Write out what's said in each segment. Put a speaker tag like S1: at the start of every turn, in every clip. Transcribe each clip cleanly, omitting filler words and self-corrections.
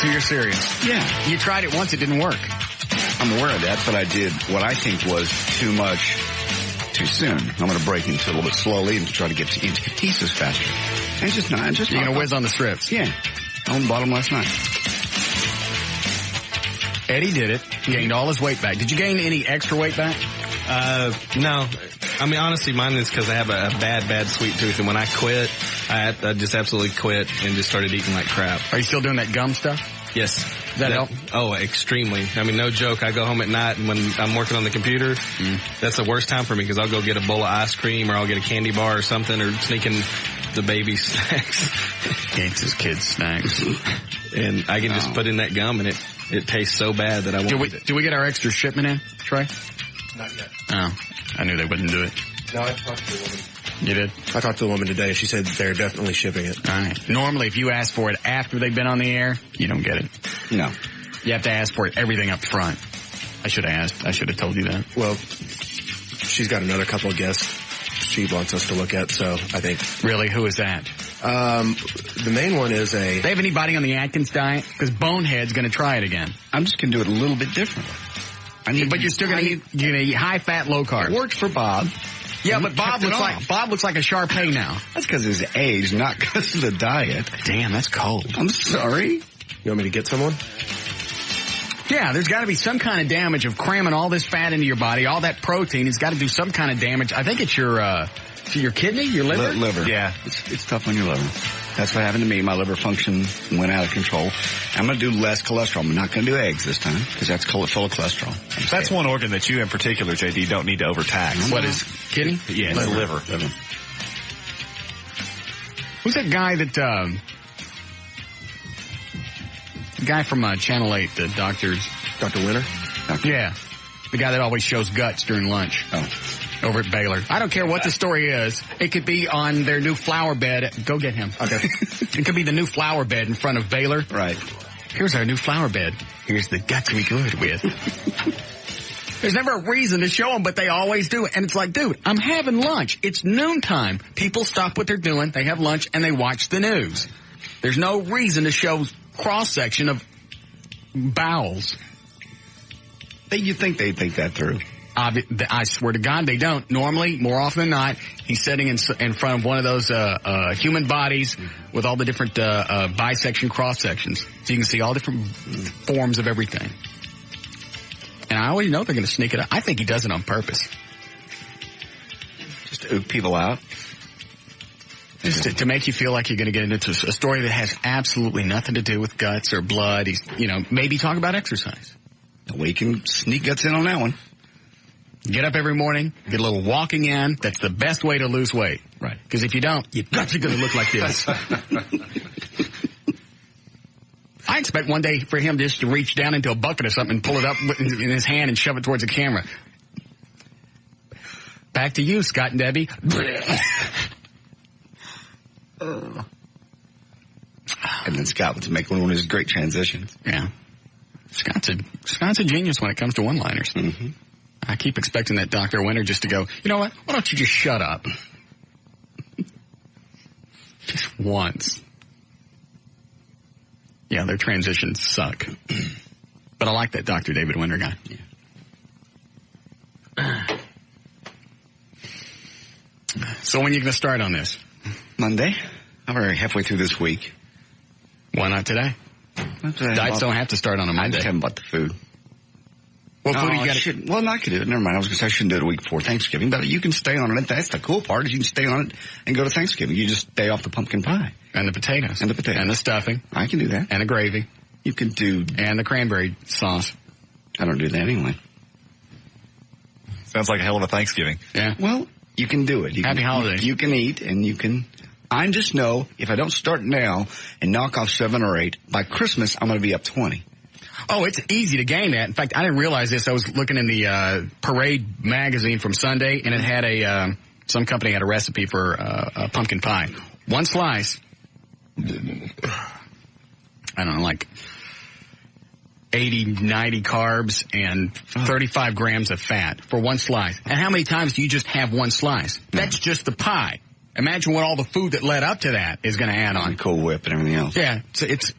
S1: So you're serious?
S2: Yeah.
S1: You tried it once, it didn't work.
S2: I'm aware of that, but I did what I think was too much too soon. I'm going to break into it a little bit slowly and try to get into Katisas faster. And you're
S1: going to whiz on the strips.
S2: Yeah. I bought them last night.
S1: Eddie did it. Gained all his weight back. Did you gain any extra weight back?
S3: No. I mean, honestly, mine is because I have a bad sweet tooth. And when I quit, I just absolutely quit and just started eating like crap.
S1: Are you still doing that gum stuff?
S3: Yes.
S1: Does that help?
S3: Oh, extremely. I mean, no joke. I go home at night and when I'm working on the computer, that's the worst time for me because I'll go get a bowl of ice cream or I'll get a candy bar or something or sneak in the baby snacks.
S1: Gates' kids' snacks.
S3: And I can just put in that gum and it tastes so bad that I won't eat it.
S1: Do we get our extra shipment in, Trey?
S4: Not yet.
S1: Oh, I knew they wouldn't do it.
S4: No, I talked to the woman.
S1: You did?
S4: I talked to the woman today. She said they're definitely shipping it.
S1: All right. Normally, if you ask for it after they've been on the air, you don't get it.
S2: No.
S1: You have to ask for it, everything up front. I should have asked. I should have told you that.
S4: Well, she's got another couple of guests she wants us to look at, so I think.
S1: Really? Who is that?
S4: The main one is
S1: They have anybody on the Atkins diet? Because Bonehead's going to try it again.
S2: I'm just going to do it a little bit differently.
S1: But you're still going to eat high fat, low carb.
S2: It worked for Bob.
S1: Yeah, but Bob looks like a Shar-Pei now.
S2: That's because of his age, not because of the diet.
S1: Damn, that's cold.
S2: I'm sorry.
S4: You want me to get someone?
S1: Yeah, there's got to be some kind of damage of cramming all this fat into your body, all that protein. It's got to do some kind of damage. I think it's your kidney, your liver?
S2: Liver.
S1: Yeah.
S2: It's tough on your liver. That's what happened to me. My liver function went out of control. I'm going to do less cholesterol. I'm not going to do eggs this time because that's full of cholesterol.
S5: That's one organ that you in particular, JD, don't need to overtax.
S1: What is kidney?
S5: Yeah, liver.
S1: Who's that guy that, the guy from Channel 8, the doctors?
S4: Dr. Winter?
S1: Yeah. The guy that always shows guts during lunch.
S2: Oh.
S1: Over at Baylor. I don't care what the story is. It could be on their new flower bed. Go get him.
S4: Okay.
S1: It could be the new flower bed in front of Baylor.
S2: Right.
S1: Here's our new flower bed. Here's the guts we good with. There's never a reason to show them, but they always do it. And it's like, dude, I'm having lunch. It's noontime. People stop what they're doing. They have lunch and they watch the news. There's no reason to show cross-section of bowels.
S2: You'd think they'd think that through.
S1: I swear to God, they don't. Normally, more often than not, he's sitting in front of one of those human bodies with all the different bisection cross-sections. So you can see all different forms of everything. And I always know they're going to sneak it out. I think he does it on purpose.
S2: Just to ook people out.
S1: Just to make you feel like you're going to get into a story that has absolutely nothing to do with guts or blood. He's, maybe talk about exercise.
S2: We can sneak guts in on that one.
S1: Get up every morning, get a little walking in. That's the best way to lose weight.
S2: Right.
S1: Because if you don't, your guts are going to look like this. I expect one day for him just to reach down into a bucket or something and pull it up in his hand and shove it towards the camera. Back to you, Scott and Debbie.
S2: And then Scott would make one of his great transitions.
S1: Yeah. Scott's a genius when it comes to one-liners.
S2: Mm-hmm.
S1: I keep expecting that Dr. Winter just to go, you know what? Why don't you just shut up? Just once. Yeah, their transitions suck. But I like that Dr. David Winter guy. Yeah. So when are you going to start on this?
S2: Monday. I'm already halfway through this week.
S1: Why not today? Diets don't have to start on a Monday.
S2: I just haven't bought the food.
S1: What food you got to...
S2: Well, I could do it. Never mind. I was going to say I shouldn't do it a week before Thanksgiving, but you can stay on it. That's the cool part is you can stay on it and go to Thanksgiving. You just stay off the pumpkin pie.
S1: And the potatoes.
S2: And the potatoes.
S1: And the stuffing.
S2: I can do that.
S1: And the gravy.
S2: You can do...
S1: And the cranberry sauce.
S2: I don't do that anyway.
S5: Sounds like a hell of a Thanksgiving.
S1: Yeah.
S2: Well, you can do it.
S1: Happy holidays.
S2: You can eat and you can... I just know if I don't start now and knock off 7 or 8, by Christmas I'm going to be up 20.
S1: Oh, it's easy to gain that. In fact, I didn't realize this. I was looking in the Parade magazine from Sunday, and it had some company had a recipe for a pumpkin pie. One slice, I don't know, like 80, 90 carbs and 35 grams of fat for one slice. And how many times do you just have one slice? That's just the pie. Imagine what all the food that led up to that is going to add on.
S2: Cold Whip and everything else.
S1: Yeah, so it's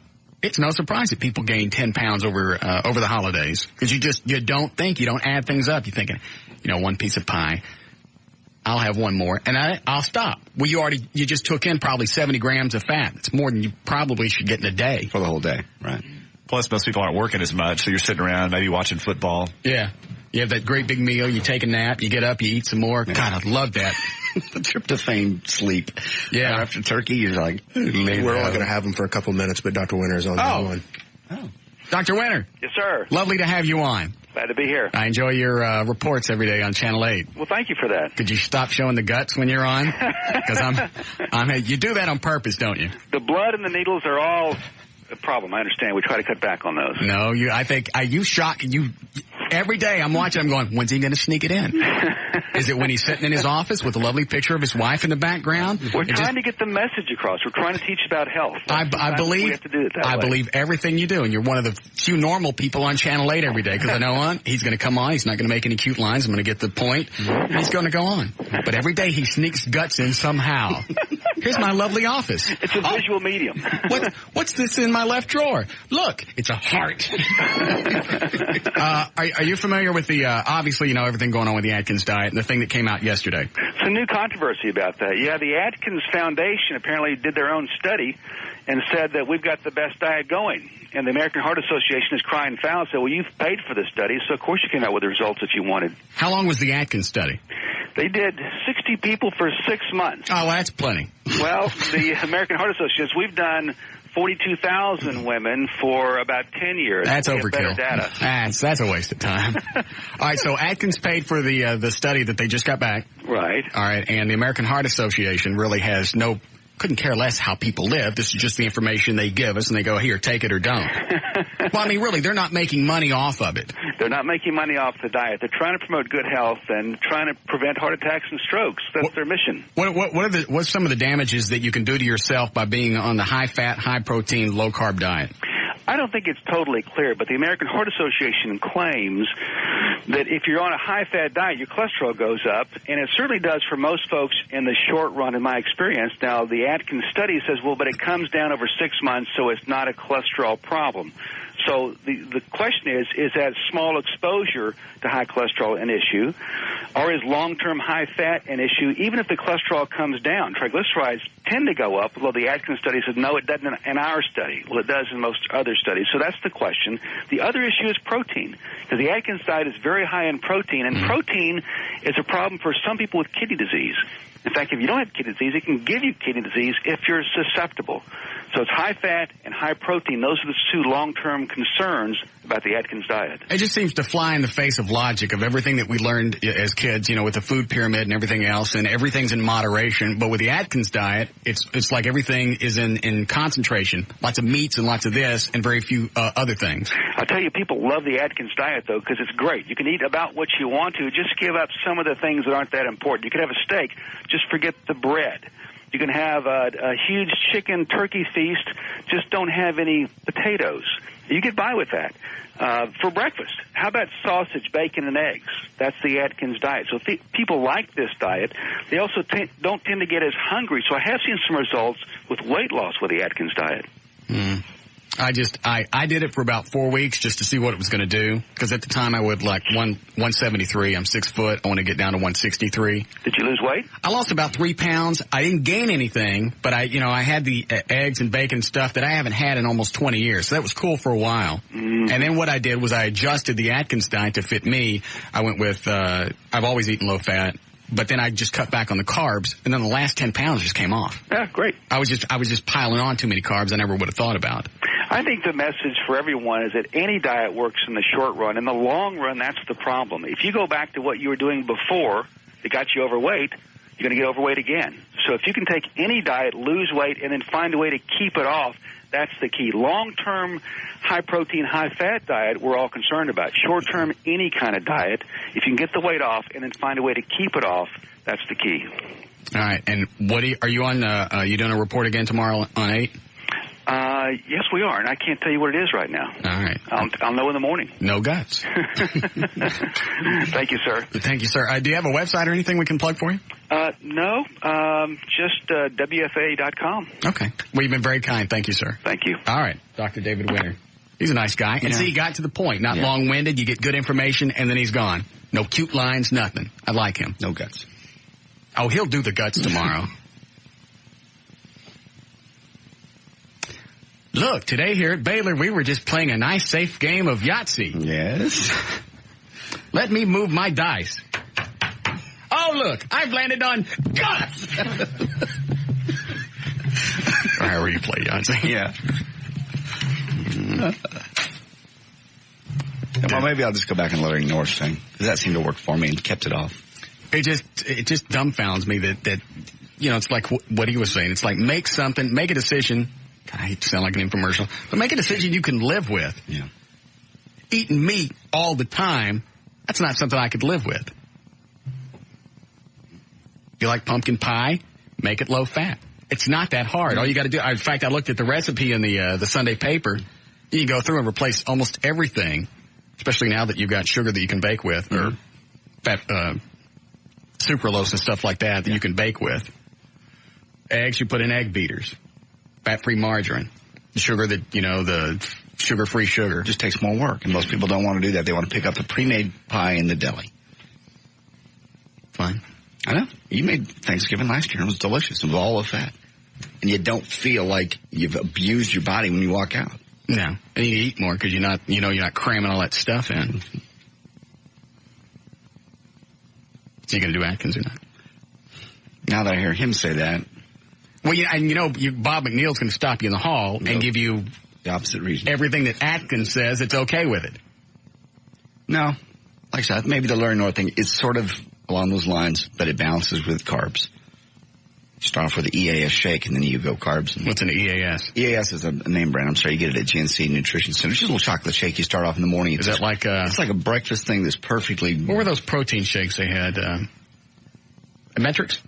S1: it's no surprise that people gain 10 pounds over the holidays. Because you don't add things up. You're thinking, one piece of pie, I'll have one more, and I'll stop. Well, you just took in probably 70 grams of fat. It's more than you probably should get in a day.
S2: For the whole day, right.
S5: Plus, most people aren't working as much, so you're sitting around maybe watching football.
S1: Yeah. You have that great big meal, you take a nap, you get up, you eat some more. God, I love that.
S2: The tryptophan sleep.
S1: Yeah.
S2: Right after turkey, you're like,
S4: we're only going to have him for a couple minutes, but Dr. Winter is on the one.
S1: Oh. Dr. Winter.
S6: Yes, sir.
S1: Lovely to have you on.
S6: Glad to be here.
S1: I enjoy your reports every day on Channel 8.
S6: Well, thank you for that.
S1: Could you stop showing the guts when you're on? Because you do that on purpose, don't you?
S6: The blood and the needles are all a problem. I understand. We try to cut back on those.
S1: No, you shock you. Every day I'm watching, I'm going, when's he going to sneak it in? Is it when he's sitting in his office with a lovely picture of his wife in the background?
S6: We're trying to get the message across. We're trying to teach about health.
S1: I believe
S6: we have to do it that way.
S1: believe everything you do, and you're one of the few normal people on Channel 8 every day, because I know he's going to come on, he's not going to make any cute lines, I'm going to get the point, and he's going to go on. But every day he sneaks guts in somehow. Here's my lovely office.
S6: It's a visual medium.
S1: What's this in my left drawer? Look, it's a heart. Are you familiar with the, obviously, everything going on with the Atkins diet and the thing that came out yesterday?
S6: Some new controversy about that. Yeah, the Atkins Foundation apparently did their own study and said that we've got the best diet going. And the American Heart Association is crying foul and said, well, you've paid for this study, so of course you came out with the results that you wanted.
S1: How long was the Atkins study?
S6: They did 60 people for 6 months.
S1: Oh, that's plenty.
S6: Well, the American Heart Association, we've done 42,000 women for about 10 years.
S1: That's overkill.
S6: Data.
S1: That's a waste of time. All right, so Atkins paid for the study that they just got back.
S6: Right.
S1: All right, and the American Heart Association really couldn't care less how people live. This is just the information they give us, and they go, here, take it or don't. Well, I mean, really, they're not making money off of it.
S6: They're not making money off the diet. They're trying to promote good health and trying to prevent heart attacks and strokes. That's their mission.
S1: What's some of the damages that you can do to yourself by being on the high-fat, high-protein, low-carb diet?
S6: I don't think it's totally clear, but the American Heart Association claims that if you're on a high-fat diet, your cholesterol goes up, and it certainly does for most folks in the short run, in my experience. Now, the Atkins study says, well, but it comes down over 6 months, so it's not a cholesterol problem. So the question is that small exposure to high cholesterol an issue, or is long-term high fat an issue, even if the cholesterol comes down? Triglycerides tend to go up, although the Atkins study says, no, it doesn't in our study. Well, it does in most other studies. So that's the question. The other issue is protein, because the Atkins diet is very high in protein, and protein is a problem for some people with kidney disease. In fact, if you don't have kidney disease, it can give you kidney disease if you're susceptible. So it's high fat and high protein. Those are the two long-term concerns about the Atkins diet.
S1: It just seems to fly in the face of logic of everything that we learned as kids, with the food pyramid and everything else, and everything's in moderation. But with the Atkins diet, it's like everything is in concentration. Lots of meats and lots of this and very few other things.
S6: I'll tell you, people love the Atkins diet, though, because it's great. You can eat about what you want to. Just give up some of the things that aren't that important. You can have a steak. Just forget the bread. You can have a huge chicken turkey feast. Just don't have any potatoes. You get by with that. For breakfast, how about sausage, bacon, and eggs? That's the Atkins diet. So people like this diet. They also don't tend to get as hungry. So I have seen some results with weight loss with the Atkins diet.
S1: I did it for about 4 weeks just to see what it was going to do. Because at the time I would 173. I'm 6 foot. I want to get down to 163.
S6: Did you lose weight?
S1: I lost about 3 pounds. I didn't gain anything, but I had the eggs and bacon stuff that I haven't had in almost 20 years. So that was cool for a while. And then what I did was I adjusted the Atkins diet to fit me. I went with, I've always eaten low fat. But then I just cut back on the carbs, and then the last 10 pounds just came off.
S6: Yeah, great.
S1: I was just piling on too many carbs I never would have thought about.
S6: I think the message for everyone is that any diet works in the short run. In the long run, that's the problem. If you go back to what you were doing before that got you overweight, you're going to get overweight again. So if you can take any diet, lose weight, and then find a way to keep it off, that's the key. Long-term, high-protein, high-fat diet, we're all concerned about. Short-term, any kind of diet, if you can get the weight off and then find a way to keep it off, that's the key.
S1: All right. And are you on? You doing a report again tomorrow on 8?
S6: Yes, we are, and I can't tell you what it is right now.
S1: All right.
S6: I'll know in the morning.
S1: No guts.
S6: Thank you, sir.
S1: Thank you, sir. Do you have a website or anything we can plug for you?
S6: No, just WFA.com.
S1: Okay. Well, you've been very kind. Thank you, sir.
S6: Thank you.
S1: All right. Dr. David Winter. He's a nice guy. And see, he got to the point. Not long-winded. You get good information, and then he's gone. No cute lines, nothing. I like him.
S2: No guts.
S1: Oh, he'll do the guts tomorrow. Look, today here at Baylor, we were just playing a nice, safe game of Yahtzee.
S2: Yes.
S1: Let me move my dice. Oh, look, I've landed on guts. Or however you play Yahtzee.
S2: Yeah. Well, maybe I'll just go back and Larry North thing, because that seemed to work for me and kept it off.
S1: It just dumbfounds me that it's like what he was saying. It's like make a decision. God, I hate to sound like an infomercial, but make a decision you can live with.
S2: Yeah.
S1: Eating meat all the time, that's not something I could live with. You like pumpkin pie? Make it low fat. It's not that hard. All you got to do, in fact, I looked at the recipe in the Sunday paper. You can go through and replace almost everything, especially now that you've got sugar that you can bake with, or fat, sucralose and stuff like that you can bake with. Eggs, you put in egg beaters. Fat-free margarine. Sugar that, the sugar-free sugar.
S2: It just takes more work, and most people don't want to do that. They want to pick up the pre-made pie in the deli.
S1: Fine.
S2: I know. You made Thanksgiving last year, and it was delicious. It was all low fat. And you don't feel like you've abused your body when you walk out.
S1: No. And you eat more because you're not cramming all that stuff in. So you going to do Atkins or not?
S2: Now that I hear him say that.
S1: Well, Bob McNeil's going to stop you in the hall and give you
S2: the opposite reason.
S1: Everything that Atkins says, it's okay with it.
S2: No. Like I said, maybe the Larry North thing is sort of along those lines, but it balances with carbs. You start off with the EAS shake, and then you go carbs.
S1: What's an EAS?
S2: EAS is a name brand. I'm sorry, you get it at GNC Nutrition Center. It's just a little chocolate shake you start off in the morning.
S1: Is that like
S2: it's like a breakfast thing that's perfectly...
S1: What were those protein shakes they had? Metrics?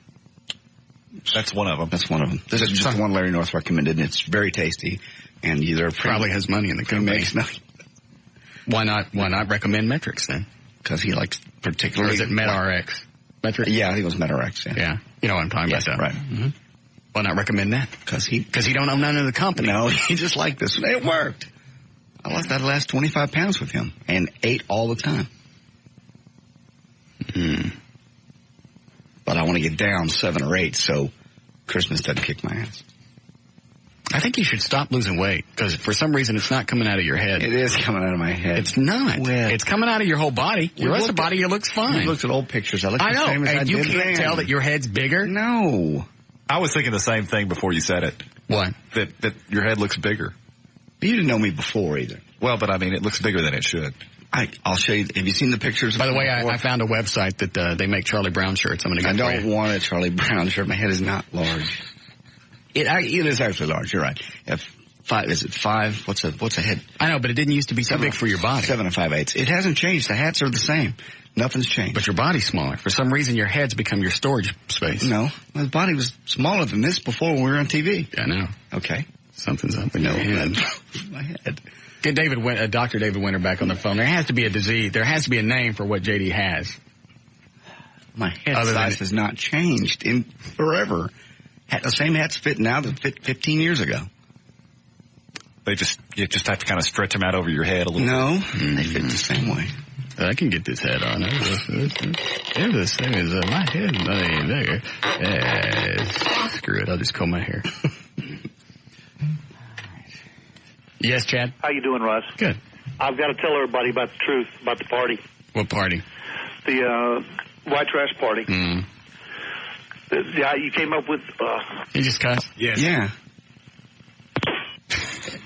S5: That's one of them.
S2: That's one of them. This is just the one Larry North recommended, and it's very tasty. And either
S1: probably has money in the company. Why not recommend Metrics then?
S2: Because he likes particularly...
S1: Or is it MedRx? Metrics?
S2: Yeah, I think it was MedRx.
S1: Yeah. You know what I'm talking about, though.
S2: Right. Mm-hmm.
S1: Why not recommend that?
S2: Because he
S1: don't own none of the company.
S2: No, he just liked this. It worked. I lost that last 25 pounds with him and ate all the time. But I want to get down 7 or 8 so Christmas doesn't kick my ass.
S1: I think you should stop losing weight because for some reason it's not coming out of your head.
S2: It is coming out of my head.
S1: It's not.
S2: Well,
S1: it's coming out of your whole body. Your rest of the body looks fine.
S2: You looked at old pictures. I
S1: know.
S2: Same as
S1: and you can't tell that your head's bigger?
S2: No.
S5: I was thinking the same thing before you said it.
S1: What?
S5: That your head looks bigger.
S2: But you didn't know me before either.
S5: Well, but I mean, it looks bigger than it should.
S2: I'll show you. Have you seen the pictures?
S1: By the way, I found a website that they make Charlie Brown shirts. I'm going to get
S2: I don't want a Charlie Brown shirt. My head is not large. It is actually large. You're right. Is it 5? What's a head?
S1: I know, but it didn't used to be so big for your body.
S2: 7 5/8. It hasn't changed. The hats are the same. Nothing's changed.
S1: But your body's smaller. For some reason, your head's become your storage space.
S2: No, my body was smaller than this before when we were on TV.
S1: Yeah, I know.
S2: Okay.
S1: Something's up in your head.
S2: My head.
S1: Get Dr. David Winter back on the phone. There has to be a disease. There has to be a name for what JD has.
S2: My head size has not changed in forever. The same hats fit now that fit 15 years ago.
S5: You just have to kind of stretch them out over your head a little bit.
S2: No, they fit the same way.
S1: I can get this hat on. They're the same as my head. Screw it. I'll just comb my hair. Yes, Chad?
S7: How you doing, Russ?
S1: Good.
S7: I've got to tell everybody about the truth about the party.
S1: What party?
S7: The white trash party. You came up with...
S1: He just cussed?
S5: Yes.
S2: Yeah.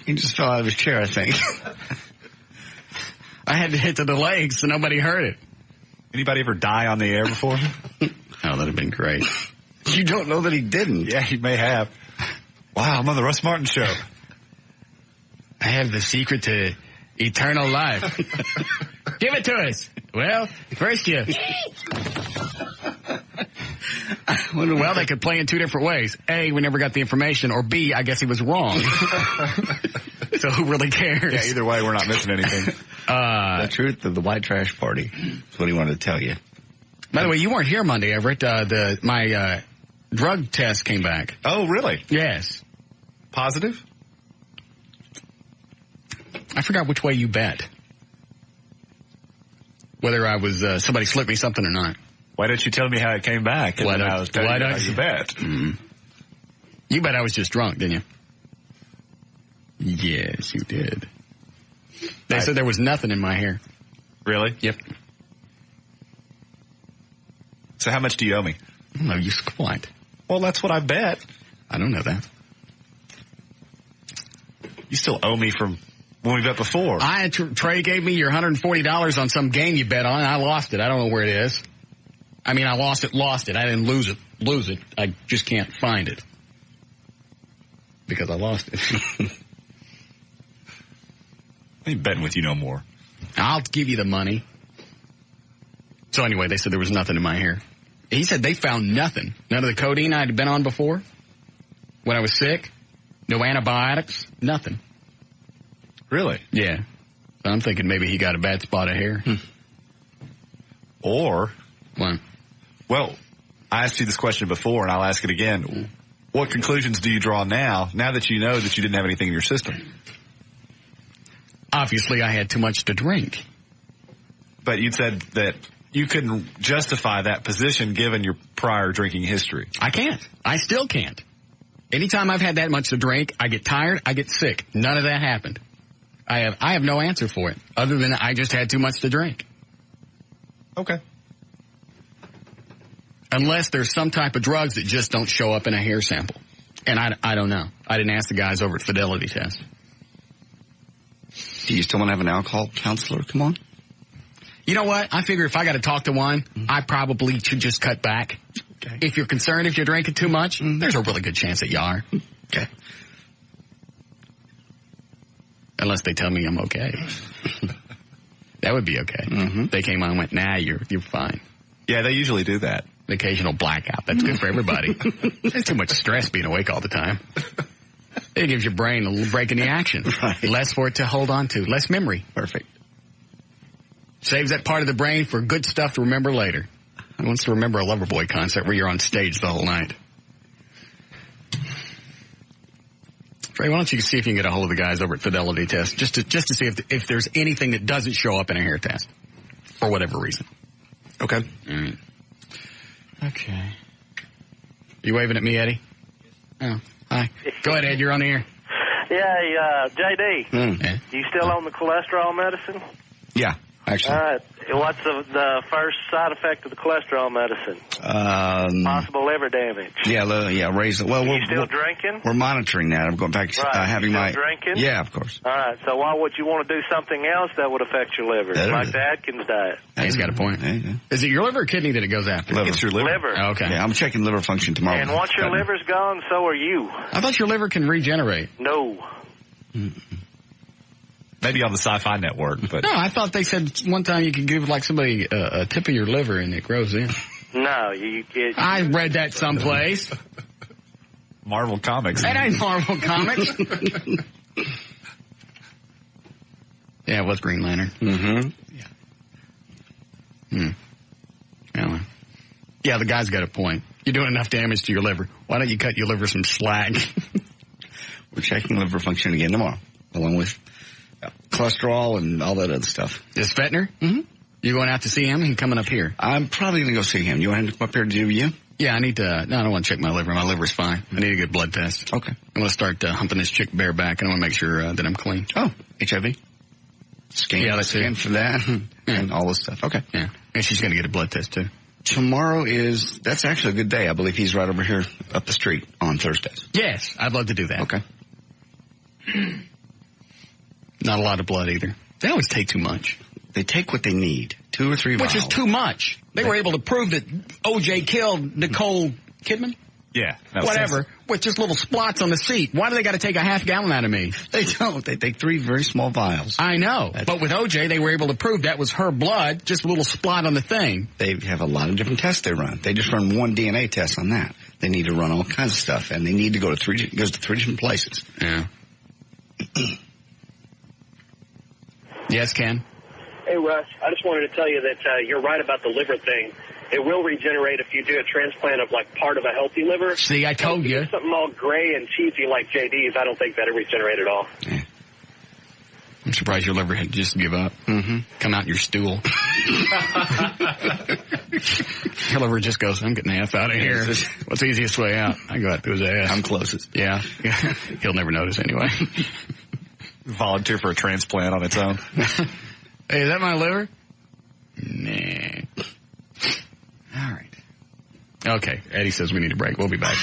S2: He just fell out of his chair, I think.
S1: I had to hit the legs so nobody heard it.
S5: Anybody ever die on the air before?
S1: Oh, that'd have been great.
S2: You don't know that he didn't.
S5: Yeah, he may have. Wow, I'm on the Russ Martin Show.
S1: I have the secret to eternal life. Give it to us. Well, first you Well, they could play in two different ways. A, we never got the information, or B, I guess he was wrong. So who really cares?
S5: Yeah, either way, we're not missing anything.
S2: The truth of the white trash party. That's what he wanted to tell you.
S1: By the way, you weren't here Monday, Everett. My drug test came back.
S5: Oh, really?
S1: Yes.
S5: Positive?
S1: I forgot which way you bet. Whether I was somebody slipped me something or not.
S5: Why didn't you tell me how it came back?
S1: Why
S5: And then I was telling you how you bet.
S1: Mm-hmm. You bet I was just drunk, didn't you? Yes, you did. They said there was nothing in my hair.
S5: Really?
S1: Yep.
S5: So how much do you owe me?
S1: No, you squat.
S5: Well, that's what I bet.
S1: I don't know that.
S5: You still owe me from when we bet before.
S1: Trey gave me your $140 on some game you bet on, and I lost it. I don't know where it is. I mean, I lost it. I didn't lose it. I just can't find it. Because I lost it.
S5: I ain't betting with you no more.
S1: I'll give you the money. So anyway, they said there was nothing in my hair. He said they found nothing. None of the codeine I'd been on before. When I was sick. No antibiotics. Nothing.
S5: Really?
S1: Yeah. So I'm thinking maybe he got a bad spot of hair.
S5: Or,
S1: What?
S5: well, I asked you this question before, and I'll ask it again. What conclusions do you draw now that you know that you didn't have anything in your system?
S1: Obviously, I had too much to drink.
S5: But you said that you couldn't justify that position given your prior drinking history.
S1: I can't. I still can't. Anytime I've had that much to drink, I get tired, I get sick. None of that happened. I have no answer for it, other than I just had too much to drink.
S5: Okay.
S1: Unless there's some type of drugs that just don't show up in a hair sample. And I don't know. I didn't ask the guys over at Fidelity Test.
S2: Do you still want to have an alcohol counselor come on?
S1: You know what? I figure if I got to talk to one, I probably should just cut back.
S2: Okay.
S1: If you're concerned if you're drinking too much, there's a really good chance that you are.
S2: Okay.
S1: Unless they tell me I'm okay. That would be okay. Mm-hmm. They came on and went, nah, you're fine.
S5: Yeah, they usually do that.
S1: An occasional blackout. That's good for everybody. There's too much stress being awake all the time. It gives your brain a little break in the action.
S2: Right.
S1: Less for it to hold on to. Less memory.
S2: Perfect.
S1: Saves that part of the brain for good stuff to remember later. Who wants to remember a Loverboy concert where you're on stage the whole night? Trey, why don't you see if you can get a hold of the guys over at Fidelity Test just to see if there's anything that doesn't show up in a hair test for whatever reason.
S2: Okay.
S1: All right. Okay. You waving at me, Eddie? Oh, hi. Go ahead, Ed. You're on the air.
S7: Yeah, JD,
S1: Yeah.
S7: you still on the cholesterol medicine?
S2: Yeah, actually.
S7: All right. What's the first side effect of the cholesterol medicine? Possible liver damage.
S2: Yeah, raise it. Well,
S7: You still drinking?
S2: we're monitoring that. I'm going back to
S7: Right.
S2: having
S7: You still
S2: my
S7: drinking?
S2: Yeah, of course.
S7: All right. So why would you want to do something else that would affect your liver,
S2: That
S7: like
S2: is-
S7: the Atkins diet?
S1: He's got a point.
S2: There you go.
S1: Is it your liver or kidney that it goes after?
S2: Liver.
S5: It's your liver.
S7: Liver.
S1: Oh, okay.
S2: Yeah, I'm checking liver function tomorrow.
S7: And once your liver's gone, so are you.
S1: I thought your liver can regenerate.
S7: No.
S5: Maybe on the Sci-Fi Network, but
S1: No, I thought they said one time you could give like somebody a tip of your liver and it grows in.
S7: No, you get.
S1: I read that someplace.
S5: Marvel Comics.
S1: That ain't Marvel Comics. Yeah, it was Green Lantern.
S2: Mm-hmm.
S1: Yeah, the guy's got a point. You're doing enough damage to your liver. Why don't you cut your liver some slack?
S2: We're checking liver function again tomorrow, along with cholesterol and all that other stuff.
S1: Is Fettner?
S2: Mm-hmm.
S1: You going out to see him? He's coming up here.
S2: I'm probably going to go see him. You want him to come up here to do you?
S1: Yeah, I need to. No, I don't want to check my liver. My liver's fine. I need a good blood test.
S2: Okay.
S1: I'm going to start humping this chick bareback, and I want to make sure that I'm clean.
S2: Oh, HIV? Scan,
S1: Yeah, that's
S2: scan
S1: it.
S2: for that and all this stuff. Okay.
S1: Yeah, and she's going to get a blood test too.
S2: Tomorrow that's actually a good day. I believe he's right over here up the street on Thursdays.
S1: Yes, I'd love to do that.
S2: Okay.
S1: Not a lot of blood either. They always take too much.
S2: They take what they need. 2 or 3
S1: Which
S2: vials.
S1: is too much. They were able to prove that O.J. killed Nicole Kidman.
S5: Yeah.
S1: Whatever. With just little splots on the seat. Why do they got to take a half gallon out of me?
S2: They don't. They take 3 very small vials.
S1: I know. But with OJ, they were able to prove that was her blood, just a little spot on the thing.
S2: They have a lot of different tests they run. They just run one DNA test on that. They need to run all kinds of stuff, and they need to go to 3 different places.
S1: Yeah. Yes, Ken?
S8: Hey, Russ, I just wanted to tell you that you're right about the liver thing. It will regenerate if you do a transplant of, like, part of a healthy liver.
S1: See, I told you.
S8: Something all gray and cheesy like JD's, I don't think that'll regenerate at all.
S1: Yeah. I'm surprised your liver had just give up. Mm-hmm. Come out your stool. Your liver just goes, I'm getting the F out of here. What's the easiest way out? I go out through his ass.
S2: I'm closest.
S1: Yeah. He'll never notice anyway.
S5: Volunteer for a transplant on its own.
S1: Hey, is that my liver? Nah. All right. Okay. Eddie says we need a break. We'll be back.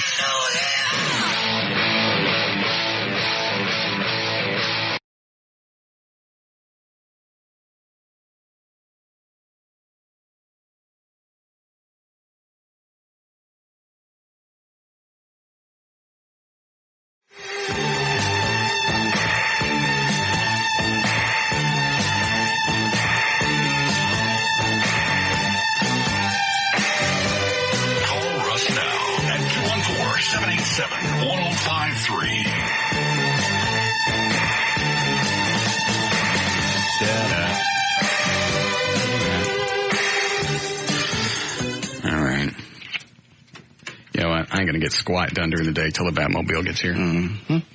S1: I ain't going to get squat done during the day till the Batmobile gets here.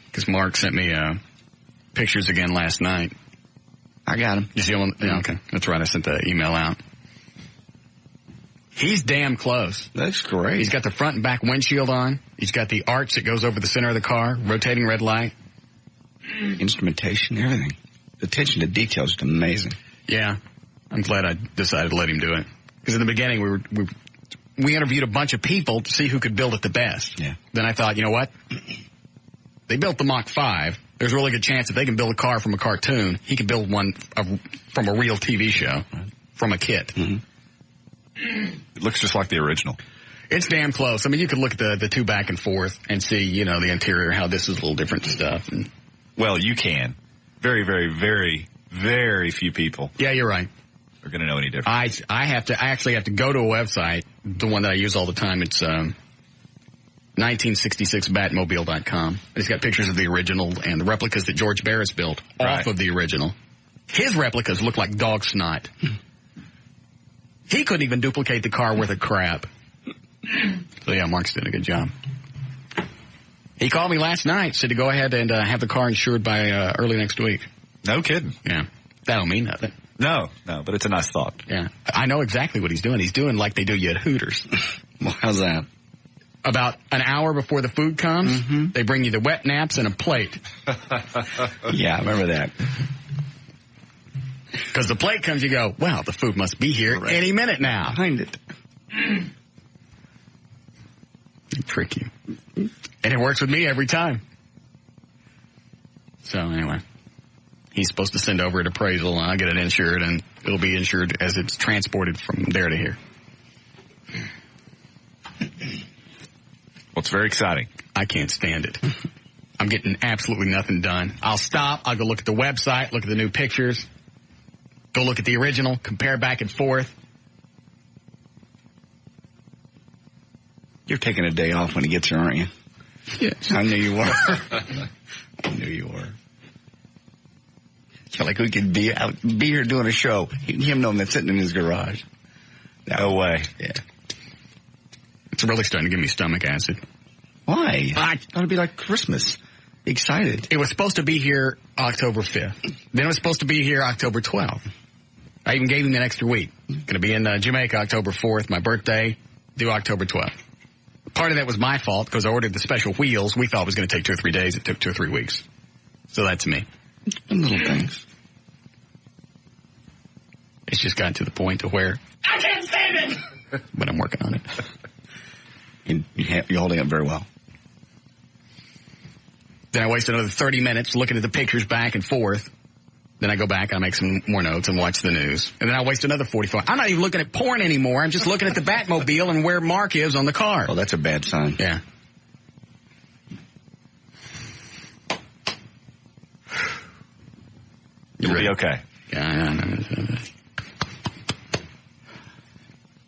S1: Because Mark sent me pictures again last night.
S2: I got him.
S1: You see him? Yeah, okay. That's right. I sent the email out. He's damn close.
S2: That's great.
S1: He's got the front and back windshield on. He's got the arch that goes over the center of the car, rotating red light.
S2: Instrumentation, everything. The attention to detail is amazing.
S1: Yeah. I'm glad I decided to let him do it. Because in the beginning, we interviewed a bunch of people to see who could build it the best.
S2: Yeah.
S1: Then I thought, you know what? They built the Mach 5. There's a really good chance if they can build a car from a cartoon, he can build one from a real TV show, from a kit.
S2: Mm-hmm.
S5: It looks just like the original.
S1: It's damn close. I mean, you could look at the two back and forth and see, you know, the interior, how this is a little different stuff. And
S5: well, you can. Very, very, very, very few people.
S1: Yeah, you're right.
S5: Are going to know any different.
S1: I actually have to go to a website, the one that I use all the time. It's 1966batmobile.com. It's got pictures of the original and the replicas that George Barris built off of the original. His replicas look like dog snot. He couldn't even duplicate the car worth of crap. So yeah, Mark's doing a good job. He called me last night, said to go ahead and have the car insured by early next week.
S5: No kidding.
S1: Yeah. That don't mean nothing.
S5: No, but it's a nice thought.
S1: Yeah. I know exactly what he's doing. He's doing like they do you at Hooters.
S2: Well, how's that?
S1: About an hour before the food comes, they bring you the wet naps and a plate.
S2: Yeah, I remember that.
S1: Because the plate comes, you go, wow, the food must be here any minute now.
S2: Behind it.
S1: They trick you. And it works with me every time. So anyway, he's supposed to send over an appraisal, and I'll get it insured, and it'll be insured as it's transported from there to here.
S5: Well, it's very exciting.
S1: I can't stand it. I'm getting absolutely nothing done. I'll stop. I'll go look at the website, look at the new pictures, go look at the original, compare back and forth.
S2: You're taking a day off when he gets here, aren't you?
S1: Yes.
S2: I knew you were. I knew you were. Feel like we could be here doing a show. Him knowing that's sitting in his garage.
S5: No way.
S2: Yeah.
S1: It's really starting to give me stomach acid.
S2: Why? It ought to be like Christmas. Be excited.
S1: It was supposed to be here October 5th. Then it was supposed to be here October 12th. I even gave him an extra week. Going to be in Jamaica October 4th, my birthday, due October 12th. Part of that was my fault because I ordered the special wheels. We thought it was going to take 2 or 3 days. It took 2 or 3 weeks. So that's me.
S2: Little things.
S1: It's just gotten to the point to where I can't stand it. But I'm working on it.
S2: You're holding up very well.
S1: Then I wasted another 30 minutes looking at the pictures back and forth. Then I go back and I make some more notes and watch the news. And then I waste another 45. I'm not even looking at porn anymore. I'm just looking at the Batmobile and where Mark is on the car.
S2: Oh, that's a bad sign.
S1: Yeah.
S5: It'll be okay.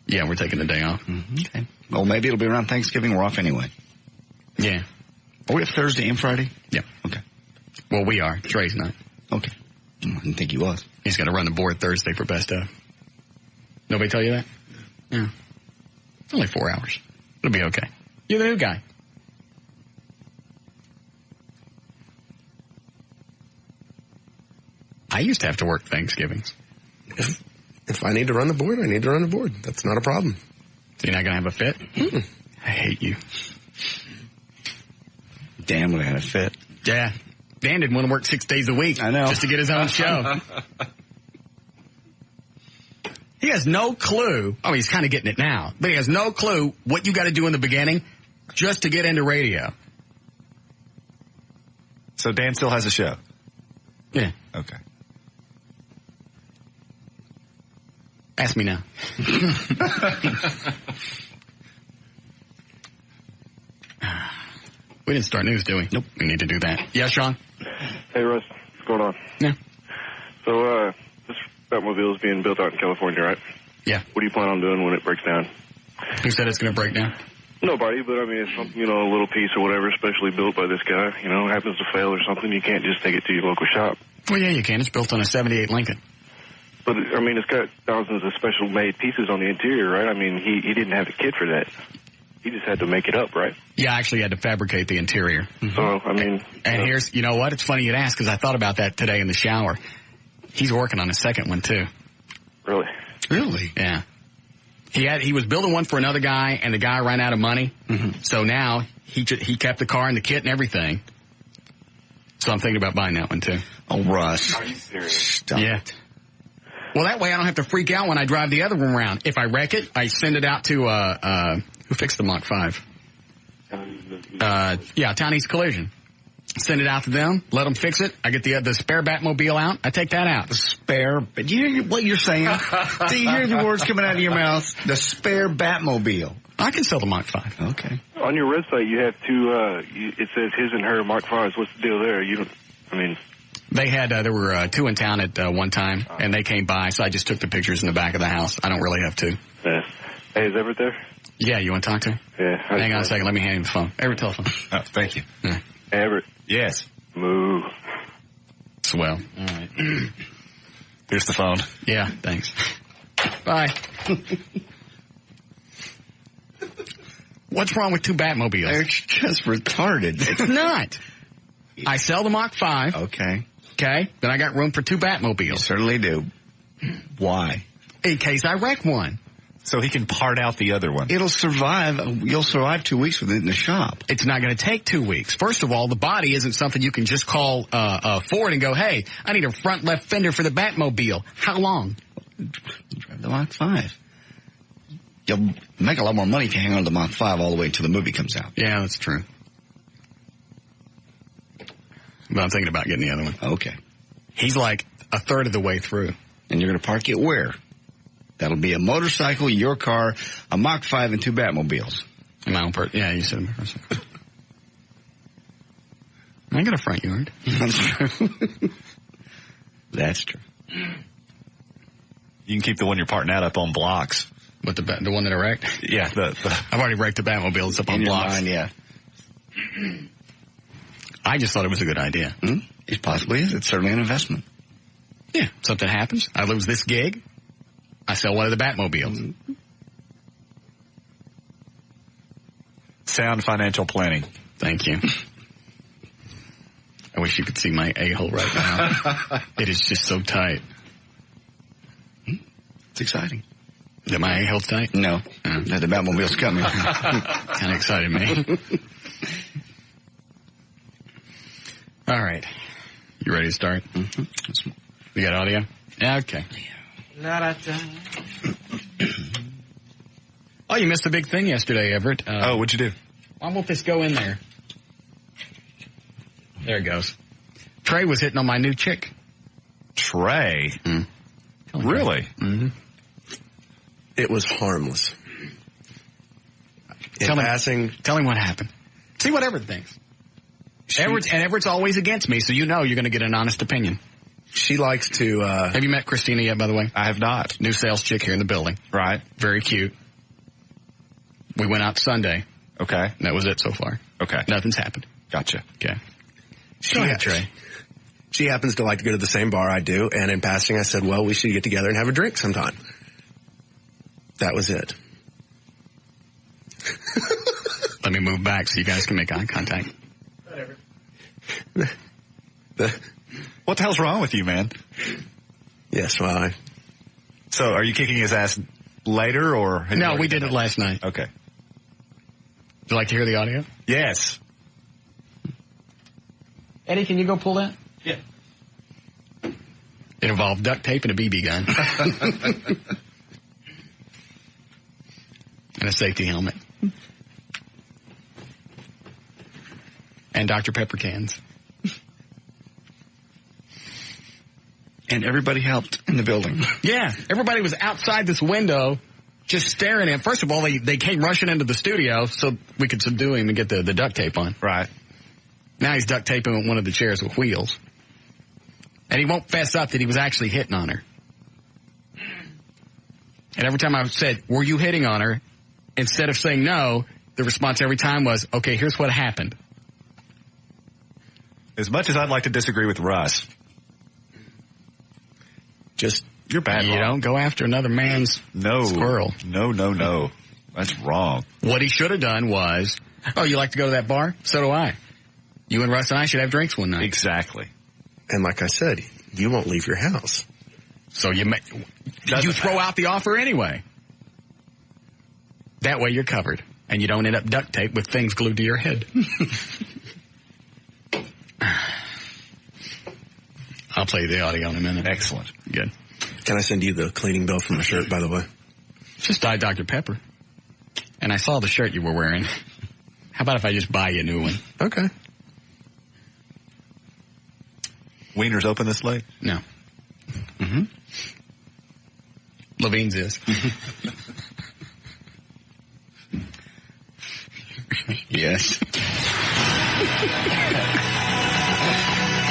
S1: Yeah, we're taking the day off.
S2: Mm-hmm. Okay. Well, maybe it'll be around Thanksgiving. We're off anyway.
S1: Yeah.
S2: Are we up Thursday and Friday?
S1: Yeah.
S2: Okay.
S1: Well, we are. Trey's not.
S2: Okay. I didn't think he was.
S1: He's got to run the board Thursday for best of. Nobody tell you that? Yeah. It's only 4 hours. It'll be okay. You're the new guy. I used to have to work Thanksgivings.
S4: If I need to run the board, I need to run the board. That's not a problem.
S1: So you're not going to have a fit?
S4: Mm-mm.
S1: I hate you.
S2: Dan would have had a fit.
S1: Yeah. Dan didn't want to work 6 days a week.
S2: I know.
S1: Just to get his own show. He has no clue. Oh, he's kind of getting it now. But he has no clue what you got to do in the beginning just to get into radio.
S5: So Dan still has a show?
S1: Yeah.
S5: Okay.
S1: Ask me now. We didn't start news, do we? Nope. We need to do that. Yeah, Sean?
S9: Hey, Russ. What's going on?
S1: Yeah.
S9: So, this Batmobile is being built out in California, right?
S1: Yeah.
S9: What do you plan on doing when it breaks down?
S1: Who said it's going to break down?
S9: Nobody, but I mean, it's something, a little piece or whatever, specially built by this guy, happens to fail or something, you can't just take it to your local shop.
S1: Well, yeah, you can. It's built on a 78 Lincoln.
S9: But, I mean, it's got thousands of special made pieces on the interior, right? I mean, he didn't have a kit for that. He just had to make it up, right?
S1: Yeah, I actually had to fabricate the interior.
S9: So, I mean...
S1: And here's, you know what? It's funny you'd ask, because I thought about that today in the shower. He's working on a second one, too.
S9: Really?
S2: Really?
S1: Yeah. He was building one for another guy, and the guy ran out of money. Mm-hmm. So now he kept the car and the kit and everything. So I'm thinking about buying that one, too.
S2: Oh, Russ.
S9: Are you serious?
S2: Stop it.
S1: Well, that way I don't have to freak out when I drive the other one around. If I wreck it, I send it out to, who fixed the Mach 5? Townie's Collision. Send it out to them, let them fix it. I get the spare Batmobile out. I take that out.
S2: The spare, do you hear what you're saying? Do you hear the words coming out of your mouth? The spare Batmobile.
S1: I can sell the Mach 5.
S2: Okay.
S9: On your website, you have two, it says his and her Mach 5s. What's the deal there?
S1: They had, there were 2 in town at one time, and they came by, so I just took the pictures in the back of the house. I don't really have to.
S9: Yeah. Hey, is Everett there?
S1: Yeah, you want to talk to her?
S9: Yeah.
S1: Hang on a second. Let me hand him the phone. Everett, telephone.
S5: Oh, thank you.
S1: Yeah.
S9: Everett.
S5: Yes.
S9: Moo.
S1: Swell. All right.
S5: Here's the phone.
S1: Yeah, thanks. Bye. What's wrong with 2 Batmobiles?
S2: They're just retarded.
S1: It's not. I sell the Mach 5.
S2: Okay.
S1: Okay. Then I got room for 2 Batmobiles.
S2: You certainly do. Why?
S1: In case I wreck one.
S5: So he can part out the other one.
S2: It'll survive. You'll survive 2 weeks with it in the shop.
S1: It's not going to take 2 weeks. First of all, the body isn't something you can just call Ford and go, hey, I need a front left fender for the Batmobile. How long?
S2: Drive the Mach 5. You'll make a lot more money if you hang on to the Mach 5 all the way until the movie comes out.
S1: Yeah, that's true. But I'm thinking about getting the other one.
S2: Okay.
S1: He's like a third of the way through.
S2: And you're going to park it where? That'll be a motorcycle, your car, a Mach 5, and 2 Batmobiles.
S1: My own yeah, you said motorcycle. I got a front yard.
S2: That's true. That's true.
S5: You can keep the one you're parting out up on blocks.
S1: What, the one that I wrecked?
S5: Yeah.
S1: I've already wrecked the Batmobile. It's up on blocks.
S2: Mind, yeah.
S1: I just thought it was a good idea.
S2: It possibly is. It's certainly an investment.
S1: Yeah. Something happens. I lose this gig. I sell one of the Batmobiles.
S5: Sound financial planning.
S1: Thank you. I wish you could see my a-hole right now. It is just so tight.
S2: It's exciting.
S1: Is that my a-hole's tight?
S2: No. The Batmobile's coming.
S1: Kind of excited me. All right. You ready to start?
S2: Mm-hmm.
S1: You got audio? Yeah, okay. Oh, you missed a big thing yesterday, Everett.
S5: What'd you do?
S1: Why won't this go in there? There it goes. Trey was hitting on my new chick.
S5: Trey? Really?
S1: Mm-hmm.
S4: It was harmless.
S1: Tell him what happened. See what Everett thinks. Everett's always against me, so you know you're going to get an honest opinion.
S4: She likes to...
S1: Have you met Christina yet, by the way?
S5: I have not.
S1: New sales chick here in the building.
S5: Right.
S1: Very cute. We went out Sunday.
S5: Okay.
S1: And that was it so far.
S5: Okay.
S1: Nothing's happened.
S5: Gotcha.
S1: Okay. Go ahead, Trey.
S4: She happens to like to go to the same bar I do, and in passing I said, well, we should get together and have a drink sometime. That was it.
S1: Let me move back so you guys can make eye contact.
S5: Whatever. What the hell's wrong with you, man?
S4: Yes, well,
S5: So, are you kicking his ass later, or?
S1: No, we did it last night.
S5: Okay.
S1: Would you like to hear the audio?
S5: Yes.
S1: Eddie, can you go pull that?
S3: Yeah.
S1: It involved duct tape and a BB gun. And a safety helmet. And Dr. Pepper cans.
S2: And everybody helped in the building.
S1: Yeah, everybody was outside this window just staring at. First of all, they came rushing into the studio so we could subdue him and get the duct tape on.
S5: Right.
S1: Now he's duct taping one of the chairs with wheels. And he won't fess up that he was actually hitting on her. And every time I said, were you hitting on her? Instead of saying no, the response every time was, okay, here's what happened.
S5: As much as I'd like to disagree with Russ, you're bad.
S1: You don't go after another man's squirrel.
S5: No. That's wrong.
S1: What he should have done was, oh, you like to go to that bar? So do I. You and Russ and I should have drinks one night.
S5: Exactly.
S4: And like I said, you won't leave your house.
S1: So you throw out the offer anyway. That way you're covered. And you don't end up duct tape with things glued to your head. I'll play you the audio in a minute.
S5: Excellent.
S1: Good.
S4: Can I send you the cleaning bill for my shirt, by the way?
S1: Just died Dr. Pepper. And I saw the shirt you were wearing. How about if I just buy you a new one?
S4: Okay.
S5: Wiener's open this late?
S1: No. Mm-hmm. Levine's is.
S2: Yes.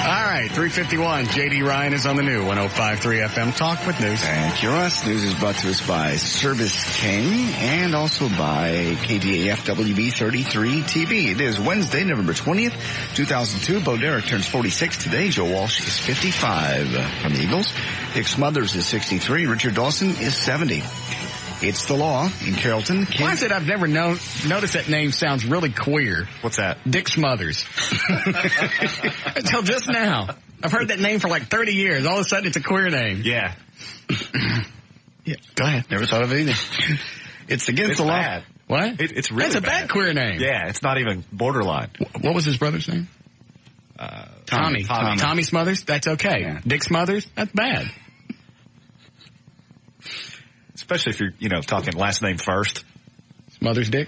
S1: All right, 3:51. J.D. Ryan is on the new 105.3 FM Talk with News.
S2: Thank you, Russ. News is brought to us by Service King and also by KDAF WB33 TV. It is Wednesday, November 20th, 2002. Bo Derek turns 46 today. Joe Walsh is 55 from the Eagles. Dick Smothers is 63. Richard Dawson is 70. It's the law in Carrollton.
S1: Why is it I've never noticed that name sounds really queer?
S5: What's that?
S1: Dick Smothers. Until just now. I've heard that name for like 30 years. All of a sudden it's a queer name.
S5: Yeah.
S1: Yeah. Go ahead.
S2: Never thought of it either. It's against the law.
S5: Bad.
S1: What?
S5: It's really
S1: That's a bad queer name.
S5: Yeah, it's not even borderline.
S1: What was his brother's name? Tommy Smothers? That's okay.
S2: Yeah.
S1: Dick Smothers? That's bad.
S5: Especially if you're, talking last name first.
S1: Smothers Dick?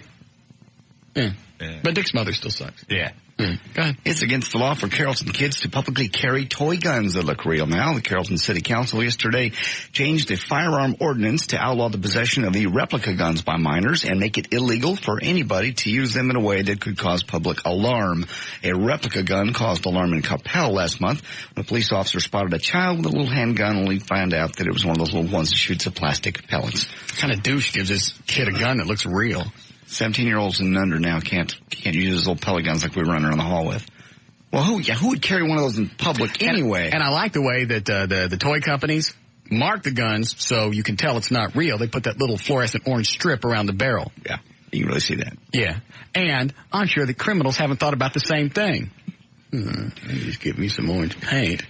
S1: Yeah.
S5: Yeah.
S1: But Dick Smothers still sucks.
S5: Yeah.
S1: Go ahead.
S2: It's against the law for Carrollton kids to publicly carry toy guns that look real now. The Carrollton City Council yesterday changed the firearm ordinance to outlaw the possession of the replica guns by minors and make it illegal for anybody to use them in a way that could cause public alarm. A replica gun caused alarm in Coppell last month when a police officer spotted a child with a little handgun, only found out that it was one of those little ones that shoots at plastic pellets.
S1: What kind of douche gives this kid a gun that looks real?
S2: 17-year-olds and under now can't use those little pellet guns like we run around the hall with. Well, who would carry one of those in public anyway?
S1: And I like the way that the toy companies mark the guns so you can tell it's not real. They put that little fluorescent orange strip around the barrel.
S2: Yeah, you can really see that.
S1: Yeah. And I'm sure the criminals haven't thought about the same thing. Just give me some orange paint.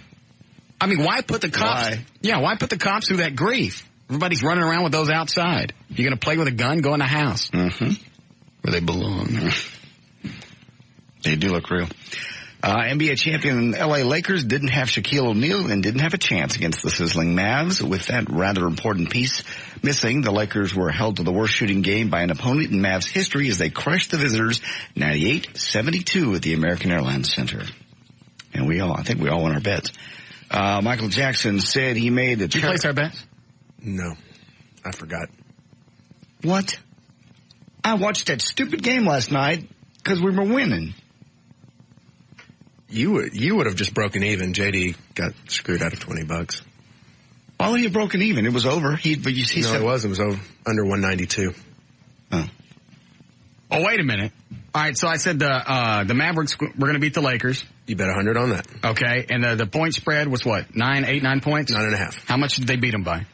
S1: I mean, why put the cops?
S2: Why?
S1: Yeah, why put the cops through that grief? Everybody's running around with those outside. You're going to play with a gun? Go in the house.
S2: Mm-hmm.
S1: Where they belong.
S2: They do look real. NBA champion LA Lakers didn't have Shaquille O'Neal and didn't have a chance against the sizzling Mavs. With that rather important piece missing, the Lakers were held to the worst shooting game by an opponent in Mavs history as they crushed the visitors 98-72 at the American Airlines Center. And I think we all won our bets. Michael Jackson said he made a...
S1: Did you place our bets?
S4: No, I forgot.
S2: What? I watched that stupid game last night because we were winning.
S4: You would have just broken even. JD got screwed out of $20.
S2: Well, he had broken even. It was over. He
S4: said it was over under 192.
S1: Oh, wait a minute. All right, so I said the Mavericks were going to beat the Lakers.
S4: You bet 100 on that.
S1: Okay, and the point spread was what? 9 points?
S4: 9.5.
S1: How much did they beat them by?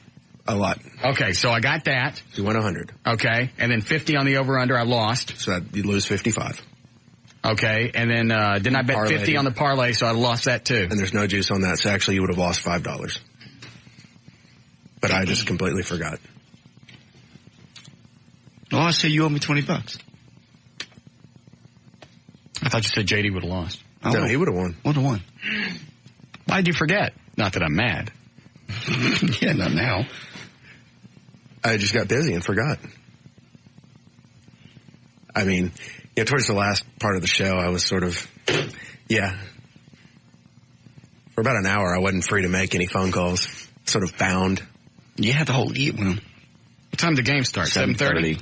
S4: A lot.
S1: Okay, so I got that.
S4: You won 100.
S1: Okay, and then 50 on the over-under, I lost.
S4: So you lose 55.
S1: Okay, and then didn't I bet parlay 50 on the parlay, so I lost that too.
S4: And there's no juice on that, so actually you would have lost $5. But I just completely forgot.
S2: Well, I say you owe me $20.
S1: I thought you said JD would have lost.
S4: Oh, no, he would have won.
S2: Would have won.
S1: Why'd you forget? Not that I'm mad.
S2: Yeah, not now.
S4: I just got busy and forgot. I mean, towards the last part of the show, I was sort of, for about an hour, I wasn't free to make any phone calls. Sort of bound.
S2: You had the whole eat one.
S1: What time did the game start? 7:30?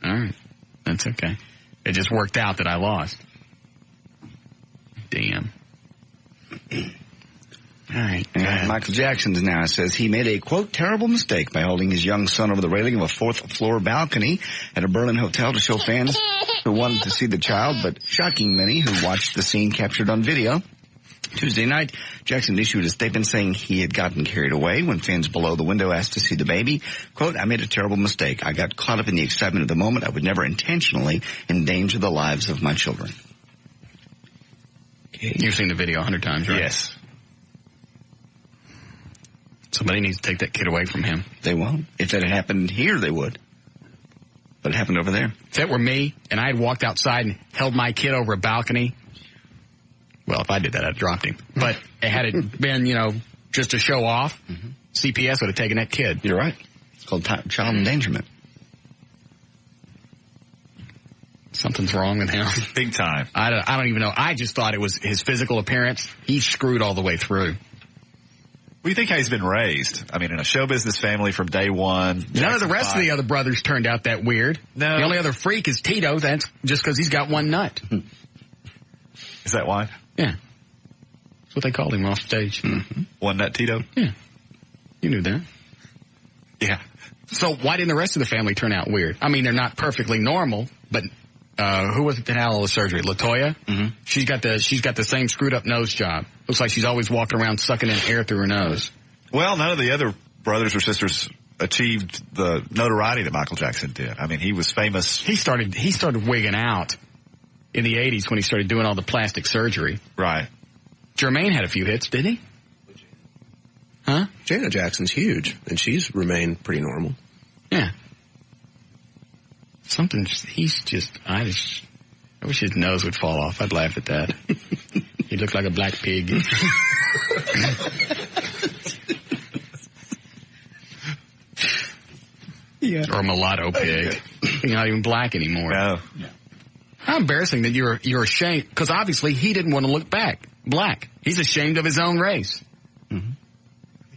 S1: All right. That's okay. It just worked out that I lost. Damn. All right.
S2: Michael Jackson's now says he made a, quote, terrible mistake by holding his young son over the railing of a fourth-floor balcony at a Berlin hotel to show fans who wanted to see the child, but shocking many who watched the scene captured on video. Tuesday night, Jackson issued a statement saying he had gotten carried away when fans below the window asked to see the baby. Quote, I made a terrible mistake. I got caught up in the excitement of the moment. I would never intentionally endanger the lives of my children.
S1: Okay. You've seen the video 100 times, right?
S2: Yes.
S1: Somebody needs to take that kid away from him.
S2: They won't. If that had happened here, they would. But it happened over there.
S1: If that were me and I had walked outside and held my kid over a balcony, well, if I did that, I'd dropped him. But had it been, just to show off, CPS would have taken that kid.
S2: You're right. It's called child endangerment.
S1: Something's wrong with him.
S5: Big time.
S1: I don't even know. I just thought it was his physical appearance. He's screwed all the way through.
S5: What do you think how he's been raised? I mean, in a show business family from day one.
S1: None of the rest of the other brothers turned out that weird.
S5: No.
S1: The only other freak is Tito. That's just because he's got one nut.
S5: Is that why?
S1: Yeah. That's what they called him off stage.
S5: Mm-hmm. One nut Tito?
S1: Yeah. You knew that.
S5: Yeah.
S1: So why didn't the rest of the family turn out weird? I mean, they're not perfectly normal, but who was it that had all the surgery? LaToya?
S2: Mm-hmm.
S1: She's got the same screwed up nose job. Looks like she's always walking around sucking in air through her nose.
S5: Well, none of the other brothers or sisters achieved the notoriety that Michael Jackson did. I mean, he was famous.
S1: He started wigging out in the 80s when he started doing all the plastic surgery.
S5: Right.
S1: Jermaine had a few hits, didn't he? Huh?
S4: Janet Jackson's huge, and she's remained pretty normal.
S1: Yeah. I wish his nose would fall off. I'd laugh at that. He looked like a black pig.
S4: Yeah.
S1: Or a mulatto pig. He's not even black anymore.
S5: No.
S1: How embarrassing that you're ashamed, because obviously he didn't want to look black. He's ashamed of his own race.
S5: Mm-hmm.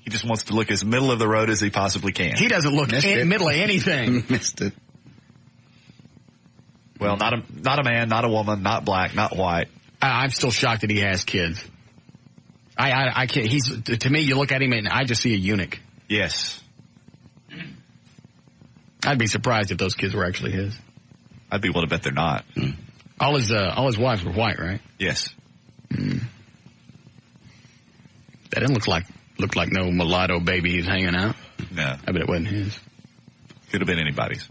S5: He just wants to look as middle of the road as he possibly can.
S1: He doesn't look middle of anything.
S2: Missed it.
S5: Well, not a man, not a woman, not black, not white.
S1: I'm still shocked that he has kids. I can't. To me, you look at him and I just see a eunuch.
S5: Yes.
S1: I'd be surprised if those kids were actually his.
S5: I'd be willing to bet they're not.
S2: Mm.
S1: All his wives were white, right?
S5: Yes.
S1: Mm. That didn't look like no mulatto baby he's hanging out.
S5: No.
S1: I bet it wasn't his.
S5: Could have been anybody's.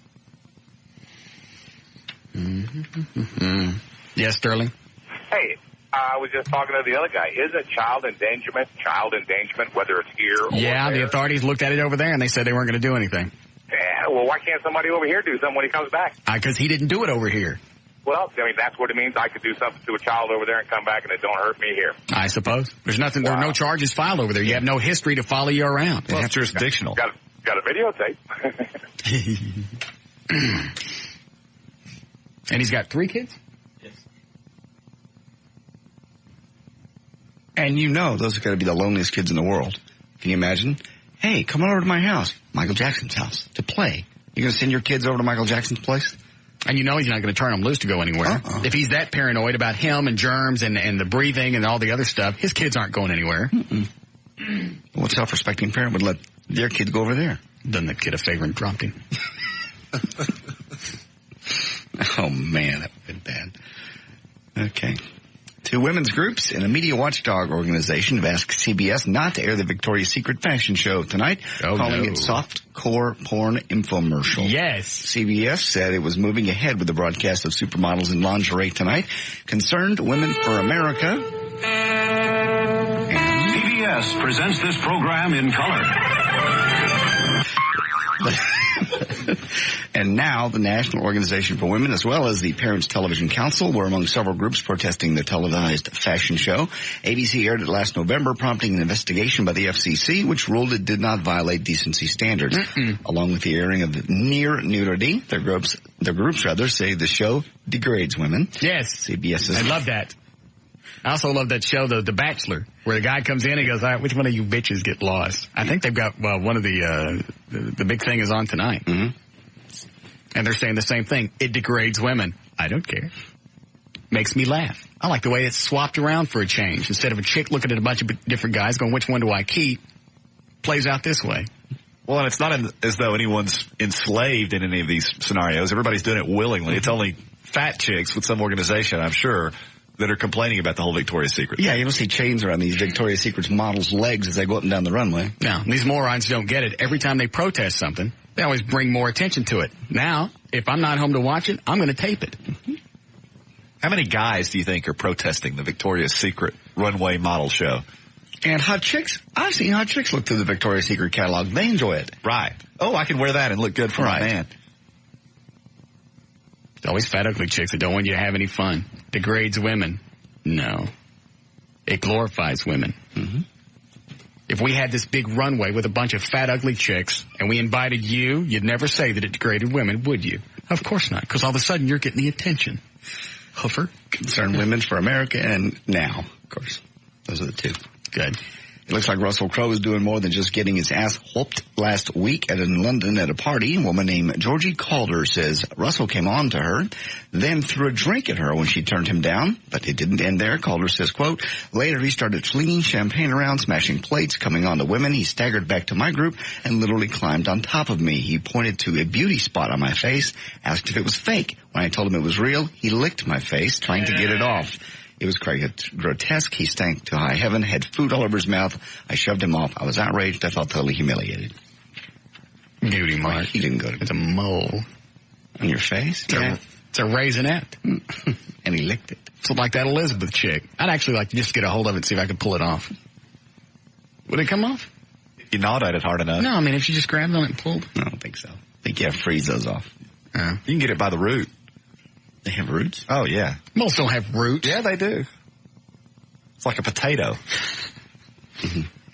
S1: Mm-hmm. Yes, Sterling?
S10: Hey, I was just talking to the other guy. Isn't child endangerment, whether it's here or
S1: yeah,
S10: there?
S1: The authorities looked at it over there and they said they weren't going to do anything.
S10: Yeah, well, why can't somebody over here do something when he comes back?
S1: Because he didn't do it over here.
S10: Well, I mean, that's what it means. I could do something to a child over there and come back and it don't hurt me here.
S1: I suppose. There's nothing. Wow. There are no charges filed over there. You have no history to follow you around.
S5: Well, it's jurisdictional.
S10: Got a videotape.
S1: And he's got 3 kids?
S2: Yes. And those are going to be the loneliest kids in the world. Can you imagine? Hey, come on over to my house, Michael Jackson's house, to play. You're going to send your kids over to Michael Jackson's place?
S1: And you know he's not going to turn him loose to go anywhere. If he's that paranoid about him and germs and the breathing and all the other stuff, his kids aren't going anywhere.
S2: What self-respecting parent would let their kid go over there?
S1: Doesn't the kid a favor and dropped him?
S2: Oh, man, that would be bad. Okay. Two women's groups and a media watchdog organization have asked CBS not to air the Victoria's Secret fashion show tonight, calling it soft-core porn infomercial.
S1: Yes.
S2: CBS said it was moving ahead with the broadcast of supermodels in lingerie tonight. Concerned Women for America.
S11: CBS presents this program in color.
S2: And now the National Organization for Women, as well as the Parents Television Council, were among several groups protesting the televised fashion show. ABC aired it last November, prompting an investigation by the FCC, which ruled it did not violate decency standards. Along with the airing of near nudity, the groups say the show degrades women.
S1: Yes.
S2: CBS
S1: I love that. I also love that show, The Bachelor, where the guy comes in and he goes, all right, which one of you bitches get lost? I think they've got, one of the big thing is on tonight. And they're saying the same thing. It degrades women. I don't care. Makes me laugh. I like the way it's swapped around for a change. Instead of a chick looking at a bunch of different guys going, which one do I keep? Plays out this way.
S5: Well, and it's not as though anyone's enslaved in any of these scenarios. Everybody's doing it willingly. It's only fat chicks with some organization, I'm sure, that are complaining about the whole Victoria's Secret.
S2: Yeah, you don't see chains around these Victoria's Secret models' legs as they go up and down the runway.
S1: No, these morons don't get it. Every time they protest something, they always bring more attention to it. Now, if I'm not home to watch it, I'm going to tape it.
S5: How many guys do you think are protesting the Victoria's Secret runway model show?
S2: And hot chicks? I've seen hot chicks look through the Victoria's Secret catalog. They enjoy it.
S5: Right. Oh, I can wear that and look good for my man.
S1: It's always fat, ugly chicks that don't want you to have any fun. Degrades women. No. It glorifies women. If we had this big runway with a bunch of fat, ugly chicks, and we invited you, you'd never say that it degraded women, would you? Of course not, because all of a sudden you're getting the attention. Hoofer.
S2: Concerned Women for America and Now, of course. Those are the two.
S1: Good.
S2: It looks like Russell Crowe is doing more than just getting his ass whooped last week in London at a party. A woman named Georgie Calder says Russell came on to her, then threw a drink at her when she turned him down. But it didn't end there. Calder says, quote, later he started flinging champagne around, smashing plates, coming on to women. He staggered back to my group and literally climbed on top of me. He pointed to a beauty spot on my face, asked if it was fake. When I told him it was real, he licked my face, trying to get it off. It was grotesque. He stank to high heaven, had food all over his mouth. I shoved him off. I was outraged. I felt totally humiliated.
S1: Beauty mark.
S2: He didn't go to...
S1: It's a mole.
S2: On your face?
S1: Yeah. It's a raisinette.
S2: And he licked it.
S1: So like that Elizabeth chick. I'd actually like to just get a hold of it and see if I could pull it off. Would it come off?
S5: You gnawed at it hard enough.
S1: No, I mean, if you just grabbed on it and pulled.
S2: I don't think so. I think you have to freeze those off.
S5: You can get it by the root.
S2: They have roots?
S5: Oh, yeah.
S1: Moles don't have roots.
S5: Yeah, they do. It's like a potato.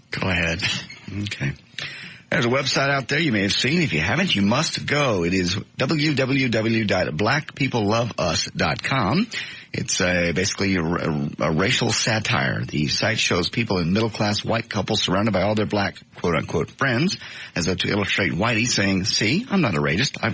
S2: Go ahead. Okay. There's a website out there you may have seen. If you haven't, you must go. It is www.blackpeopleloveus.com. It's basically a racial satire. The site shows people in middle-class white couples surrounded by all their black, quote-unquote, friends, as though to illustrate Whitey saying, see, I'm not a racist. I've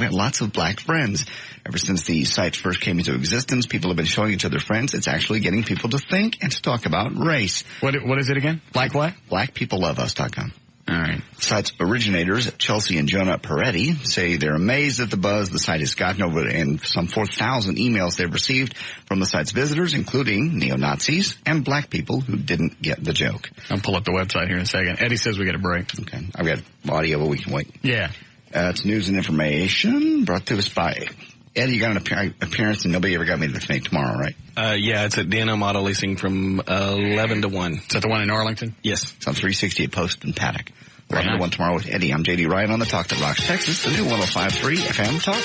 S2: got lots of black friends. Ever since the site first came into existence, people have been showing each other friends. It's actually getting people to think and to talk about race.
S1: What is it again? Black what?
S2: Blackpeopleloveus.com.
S1: All right.
S2: The site's originators, Chelsea and Jonah Peretti, say they're amazed at the buzz the site has gotten over and some 4,000 emails they've received from the site's visitors, including neo-Nazis and black people who didn't get the joke.
S1: I'll pull up the website here in a second. Eddie says we get a break.
S2: Okay. I've got audio, but we can wait.
S1: Yeah.
S2: It's news and information brought to us by Eddie. You got an appearance and nobody ever got me to the thing tomorrow, right?
S3: Yeah, it's at Dano Model Leasing from 11 to 1.
S1: Is that the one in Arlington?
S3: Yes.
S2: It's on 360 at Post and Paddock. 11 to 1 tomorrow with Eddie. I'm J.D. Ryan on the Talk That Rocks Texas, the new 105.3 FM Talk.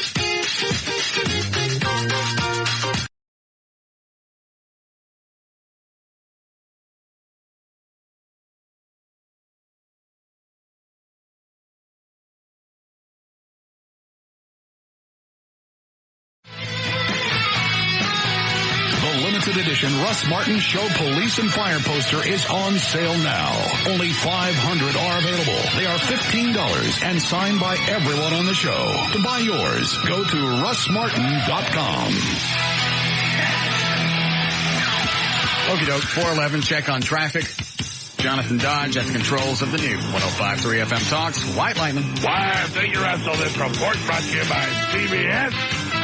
S11: limited edition Russ Martin Show Police and Fire poster is on sale now. Only 500 are available. They are $15 and signed by everyone on the show. To buy yours, go to russmartin.com.
S1: Okie doke, 411, check on traffic. Jonathan Dodge at the controls of the new 105.3 FM Talks. White Lightning.
S10: Why, Big Russell, this report brought to you by CBS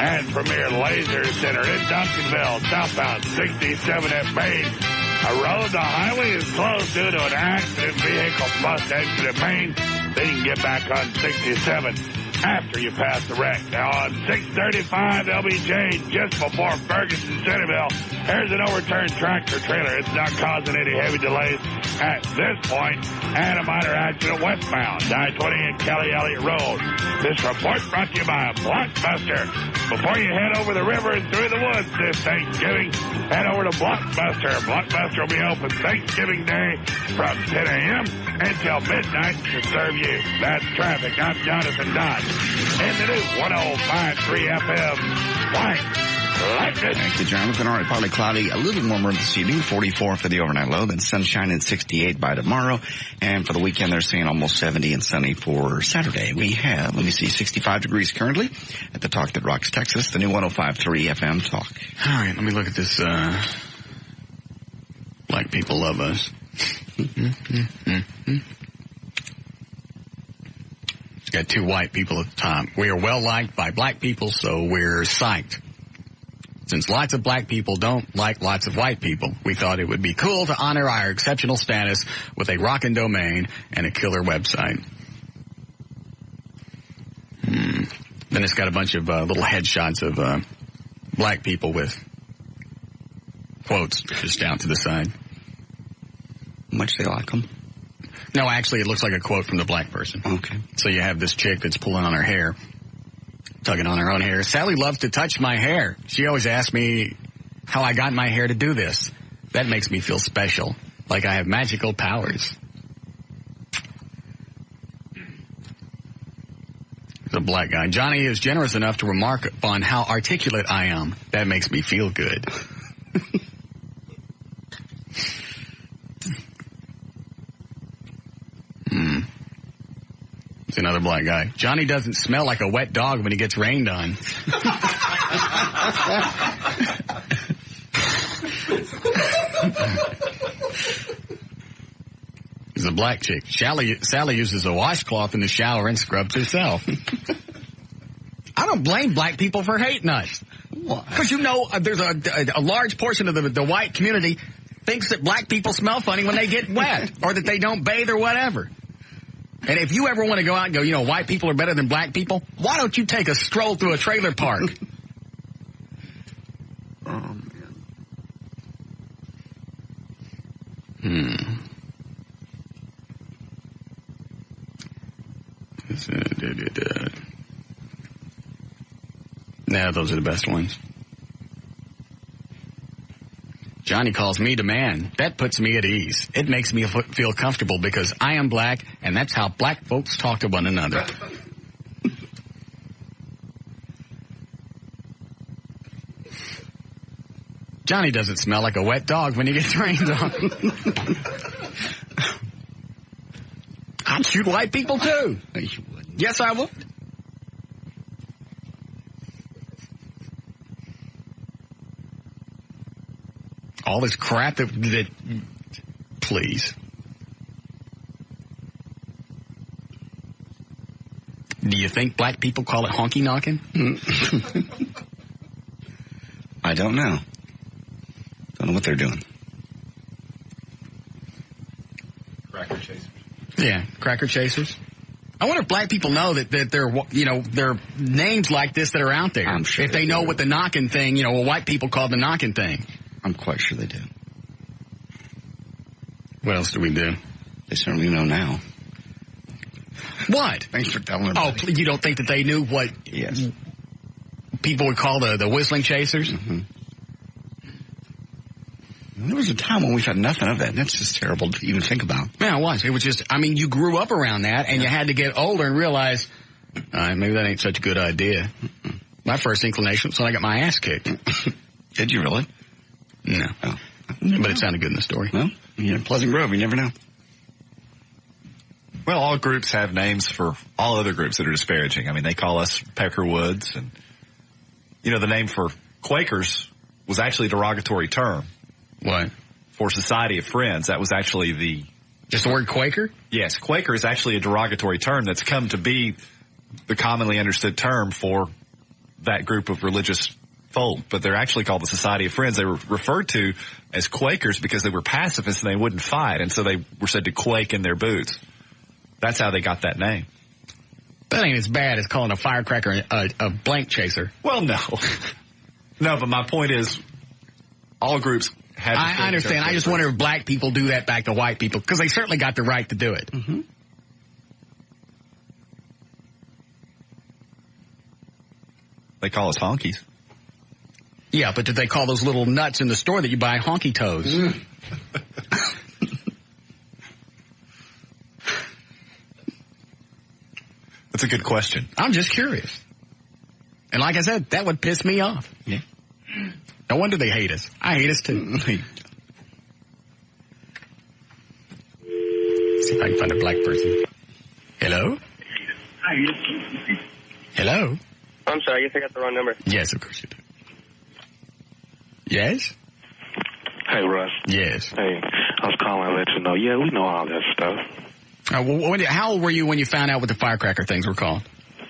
S10: and Premier Laser Center in Duncanville, southbound 67 at Main. A road, the highway is closed due to an accident. Vehicle bust exit at Main. Then you can get back on 67 after you pass the wreck. Now on 635 LBJ, just before Ferguson Centerville, there's an overturned tractor trailer. It's not causing any heavy delays at this point, and a minor accident westbound, I-20 and KLLI Road. This report brought to you by Blockbuster. Before you head over the river and through the woods this Thanksgiving, head over to Blockbuster. Blockbuster will be open Thanksgiving Day from 10 a.m. until midnight to serve you. That's traffic. I'm Jonathan Dodge. In the new 105.3 FM. White Lightning.
S2: Thank you, Jonathan. All right, partly cloudy, a little warmer this evening, 44 for the overnight low, then sunshine and 68 by tomorrow. And for the weekend, they're saying almost 70 and sunny for Saturday. We have, 65 degrees currently at the Talk That Rocks Texas, the new 105.3 FM Talk.
S1: All right, let me look at this. Black people love us. It's got two white people at the top. We are well liked by black people, so we're psyched. Since lots of black people don't like lots of white people, we thought it would be cool to honor our exceptional status with a rockin' domain and a killer website. Then it's got a bunch of little headshots of black people with quotes just down to the side.
S2: Much they like them.
S1: No, actually, it looks like a quote from the black person.
S2: Okay.
S1: So you have this chick that's pulling on her hair, tugging on her own hair. Sally loves to touch my hair. She always asks me how I got my hair to do this. That makes me feel special, like I have magical powers. The black guy. Johnny is generous enough to remark upon how articulate I am. That makes me feel good. It's another black guy. Johnny doesn't smell like a wet dog when he gets rained on. He's a black chick. Sally uses a washcloth in the shower and scrubs herself. I don't blame black people for hating us. Because there's a large portion of the white community thinks that black people smell funny when they get wet or that they don't bathe or whatever. And if you ever want to go out and go, white people are better than black people, why don't you take a stroll through a trailer park? Oh, man. Nah, those are the best ones. Johnny calls me the man. That puts me at ease. It makes me feel comfortable because I am black, and that's how black folks talk to one another. Johnny doesn't smell like a wet dog when he gets rained on. I'd shoot white people, too. Yes, I would. All this crap that please. Do you think black people call it honky knocking?
S2: I don't know. Don't know what they're doing.
S3: Cracker chasers.
S1: Yeah, cracker chasers. I wonder if black people know that there are names like this that are out there.
S2: I'm sure.
S1: If they know what the knocking thing, white people call the knocking thing.
S2: I'm quite sure they do.
S1: What else do we do?
S2: They certainly know now.
S1: What?
S2: Thanks for telling everybody.
S1: Oh, you don't think that they knew what people would call the whistling chasers?
S2: Mm-hmm. There was a time when we had nothing of that, and that's just terrible to even think about.
S1: Yeah, it was. It was just, you grew up around that, and you had to get older and realize, maybe that ain't such a good idea. My first inclination was when I got my ass kicked.
S2: Did you really?
S1: No. Oh. But it sounded good in the story.
S2: Well, Pleasant Grove, you never know.
S5: Well, all groups have names for all other groups that are disparaging. I mean, they call us Peckerwoods, and, the name for Quakers was actually a derogatory term.
S1: What?
S5: For Society of Friends. That was actually
S1: just the word Quaker?
S5: Yes, Quaker is actually a derogatory term that's come to be the commonly understood term for that group of religious folk, but they're actually called the Society of Friends. They were referred to as Quakers because they were pacifists and they wouldn't fight, and so they were said to quake in their boots. That's how they got that name.
S1: That ain't as bad as calling a firecracker a blank chaser.
S5: Well, no. No, but my point is, all groups have...
S1: I understand. I just wonder if black people do that back to white people, because they certainly got the right to do it.
S2: Mm-hmm.
S5: They call us honkies.
S1: Yeah, but did they call those little nuts in the store that you buy honky toes? Mm.
S5: That's a good question.
S1: I'm just curious. And like I said, that would piss me off.
S2: Yeah.
S1: No wonder they hate us. I hate us too. See if I can find a black person. Hello? Hello?
S12: I'm sorry, I guess I got the wrong number.
S1: Yes, of course you do. Yes?
S9: Hey, Russ.
S1: Yes.
S9: Hey, I was calling to let you know. Yeah, we know all that stuff.
S1: How old were you when you found out what the firecracker things were called?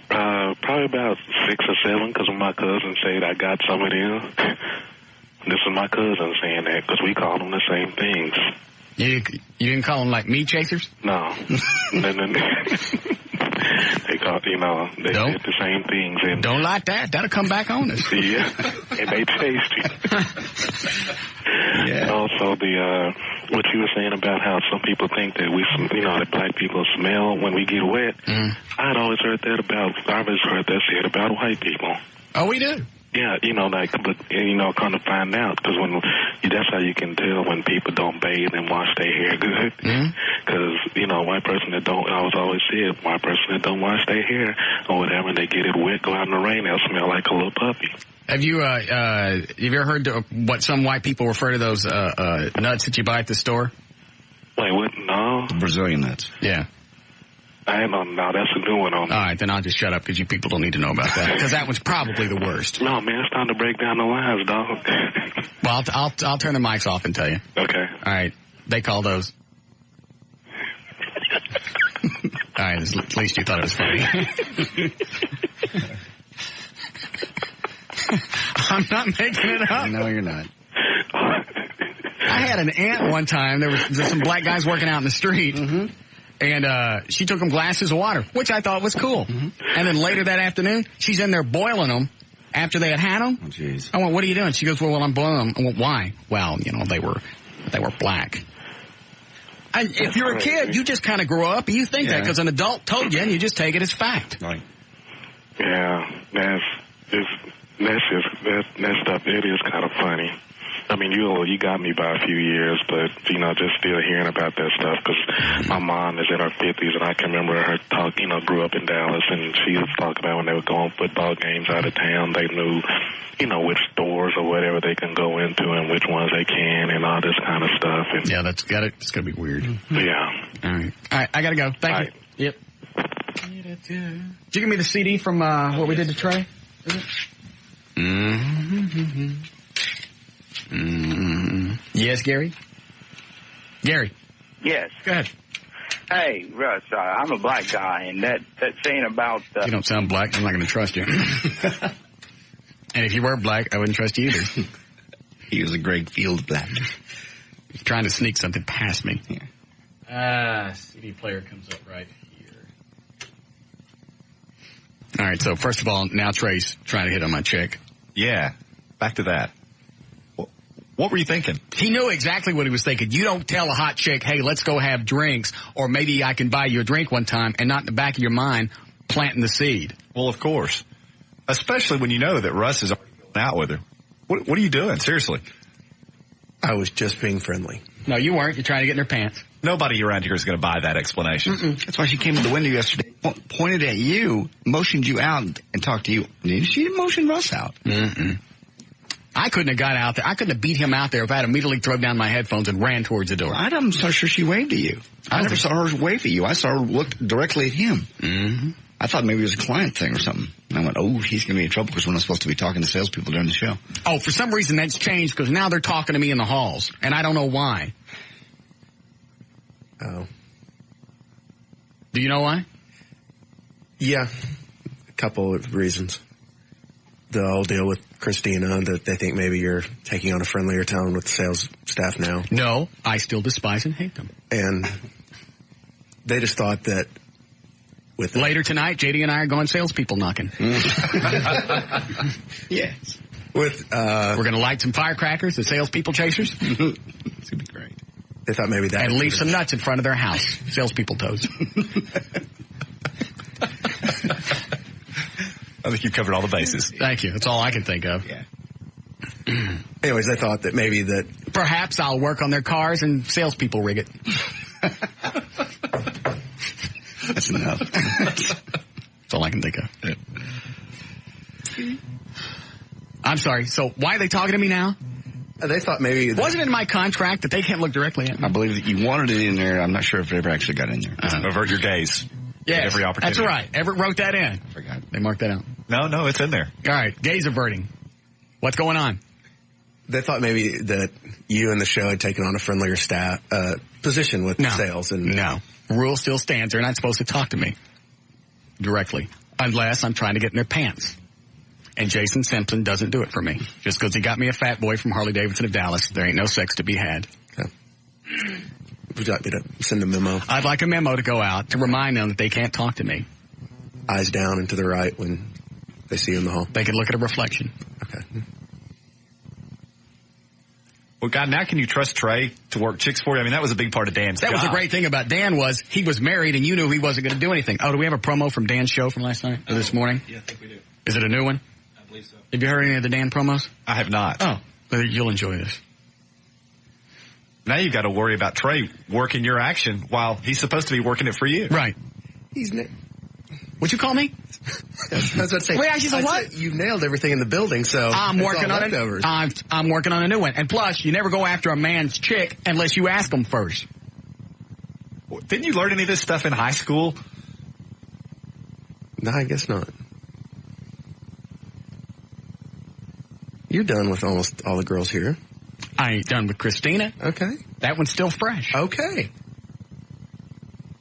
S9: Probably about 6 or 7, because my cousin said I got some of them. This is my cousin saying that, because we call them the same things.
S1: You didn't call them like meat chasers?
S9: No. They call, they did the same things. And
S1: don't like that. That'll come back on us.
S9: Yeah, and they taste it.
S2: Yeah.
S9: And also what you were saying about how some people think that that black people smell when we get wet.
S1: Mm.
S9: I've always heard that said about white people.
S1: Oh, we do?
S9: Yeah, come to find out, because that's how you can tell when people don't bathe and wash their hair good. Because, white person that don't, I was always said, white person that don't wash their hair or whatever, and they get it wet, go out in the rain, they'll smell like a little puppy.
S1: Have you ever heard what some white people refer to those nuts that you buy at the store?
S9: Wait, what? No.
S2: The Brazilian nuts.
S1: Yeah.
S9: I don't know. That's a new one on me.
S1: All right, then I'll just shut up, because you people don't need to know about that, because that one's probably the worst.
S9: No, man, it's time to break down the lines, dog.
S1: Well, I'll turn the mics off and tell you.
S9: Okay.
S1: All right. They call those. All right, at least you thought it was funny. I'm not making it up.
S2: No, you're not.
S1: I had an aunt one time. There was some black guys working out in the street. Mm-hmm. And she took them glasses of water, which I thought was cool. Mm-hmm. And then later that afternoon, she's in there boiling them after they had them.
S2: Oh, jeez.
S1: I went, what are you doing? She goes, well, I'm boiling them. I went, why? Well, they were black. If you're a kid, you just kind of grow up and you think that because an adult told you, and you just take it as fact.
S2: Right.
S9: Yeah, that stuff, it is kind of funny. I mean, you got me by a few years, but, just still hearing about that stuff, because my mom is in her 50s, and I can remember her grew up in Dallas, and she was talking about when they were going football games out of town, they knew, which stores or whatever they can go into and which ones they can and all this kind of stuff. And
S1: yeah, it's going to be weird.
S9: Yeah.
S1: All right, I got to go. Thank you. Yep. Did you give me the CD from what we did to Trey? Is it? Mm-hmm. Mm-hmm. Yes, Gary? Gary.
S13: Yes.
S1: Go ahead.
S13: Hey, Russ, I'm a black guy, and that saying about...
S1: You don't sound black. I'm not going to trust you. And if you were black, I wouldn't trust you either.
S2: He was a Greg Field black.
S1: He's trying to sneak something past me.
S2: Yeah.
S1: CD player comes up right here. All right, so first of all, now Trey's trying to hit on my chick.
S5: Yeah, back to that. What were you thinking?
S1: He knew exactly what he was thinking. You don't tell a hot chick, hey, let's go have drinks, or maybe I can buy you a drink one time, and not in the back of your mind planting the seed.
S5: Well, of course. Especially when you know that Russ is already going out with her. What are you doing? Seriously.
S4: I was just being friendly.
S1: No, you weren't. You're trying to get in her pants.
S5: Nobody around here is going to buy that explanation.
S2: Mm-mm. That's why she came to the window yesterday, pointed at you, motioned you out, and talked to you. She didn't motion Russ out.
S1: Mm-mm. I couldn't have got out there. I couldn't have beat him out there if I had immediately thrown down my headphones and ran towards the door.
S2: I'm so sure she waved at you. I never saw her wave at you. I saw her look directly at him.
S1: Mm-hmm.
S2: I thought maybe it was a client thing or something. And I went, oh, he's going to be in trouble because we're not supposed to be talking to salespeople during the show.
S1: Oh, for some reason that's changed because now they're talking to me in the halls, and I don't know why.
S4: Oh.
S1: Do you know why?
S4: Yeah, a couple of reasons. The whole deal with Christina, that they think maybe you're taking on a friendlier tone with the sales staff now.
S1: No, I still despise and hate them.
S4: And they just thought that with
S1: later tonight, JD and I are going salespeople knocking.
S2: Yes.
S4: We're
S1: going to light some firecrackers, the salespeople chasers.
S2: It's going to be great.
S4: They thought maybe that.
S1: And leave some nuts in front of their house. Salespeople toes.
S5: I think you've covered all the bases.
S1: Thank you. That's all I can think of.
S2: Yeah.
S4: Anyways, they thought that maybe that
S1: perhaps I'll work on their cars and salespeople rig it.
S2: That's enough.
S1: That's all I can think of. I'm sorry. So why are they talking to me now?
S4: They thought maybe
S1: wasn't it in my contract that they can't look directly at me?
S2: I believe that you wanted it in there. I'm not sure if it ever actually got in there.
S5: Avert your gaze.
S1: Yeah,
S5: every opportunity.
S1: That's right. Everett wrote that in.
S2: I forgot.
S1: They marked that out.
S5: No, it's in there.
S1: All right, gaze averting. What's going on?
S4: They thought maybe that you and the show had taken on a friendlier position with sales. And
S1: no, rule still stands. They're not supposed to talk to me directly unless I'm trying to get in their pants. And Jason Simpson doesn't do it for me. Just because he got me a fat boy from Harley Davidson of Dallas, there ain't no sex to be had.
S4: Okay. Would you like me to send a memo?
S1: I'd like a memo to go out to remind them that they can't talk to me.
S4: Eyes down and to the right when they see you in the hall.
S1: They can look at a reflection.
S4: Okay.
S5: Well, God, now can you trust Trey to work chicks for you? I mean, that was a big part of Dan's job.
S1: That was the great thing about Dan was he was married and you knew he wasn't going to do anything. Oh, do we have a promo from Dan's show from last night or this morning?
S3: Yeah, I think we do.
S1: Is it a new one?
S3: I believe so.
S1: Have you heard any of the Dan promos?
S5: I have not.
S1: Oh, well, you'll enjoy this.
S5: Now you've got to worry about Trey working your action while he's supposed to be working it for you.
S1: Right. What'd you call me?
S4: That's what I'm saying.
S1: Wait, I said what?
S4: You've nailed everything in the building, so
S1: I'm working on it. I'm working on a new one. And plus, you never go after a man's chick unless you ask him first.
S5: Didn't you learn any of this stuff in high school?
S4: No, I guess not. You're done with almost all the girls here.
S1: I ain't done with Christina.
S4: Okay.
S1: That one's still fresh.
S4: Okay.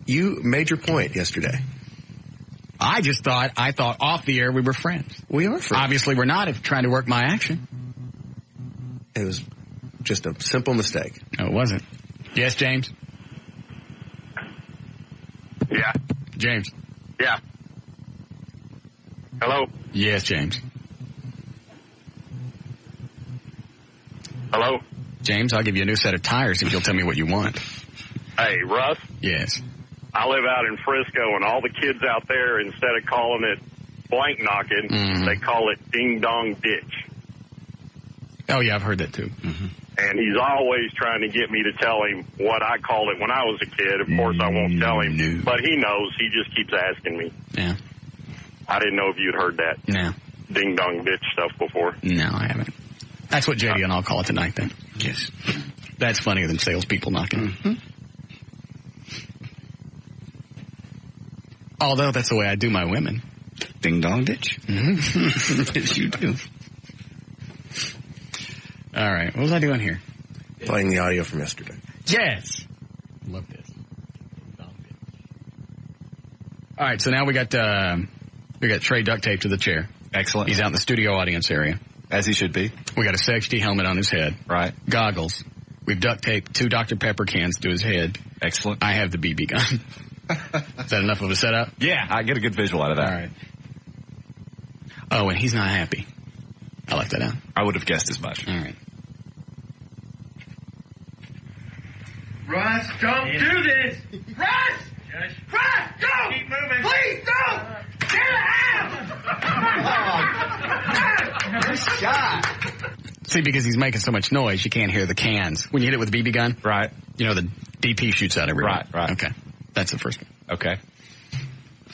S4: You made your point yesterday.
S1: I thought off the air we were friends.
S4: We are friends.
S1: Obviously we're not if trying to work my action.
S4: It was just a simple mistake.
S1: No, it wasn't. Yes, James?
S12: Yeah.
S1: James?
S12: Yeah. Hello?
S1: Yes, James.
S12: Hello?
S1: James, I'll give you a new set of tires if you'll tell me what you want.
S12: Hey, Russ?
S1: Yes.
S12: I live out in Frisco, and all the kids out there, instead of calling it blank knocking, they call it ding-dong ditch.
S1: Oh, yeah, I've heard that, too.
S2: Mm-hmm.
S12: And he's always trying to get me to tell him what I called it when I was a kid. Of course, I won't tell him, but he knows. He just keeps asking me.
S1: Yeah.
S12: I didn't know if you'd heard that
S1: No.
S12: ding-dong ditch stuff before.
S1: No, I haven't. That's what JD and I'll call it tonight, then.
S2: Yes.
S1: That's funnier than salespeople knocking.
S2: Mm-hmm.
S1: Although that's the way I do my women.
S2: Ding dong ditch.
S1: Mm-hmm. Yes, you do. All right. What was I doing here?
S4: Playing the audio from yesterday.
S1: Yes. Love this. All right. So now we got Trey duct taped to the chair.
S5: Excellent.
S1: He's out in the studio audience area.
S5: As he should be.
S1: We got a safety helmet on his head.
S5: Right.
S1: Goggles. We've duct taped 2 Dr. Pepper cans to his head.
S5: Excellent.
S1: I have the BB gun. Is that enough of a setup?
S5: Yeah, I get a good visual out of that.
S1: All right. Oh, and he's not happy. I like that out.
S5: I would have guessed as much.
S1: All right.
S14: Russ, don't do this! Russ! Russ, don't! Keep moving. Please don't! Get out!
S2: Good shot.
S1: See, because he's making so much noise, you can't hear the cans. When you hit it with a BB gun,
S5: right?
S1: You know, the DP shoots out everywhere.
S5: Right.
S1: Okay. That's the first one.
S5: Okay.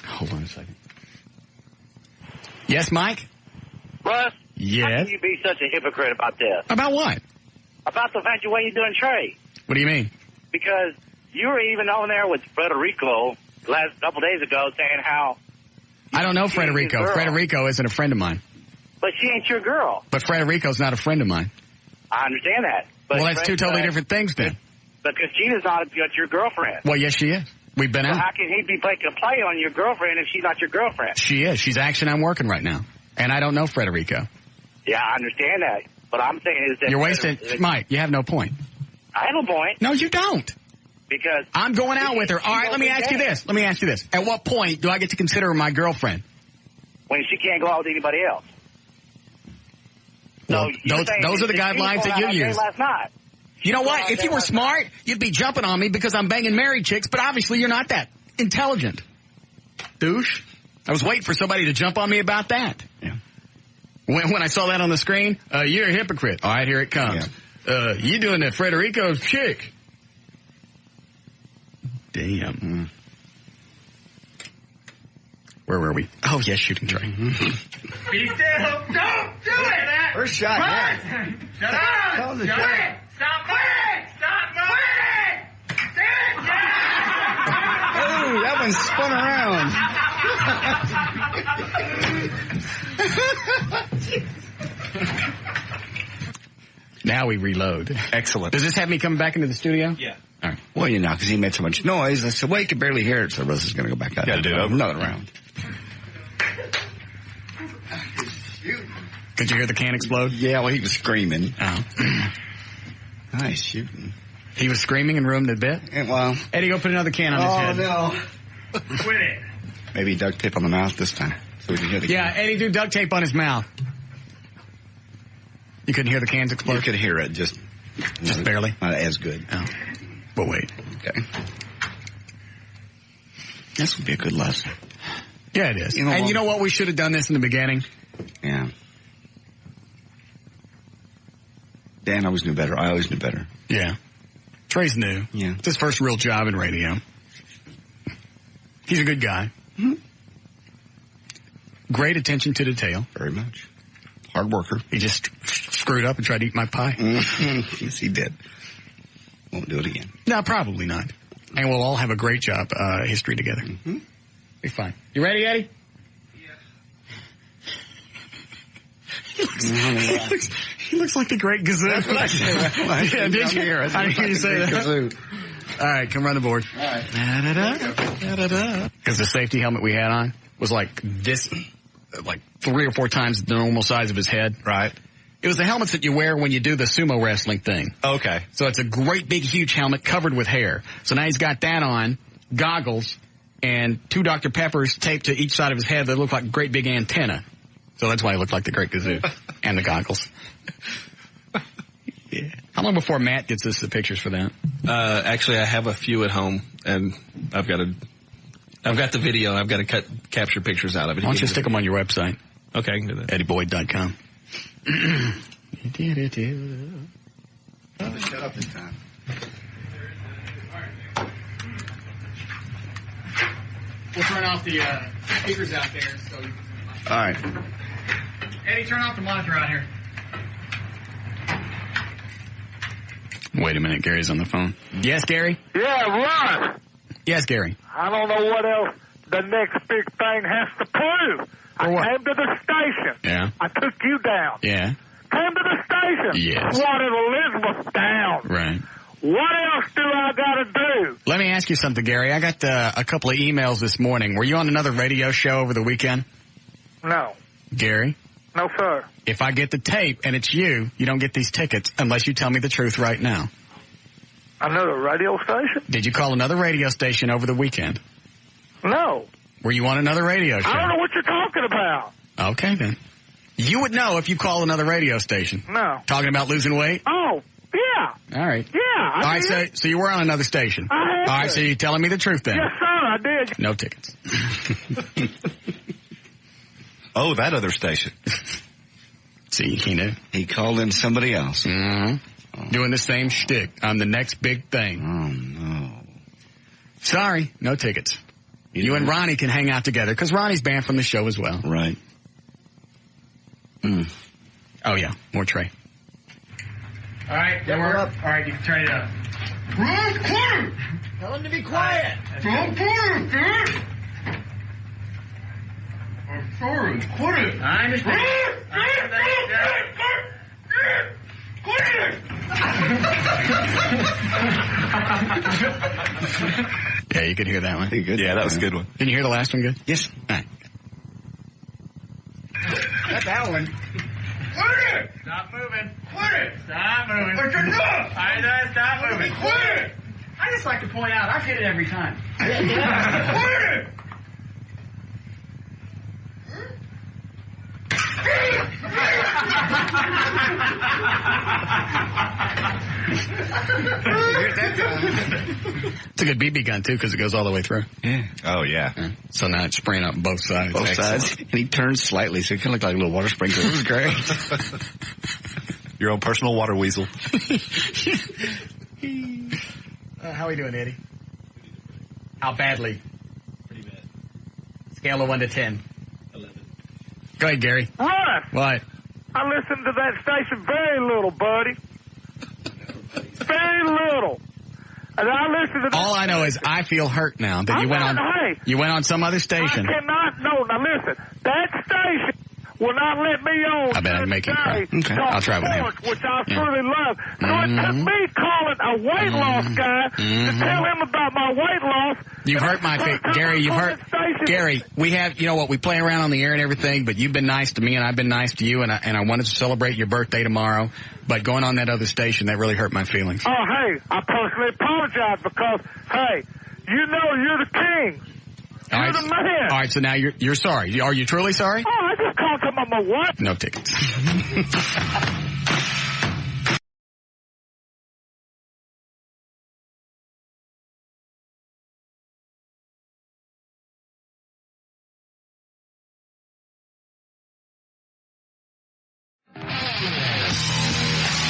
S1: Hold on a second. Yes, Mike?
S12: Russ,
S1: Yes.
S15: How can you be such a hypocrite about this?
S1: About what?
S15: About the fact the way you're doing Trey.
S1: What do you mean?
S15: Because you were even on there with Frederico last couple days ago saying how...
S1: I don't know Frederico. Frederico isn't a friend of mine.
S15: But she ain't your girl.
S1: But Frederico's not a friend of mine.
S15: I understand that. But
S1: Well, that's two totally different things then.
S15: But Christina's not your girlfriend.
S1: Well, yes, she is. We've been
S15: So
S1: out.
S15: how can he be making a play on your girlfriend if she's not your girlfriend?
S1: She is. She's actually I'm working right now. And I don't know Frederico.
S15: Yeah, I understand that. But I'm saying is that...
S1: You're wasting... Mike, you have no point.
S15: I have a point.
S1: No, you don't.
S15: Because...
S1: I'm going out with her. All right, let me ask you this. At what point do I get to consider her my girlfriend?
S15: When she can't go out with anybody else.
S1: Well, those are the guidelines that you use.
S15: Last night.
S1: You know what? If you were smart, you'd be jumping on me because I'm banging married chicks, but obviously you're not that intelligent. Douche. I was waiting for somebody to jump on me about that.
S2: Yeah.
S1: When I saw that on the screen, you're a hypocrite. All right, here it comes. Yeah. You doing that Frederico's chick. Damn. Where were we? Oh, yes, shooting Trey.
S14: Be still. Don't do it.
S2: First shot. Yeah.
S14: Shut up. Shut it. Stop moving. Stop moving.
S2: Oh, that one spun
S1: around. Now we reload.
S5: Excellent.
S1: Does this have me coming back into the studio?
S3: Yeah.
S1: All right.
S2: Well, you know, because he made so much noise. I said, well, you can barely hear it, so Russ is going to go back out.
S5: Got to do it over.
S2: Another round.
S1: Could you hear the can explode?
S2: Yeah, well, he was screaming.
S1: Oh.
S2: Nice shooting.
S1: He was screaming and ruined the bit?
S2: Yeah, well.
S1: Eddie, go put another can on his head.
S2: Oh, no.
S14: Quit it.
S2: Maybe duct tape on the mouth this time, so we can hear the
S1: Yeah, Eddie, do duct tape on his mouth. You couldn't hear the cans explode?
S2: You could hear it, just
S1: barely?
S2: Not as good.
S1: Oh. But wait.
S2: Okay. This would be a good lesson.
S1: Yeah, it is. You know what? We should have done this in the beginning.
S2: Yeah. Dan always knew better. I always knew better.
S1: Yeah. Trey's new.
S2: Yeah.
S1: It's his first real job in radio. He's a good guy.
S2: Mm-hmm.
S1: Great attention to detail.
S2: Very much. Hard worker.
S1: He just screwed up and tried to eat my pie.
S2: Mm-hmm. Yes, he did. Won't do it again.
S1: No, probably not. And we'll all have a great job history together.
S2: Mm-hmm.
S1: Be fine. You ready, Eddie? He looks like the Great Gazoo.
S2: That's what I said.
S1: Yeah, did you hear it? I didn't hear you say that. All right, come run the board.
S2: All right.
S1: Because the safety helmet we had on was like this, like 3 or 4 times the normal size of his head.
S5: Right.
S1: It was the helmets that you wear when you do the sumo wrestling thing.
S5: Okay.
S1: So it's a great big huge helmet covered with hair. So now he's got that on, goggles, and 2 Dr. Peppers taped to each side of his head that look like a great big antenna. So that's why he looked like the Great Gazoo. And the goggles. Yeah. How long before Matt gets us the pictures for that?
S3: Actually, I have a few at home, and I've got the video. I've got to capture pictures out of it.
S1: Why don't you stick them on your website?
S3: Okay, I can do that.
S1: EddieBoyd.com.
S2: Shut up this time.
S1: We'll turn off the speakers out there. So you can...
S2: All right.
S1: Eddie, turn off the monitor out here. Wait a minute, Gary's on the phone. Yes, Gary?
S10: Yeah, Russ.
S1: Yes, Gary.
S10: I don't know what else the next big thing has to prove. I came to the station.
S1: Yeah.
S10: I took you down.
S1: Yeah.
S10: Came to the station.
S1: Yes.
S10: Wanted Elizabeth down.
S1: Right.
S10: What else do I got to do?
S1: Let me ask you something, Gary. I got a couple of emails this morning. Were you on another radio show over the weekend?
S10: No.
S1: Gary?
S10: No, sir.
S1: If I get the tape and it's you, you don't get these tickets unless you tell me the truth right now.
S10: Another radio station?
S1: Did you call another radio station over the weekend?
S10: No.
S1: Were you on another radio show?
S10: I don't know what you're talking about.
S1: Okay, then. You would know if you call another radio station.
S10: No.
S1: Talking about losing weight?
S10: Oh, yeah.
S1: All right.
S10: Yeah.
S1: All right, so you were on another station.
S10: I
S1: All right, so you're telling me the truth then?
S10: Yes, sir, I did.
S1: No tickets.
S5: Oh, that other station.
S1: See, he knew.
S2: He called in somebody else.
S1: Mm-hmm. Oh. Doing the same shtick. I'm the next big thing.
S2: Oh, no.
S1: Sorry, no tickets. You and Ronnie can hang out together, because Ronnie's banned from the show as well.
S2: Right.
S1: Oh, yeah. More Trey.
S14: All right, then we're up. All right, you can turn it up. Russ, quit! Tell him to be quiet. Don't put it, dude. I'm sorry, quit it. I understand. Quit it!
S1: Yeah, you could hear that one.
S2: Good.
S5: Yeah, that was a good one.
S1: Can you hear the last one good?
S2: Yes.
S1: All right.
S14: That's that one. Quit it! Stop moving. Quit it! Stop moving. It's enough! I know, stop moving. Quit it! I just like to point out, I've hit it every time. Quit it!
S1: It's a good BB gun, too, because it goes all the way through.
S2: Yeah.
S5: Oh, yeah.
S1: So now it's spraying up both sides.
S2: Both sides. And he turns slightly, so it kind of looked like a little water sprinkler. It was great.
S5: Your own personal water weasel.
S1: How are we doing, Eddie? How badly?
S3: Pretty bad.
S1: Scale of 1 to 10.
S3: 11.
S1: Go ahead, Gary.
S14: Russ,
S1: What?
S14: I listen to that station very little, buddy. Very little. And I listen to
S1: All I know is I feel hurt now that
S14: I'm
S1: you went
S14: not-
S1: on.
S14: hey.
S1: You went on some other station.
S14: I cannot, no, now listen, that station will not let me on.
S1: I bet I'd make him cry.
S14: today
S1: Okay,
S14: talk
S1: I'll try with him.
S14: sports, which I
S1: Yeah.
S14: truly love. So it took me calling a weight loss guy to tell him about my weight loss.
S1: You've hurt my feet, Gary. You've hurt, Gary. We have, you know what? We play around on the air and everything, but you've been nice to me, and I've been nice to you, and I wanted to celebrate your birthday tomorrow. But going on that other station, that really hurt my feelings.
S14: Oh, hey, I personally apologize because, hey, you know you're the king.
S1: All
S14: You're
S1: right.
S14: the man.
S1: All right. So now you're sorry. Are you truly sorry?
S14: Oh, I just called him about my wife.
S1: No tickets.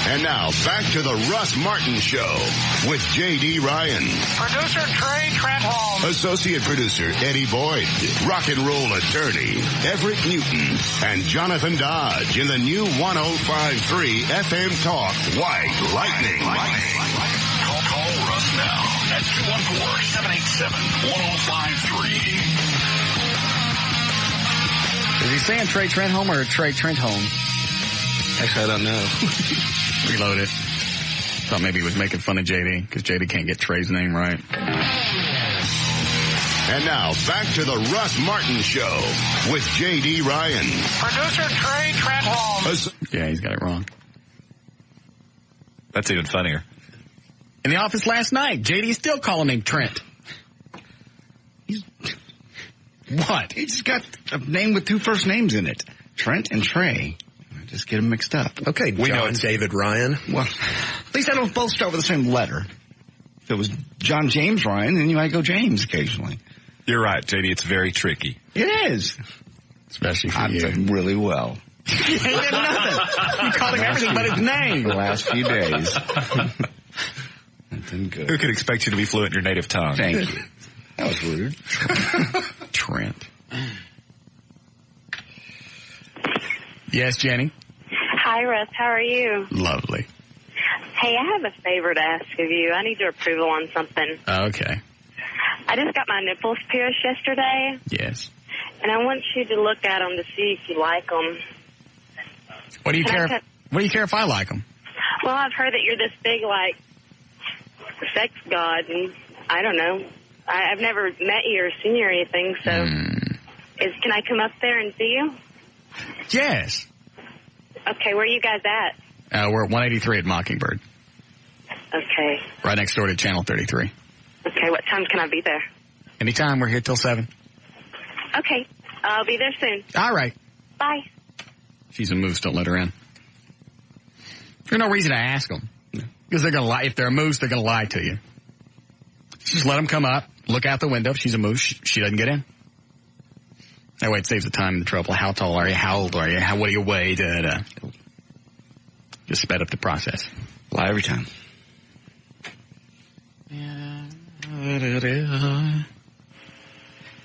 S16: And now, back to the Russ Martin Show with J.D. Ryan.
S14: Producer Trey Trentholm.
S16: Associate producer Eddie Boyd. Rock and roll attorney Everett Newton. And Jonathan Dodge in the new 105.3 FM Talk White Lightning.
S11: Call Russ now at 214-787-1053.
S1: Is he saying Trey Trentholm or Trey Trentholm?
S3: Actually, I don't know.
S1: Reload it. Thought maybe he was making fun of JD because JD can't get Trey's name right.
S16: And now, back to the Russ Martin Show with J.D. Ryan.
S14: Producer Trey Trentholm.
S1: Yeah, he's got it wrong.
S5: That's even funnier.
S1: In the office last night, JD's still calling him Trent. What?
S2: He's got a name with two first names in it. Trent and Trey. Just get them mixed up.
S4: Okay,
S2: We know
S4: John
S2: it's
S4: David Ryan.
S2: Well, at least they don't both start with the same letter. If it was John James Ryan, then you might go James occasionally.
S5: You're right, JD. It's very tricky.
S2: It is.
S1: Especially for
S2: I've
S1: you.
S2: done really well.
S1: He ain't did nothing. You called him everything but his name.
S2: The last few days. I've done good.
S5: Who could expect you to be fluent in your native tongue?
S2: Thank you. That was rude.
S1: Trent. Yes, Jenny?
S17: Hi, Russ. How are you?
S1: Lovely.
S17: Hey, I have a favor to ask of you. I need your approval on something.
S1: Okay.
S17: I just got my nipples pierced yesterday,
S1: Yes.
S17: and I want you to look at them to see if you like them.
S1: What do you care? What do you care if I like them?
S17: Well, I've heard that you're this big, like, sex god, and I don't know. I've never met you or seen you or anything, so can I come up there and see you?
S1: Yes.
S17: Okay, where are you guys at?
S1: We're at 183 at Mockingbird.
S17: Okay.
S1: Right next door to Channel 33.
S17: Okay, what time can I be there?
S1: Anytime. We're here till 7.
S17: Okay, I'll be there soon.
S1: All right.
S17: Bye.
S1: She's a moose. Don't let her in. There's no reason to ask them. Because they're going to lie. If they're a moose, they're going to lie to you. Just let them come up, look out the window. If she's a moose, she doesn't get in. That way it saves the time and the trouble. How tall are you? How old are you? What do you weigh? Just sped up the process.
S2: Lie every time.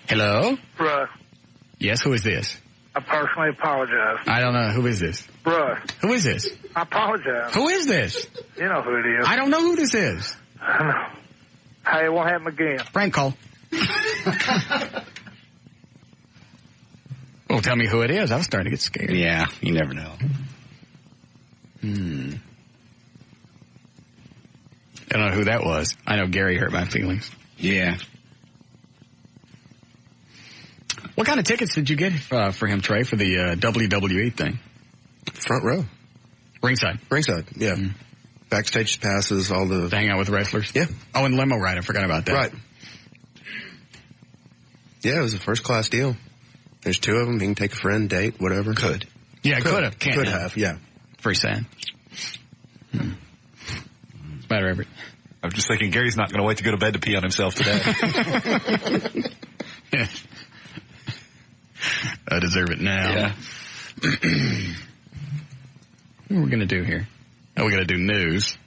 S1: Hello?
S14: Russ,
S1: Yes, who is this?
S18: I personally apologize.
S1: I don't know. Who is this?
S18: Russ.
S1: Who is this?
S18: I apologize.
S1: Who is this?
S18: You know who it is.
S1: I don't know who this is.
S18: I know. Hey, it won't happen again.
S1: Prank call. Well, tell me who it is. I was starting to get scared.
S2: Yeah, you never know.
S1: I don't know who that was. I know Gary hurt my feelings.
S2: Yeah.
S1: What kind of tickets did you get for him, Trey, for the WWE thing?
S4: Front row.
S1: Ringside,
S4: yeah. Backstage passes, all the...
S1: To hang out with wrestlers?
S4: Yeah.
S1: Oh, and limo ride. I forgot about that.
S4: Right. Yeah, it was a first-class deal. There's 2 of them. He can take a friend, date, whatever.
S2: Could.
S1: Yeah, could have. Can't
S4: Could
S1: now.
S4: have, yeah.
S1: Very sad. Matter Everett.
S5: I'm just thinking Gary's not going to wait to go to bed to pee on himself today.
S1: Yeah. I deserve it now.
S5: Yeah.
S1: What are we going to do here? Oh, we're going to do news.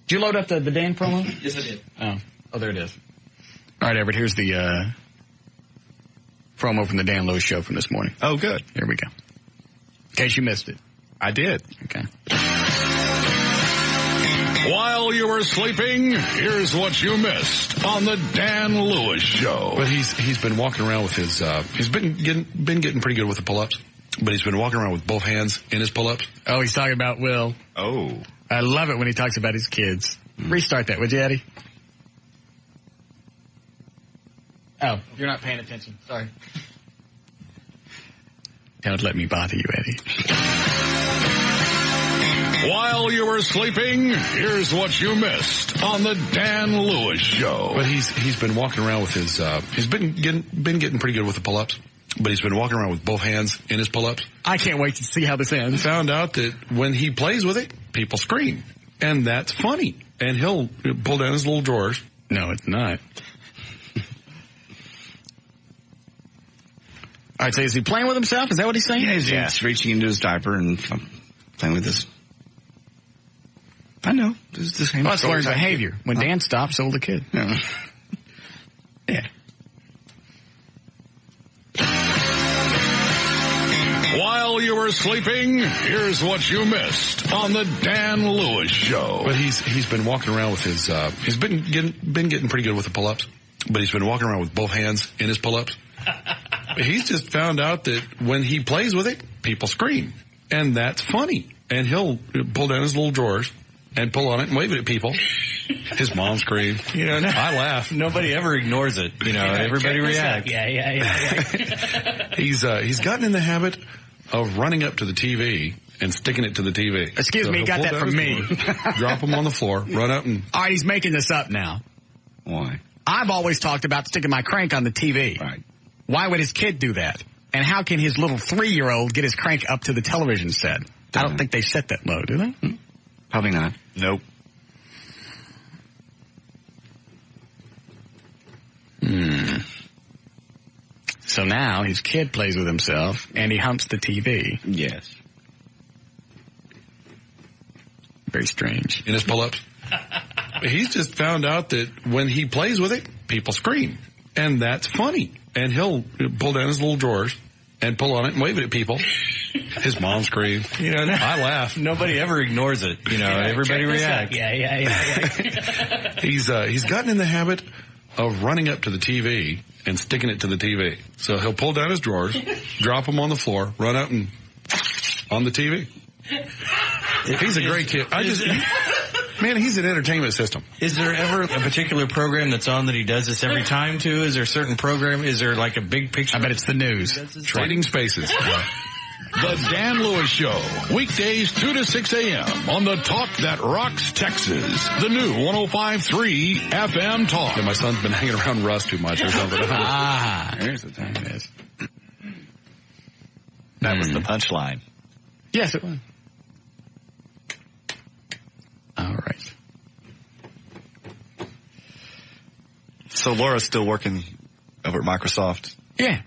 S1: Did you load up the Dan promo?
S3: Yes, I did.
S1: Oh, there it is. All right, Everett, here's the promo from the Dan Lewis Show from this morning.
S5: Oh, good.
S1: Here we go. In case you missed it.
S5: I did.
S1: Okay.
S11: While you were sleeping, here's what you missed on the Dan Lewis Show.
S19: But he's been walking around with his he's been getting pretty good with the pull-ups. But he's been walking around with both hands in his pull-ups.
S1: Oh, he's talking about Will.
S5: Oh.
S1: I love it when he talks about his kids. Restart that, would you, Eddie? Oh, you're not paying attention. Sorry. Don't let me bother you, Eddie.
S11: While you were sleeping, here's what you missed on the Dan Lewis Show.
S19: But he's been walking around with his he's been getting pretty good with the pull-ups. But he's been walking around with both hands in his pull-ups.
S1: I can't wait to see how this ends.
S19: Found out that when he plays with it, people scream. And that's funny. And he'll pull down his little drawers.
S1: No, it's not. All right, so is he playing with himself? Is that what he's saying?
S2: Yeah, he's reaching into his diaper and playing with his... I know. This is the same.
S1: Well, that's learned behavior. When Dan stops, so will the kid.
S2: Yeah. Yeah.
S11: While you were sleeping, here's what you missed on the Dan Lewis Show.
S19: But he's been walking around with his he's been getting pretty good with the pull-ups. But he's been walking around with both hands in his pull-ups. He's just found out that when he plays with it, people scream. And that's funny. And he'll pull down his little drawers and pull on it and wave it at people. His mom screamed.
S3: You know,
S19: I laugh.
S3: Nobody ever ignores it. You know, everybody reacts.
S1: Yeah.
S19: He's gotten in the habit of running up to the TV and sticking it to the TV.
S1: Excuse me,
S19: he'll
S1: got
S19: pull
S1: that
S19: down
S1: from
S19: his
S1: me.
S19: drawers, drop them on the floor, run up and...
S1: All right, he's making this up now.
S2: Why?
S1: I've always talked about sticking my crank on the TV.
S2: Right.
S1: Why would his kid do that? And how can his little 3-year-old get his crank up to the television set? I don't think they set that low, do they?
S2: Probably not.
S5: Nope.
S1: So now his kid plays with himself and he humps the TV.
S2: Yes.
S1: Very strange.
S19: In his pull-ups. He's just found out that when he plays with it, people scream. And that's funny. And he'll pull down his little drawers and pull on it and wave it at people. His mom screamed.
S3: You know,
S19: I laugh.
S3: Nobody ever ignores it. You know, everybody reacts.
S1: Yeah.
S19: He's gotten in the habit of running up to the TV and sticking it to the TV. So he'll pull down his drawers, drop them on the floor, run up and on the TV. He's a great kid. Man, he's an entertainment system.
S3: Is there ever a particular program that's on that he does this every time too? Is there a certain program? Is there like a big picture?
S1: I bet it's the news.
S19: Trading Spaces.
S11: The Dan Lewis Show, weekdays 2 to 6 a.m. on the Talk That Rocks Texas. The new 105.3 FM Talk.
S19: Yeah, my son's been hanging around Russ too much or something.
S1: There's the thing it is.
S5: That was the punchline.
S1: Yes, it was. All right.
S5: So Laura's still working over at Microsoft?
S1: Yeah.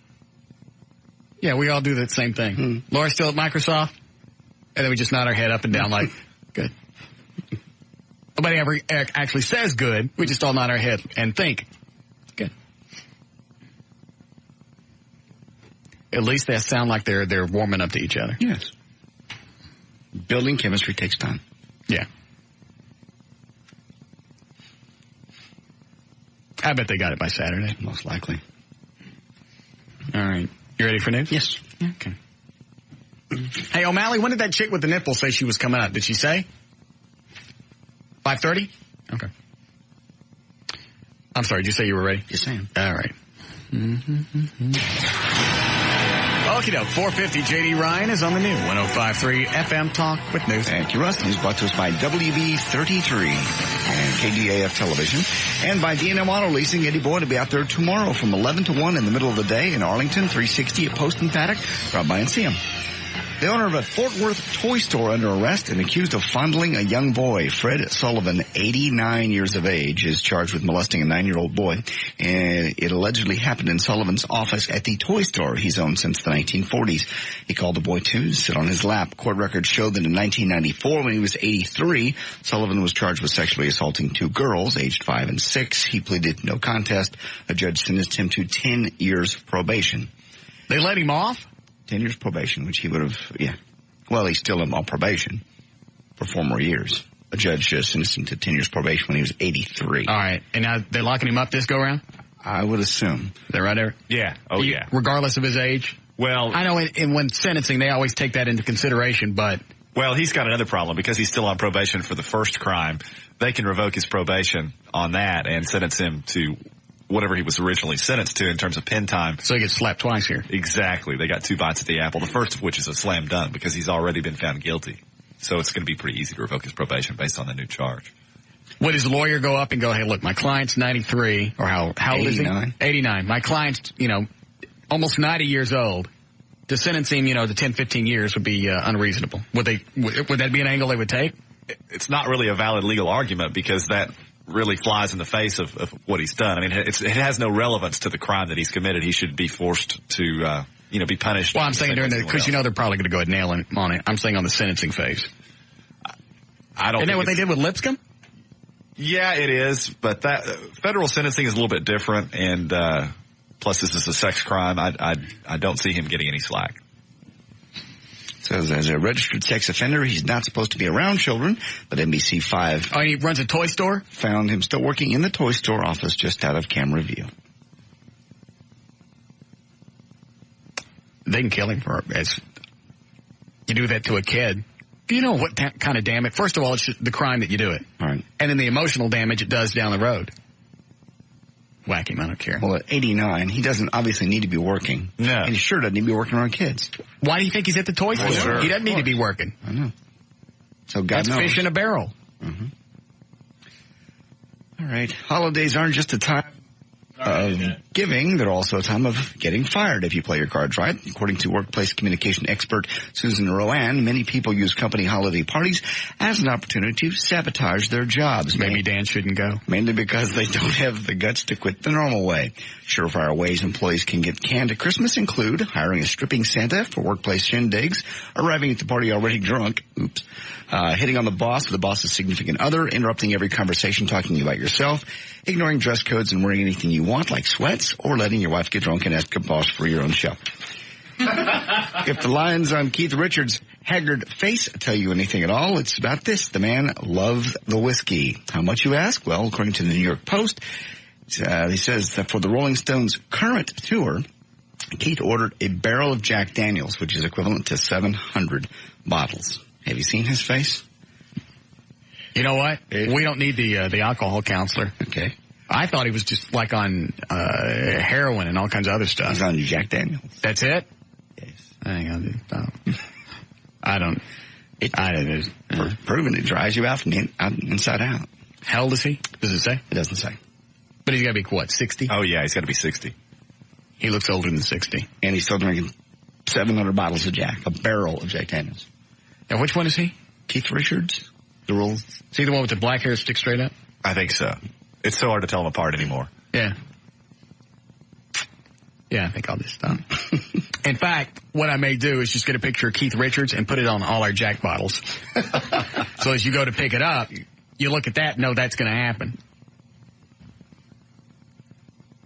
S1: Yeah, we all do the same thing. Laura's still at Microsoft, and then we just nod our head up and down like, good. Nobody ever actually says good. We just all nod our head and think, good. At least they sound like they're warming up to each other.
S2: Yes. Building chemistry takes time.
S1: Yeah. I bet they got it by Saturday.
S2: Most likely.
S1: All right. You ready for news?
S2: Yes.
S1: Okay. Hey, O'Malley, when did that chick with the nipple say she was coming up? Did she say? 5:30? Okay. I'm sorry, did you say you were ready?
S2: Yes, I am.
S1: All right. Okie doke, 450 J.D. Ryan is on the new 105.3 FM Talk with News.
S2: Thank you, Russ. News brought to us by WB33 and KDAF Television and by D&M Auto Leasing. Eddie Boyd will be out there tomorrow from 11 to 1 in the middle of the day in Arlington, 360 at Post and Paddock. Drop by and see him. The owner of a Fort Worth toy store under arrest and accused of fondling a young boy. Fred Sullivan, 89 years of age, is charged with molesting a 9-year-old boy. And it allegedly happened in Sullivan's office at the toy store he's owned since the 1940s. He called the boy to sit on his lap. Court records show that in 1994, when he was 83, Sullivan was charged with sexually assaulting 2 girls, aged 5 and 6. He pleaded no contest. A judge sentenced him to 10 years probation.
S1: They let him off?
S2: 10 years probation, which he would have, Well, he's still on probation for 4 more years. A judge sentenced him to 10 years probation when he was 83.
S1: All right. And now they're locking him up this go-around?
S2: I would assume.
S1: They're right there?
S5: Yeah. Oh, yeah.
S1: Regardless of his age?
S5: Well,
S1: I know when sentencing, they always take that into consideration, but...
S5: Well, he's got another problem because he's still on probation for the first crime. They can revoke his probation on that and sentence him to whatever he was originally sentenced to in terms of pen time.
S1: So he gets slapped twice here.
S5: Exactly. They got 2 bites at the apple, the first of which is a slam dunk because he's already been found guilty. So it's going to be pretty easy to revoke his probation based on the new charge.
S1: Would his lawyer go up and go, hey, look, my client's 93, or how old is he? 89. My client's, almost 90 years old. To sentence him, to 10, 15 years would be unreasonable. Would that be an angle they would take?
S5: It's not really a valid legal argument because that really flies in the face of what he's done. I mean, it has no relevance to the crime that he's committed. He should be forced to, be punished.
S1: Well, I'm saying because they're probably going to go ahead and nail him on it. I'm saying on the sentencing phase.
S5: I don't.
S1: Isn't that what they did with Lipscomb?
S5: Yeah, it is, but that federal sentencing is a little bit different, and plus this is a sex crime. I don't see him getting any slack.
S2: Says as a registered sex offender, he's not supposed to be around children, but NBC5.
S1: Oh, he runs a toy store?
S2: Found him still working in the toy store office just out of camera view.
S1: They can kill him as you do that to a kid. You know what kind of damage? First of all, it's the crime that you do it.
S2: All right.
S1: And then the emotional damage it does down the road. Whack him, I don't care.
S2: Well, at 89, he doesn't obviously need to be working.
S5: No.
S2: And he sure doesn't need to be working around kids.
S1: Why do you think he's at the toy store?
S2: Sure.
S1: He doesn't need to be working.
S2: I know. So God
S1: That's
S2: knows.
S1: fish in a barrel.
S2: Mm-hmm. All right. Holidays aren't just a time of giving. They're also a time of getting fired if you play your cards right. According to workplace communication expert Susan Rowan, many people use company holiday parties as an opportunity to sabotage their jobs.
S1: Maybe Dan shouldn't go.
S2: Mainly because they don't have the guts to quit the normal way. Surefire ways employees can get canned at Christmas include hiring a stripping Santa for workplace shindigs, arriving at the party already drunk, hitting on the boss or the boss's significant other, interrupting every conversation talking about yourself, ignoring dress codes and wearing anything you want like sweats, or letting your wife get drunk and ask a boss for your own show. If the lines on Keith Richards' haggard face tell you anything at all, it's about this. The man loves the whiskey. How much, you ask? Well, according to the New York Post, he says that for the Rolling Stones' current tour, Keith ordered a barrel of Jack Daniels, which is equivalent to 700 bottles. Have you seen his face?
S1: You know what? We don't need the alcohol counselor.
S2: Okay.
S1: I thought he was just like on heroin and all kinds of other stuff.
S2: He's on Jack Daniels.
S1: That's it?
S2: Yes.
S1: I don't.
S2: Proven it dries you out from inside out.
S1: How old is he? Does it say?
S2: It doesn't say.
S1: But he's got to be, what, 60?
S5: Oh, yeah, he's got to be 60.
S1: He looks older than 60.
S2: And he's still drinking 700 bottles of Jack, a barrel of Jack Daniels.
S1: And which one is he?
S2: Keith Richards.
S1: Is he the one with the black hair stick straight up?
S5: I think so. It's so hard to tell them apart anymore.
S1: Yeah. Yeah, I think I'll just stop. In fact, what I may do is just get a picture of Keith Richards and put it on all our Jack bottles. So as you go to pick it up, you look at that and know that's going to happen.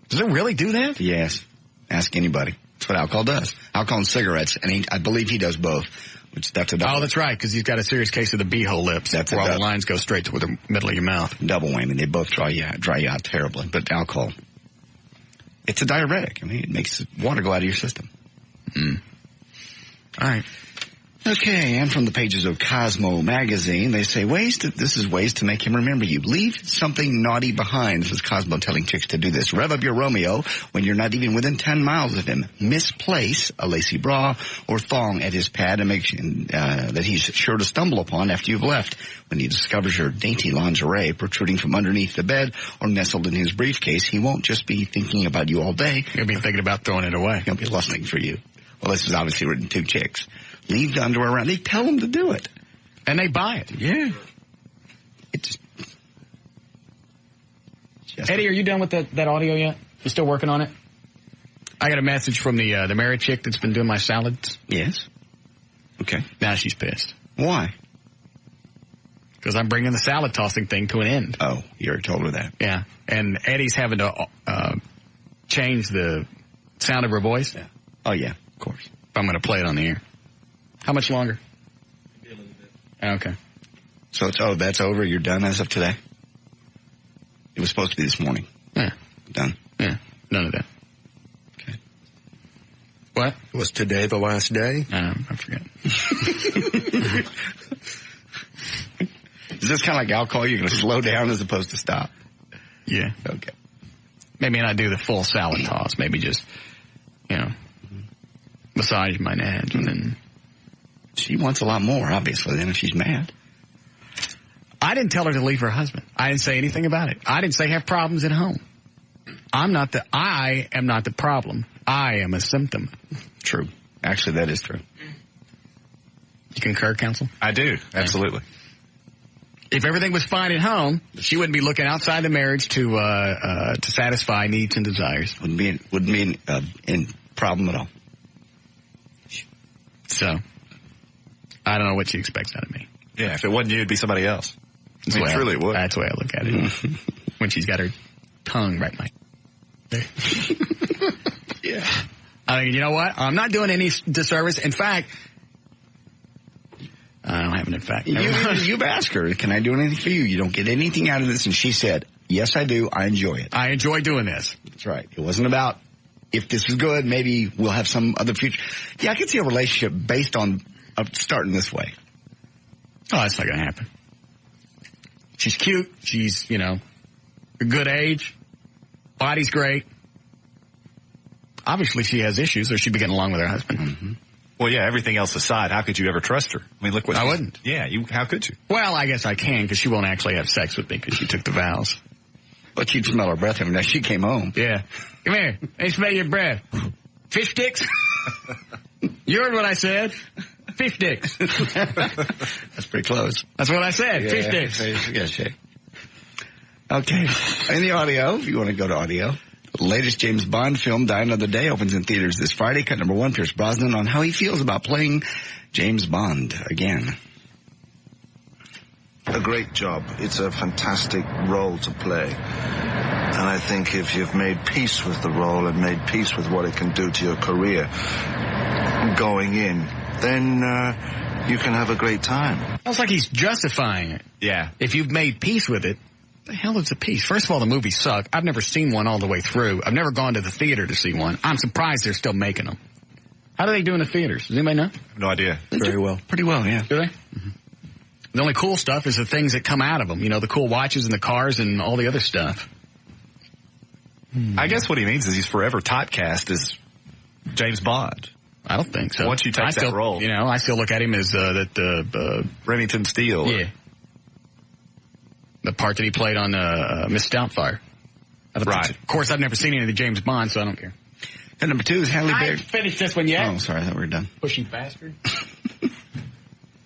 S1: Does it really do that?
S2: Yes. Ask anybody. That's what alcohol does. Alcohol and cigarettes, and I believe he does both. Which that's a double.
S1: Oh, that's right, because he's got a serious case of the beehole lips.
S2: That's
S1: where all the lines go straight to the middle of your mouth.
S2: Double whammy. They both dry you out terribly. But alcohol, it's a diuretic. I mean, it makes water go out of your system. All right. Okay, and from the pages of Cosmo magazine, they say this is ways to make him remember you. Leave something naughty behind. This is Cosmo telling chicks to do this. Rev up your Romeo when you're not even within 10 miles of him. Misplace a lacy bra or thong at his pad and make that he's sure to stumble upon after you've left. When he discovers your dainty lingerie protruding from underneath the bed or nestled in his briefcase, he won't just be thinking about you all day.
S1: He'll be thinking about throwing it away.
S2: He'll be lusting for you. Well, this is obviously written to chicks. Leave the underwear around. They tell them to do it.
S1: And they buy it.
S2: Yeah.
S1: Eddie, are you done with that audio yet? You still working on it? I got a message from the married chick that's been doing my salads.
S2: Yes. Okay.
S1: Now she's pissed.
S2: Why?
S1: Because I'm bringing the salad tossing thing to an end.
S2: Oh, you already told her that.
S1: Yeah. And Eddie's having to change the sound of her voice.
S2: Yeah. Oh, yeah, of course.
S1: If I'm going to play it on the air. How much longer?
S3: Maybe a little bit.
S1: Okay.
S2: So that's over? You're done as of today? It was supposed to be this morning.
S1: Yeah.
S2: Done?
S1: Yeah. None of that.
S2: Okay.
S1: What?
S4: Was today the last day?
S1: I forget.
S2: Is this kind of like alcohol? You're going to slow down as opposed to stop?
S1: Yeah.
S2: Okay.
S1: Maybe not do the full salad toss. Maybe just, massage my nads and then...
S2: She wants a lot more, obviously, than if she's mad.
S1: I didn't tell her to leave her husband. I didn't say anything about it. I didn't say have problems at home. I am not the problem. I am a symptom.
S2: True. Actually, that is true.
S1: You concur, counsel?
S5: I do. Absolutely.
S1: If everything was fine at home, she wouldn't be looking outside the marriage to satisfy needs and desires.
S2: Wouldn't be in problem at all.
S1: So, I don't know what she expects out of me.
S5: Yeah, if it wasn't you, it'd be somebody else. Truly it would.
S1: That's the way I look at it. When she's got her tongue right in my...
S2: Yeah.
S1: I mean, you know what? I'm not doing any disservice. In fact... I don't have an in fact.
S2: You've asked her, can I do anything for you? You don't get anything out of this. And she said, yes, I do. I enjoy it.
S1: I enjoy doing this.
S2: That's right. It wasn't about, if this is good, maybe we'll have some other future. Yeah, I could see a relationship based on starting this way.
S1: Oh, that's not going to happen. She's cute. She's, a good age. Body's great. Obviously, she has issues, or she'd be getting along with her husband.
S2: Mm-hmm.
S5: Well, yeah, everything else aside, how could you ever trust her? I mean, look what
S1: I wouldn't.
S5: Yeah, how could you?
S1: Well, I guess I can, because she won't actually have sex with me, because she took the vows.
S2: But you'd smell her breath every night she came home.
S1: Yeah. Come here. Let me smell your breath. Fish sticks? You heard what I said. Fish sticks.
S2: That's pretty close.
S1: That's what I said.
S2: Yeah,
S1: fish sticks.
S2: Yes, Shay. Okay. In the audio, if you want to go to audio. The latest James Bond film, Die Another Day, opens in theaters this Friday. Cut number 1, Pierce Brosnan, on how he feels about playing James Bond again.
S20: A great job. It's a fantastic role to play. And I think if you've made peace with the role and made peace with what it can do to your career going in, then you can have a great time.
S1: Sounds like he's justifying it.
S5: Yeah.
S1: If you've made peace with it, the hell is a piece? First of all, the movies suck. I've never seen one all the way through. I've never gone to the theater to see one. I'm surprised they're still making them. How do they do in the theaters? Does anybody know?
S5: No idea.
S2: Very well. Pretty well, yeah.
S1: Do they? Mm-hmm. The only cool stuff is the things that come out of them. The cool watches and the cars and all the other stuff.
S5: I guess what he means is he's forever typecast as James Bond.
S1: I don't think so.
S5: Once you take that role.
S1: I still look at him as
S5: Remington Steele.
S1: Yeah. The part that he played on Miss Doubtfire.
S5: Right.
S1: Of course, I've never seen any of the James Bond, so I don't care.
S2: And number 2 is Halle Berry.
S1: I haven't finished this one yet.
S2: Oh, sorry, I thought we were done.
S1: Pushing bastard.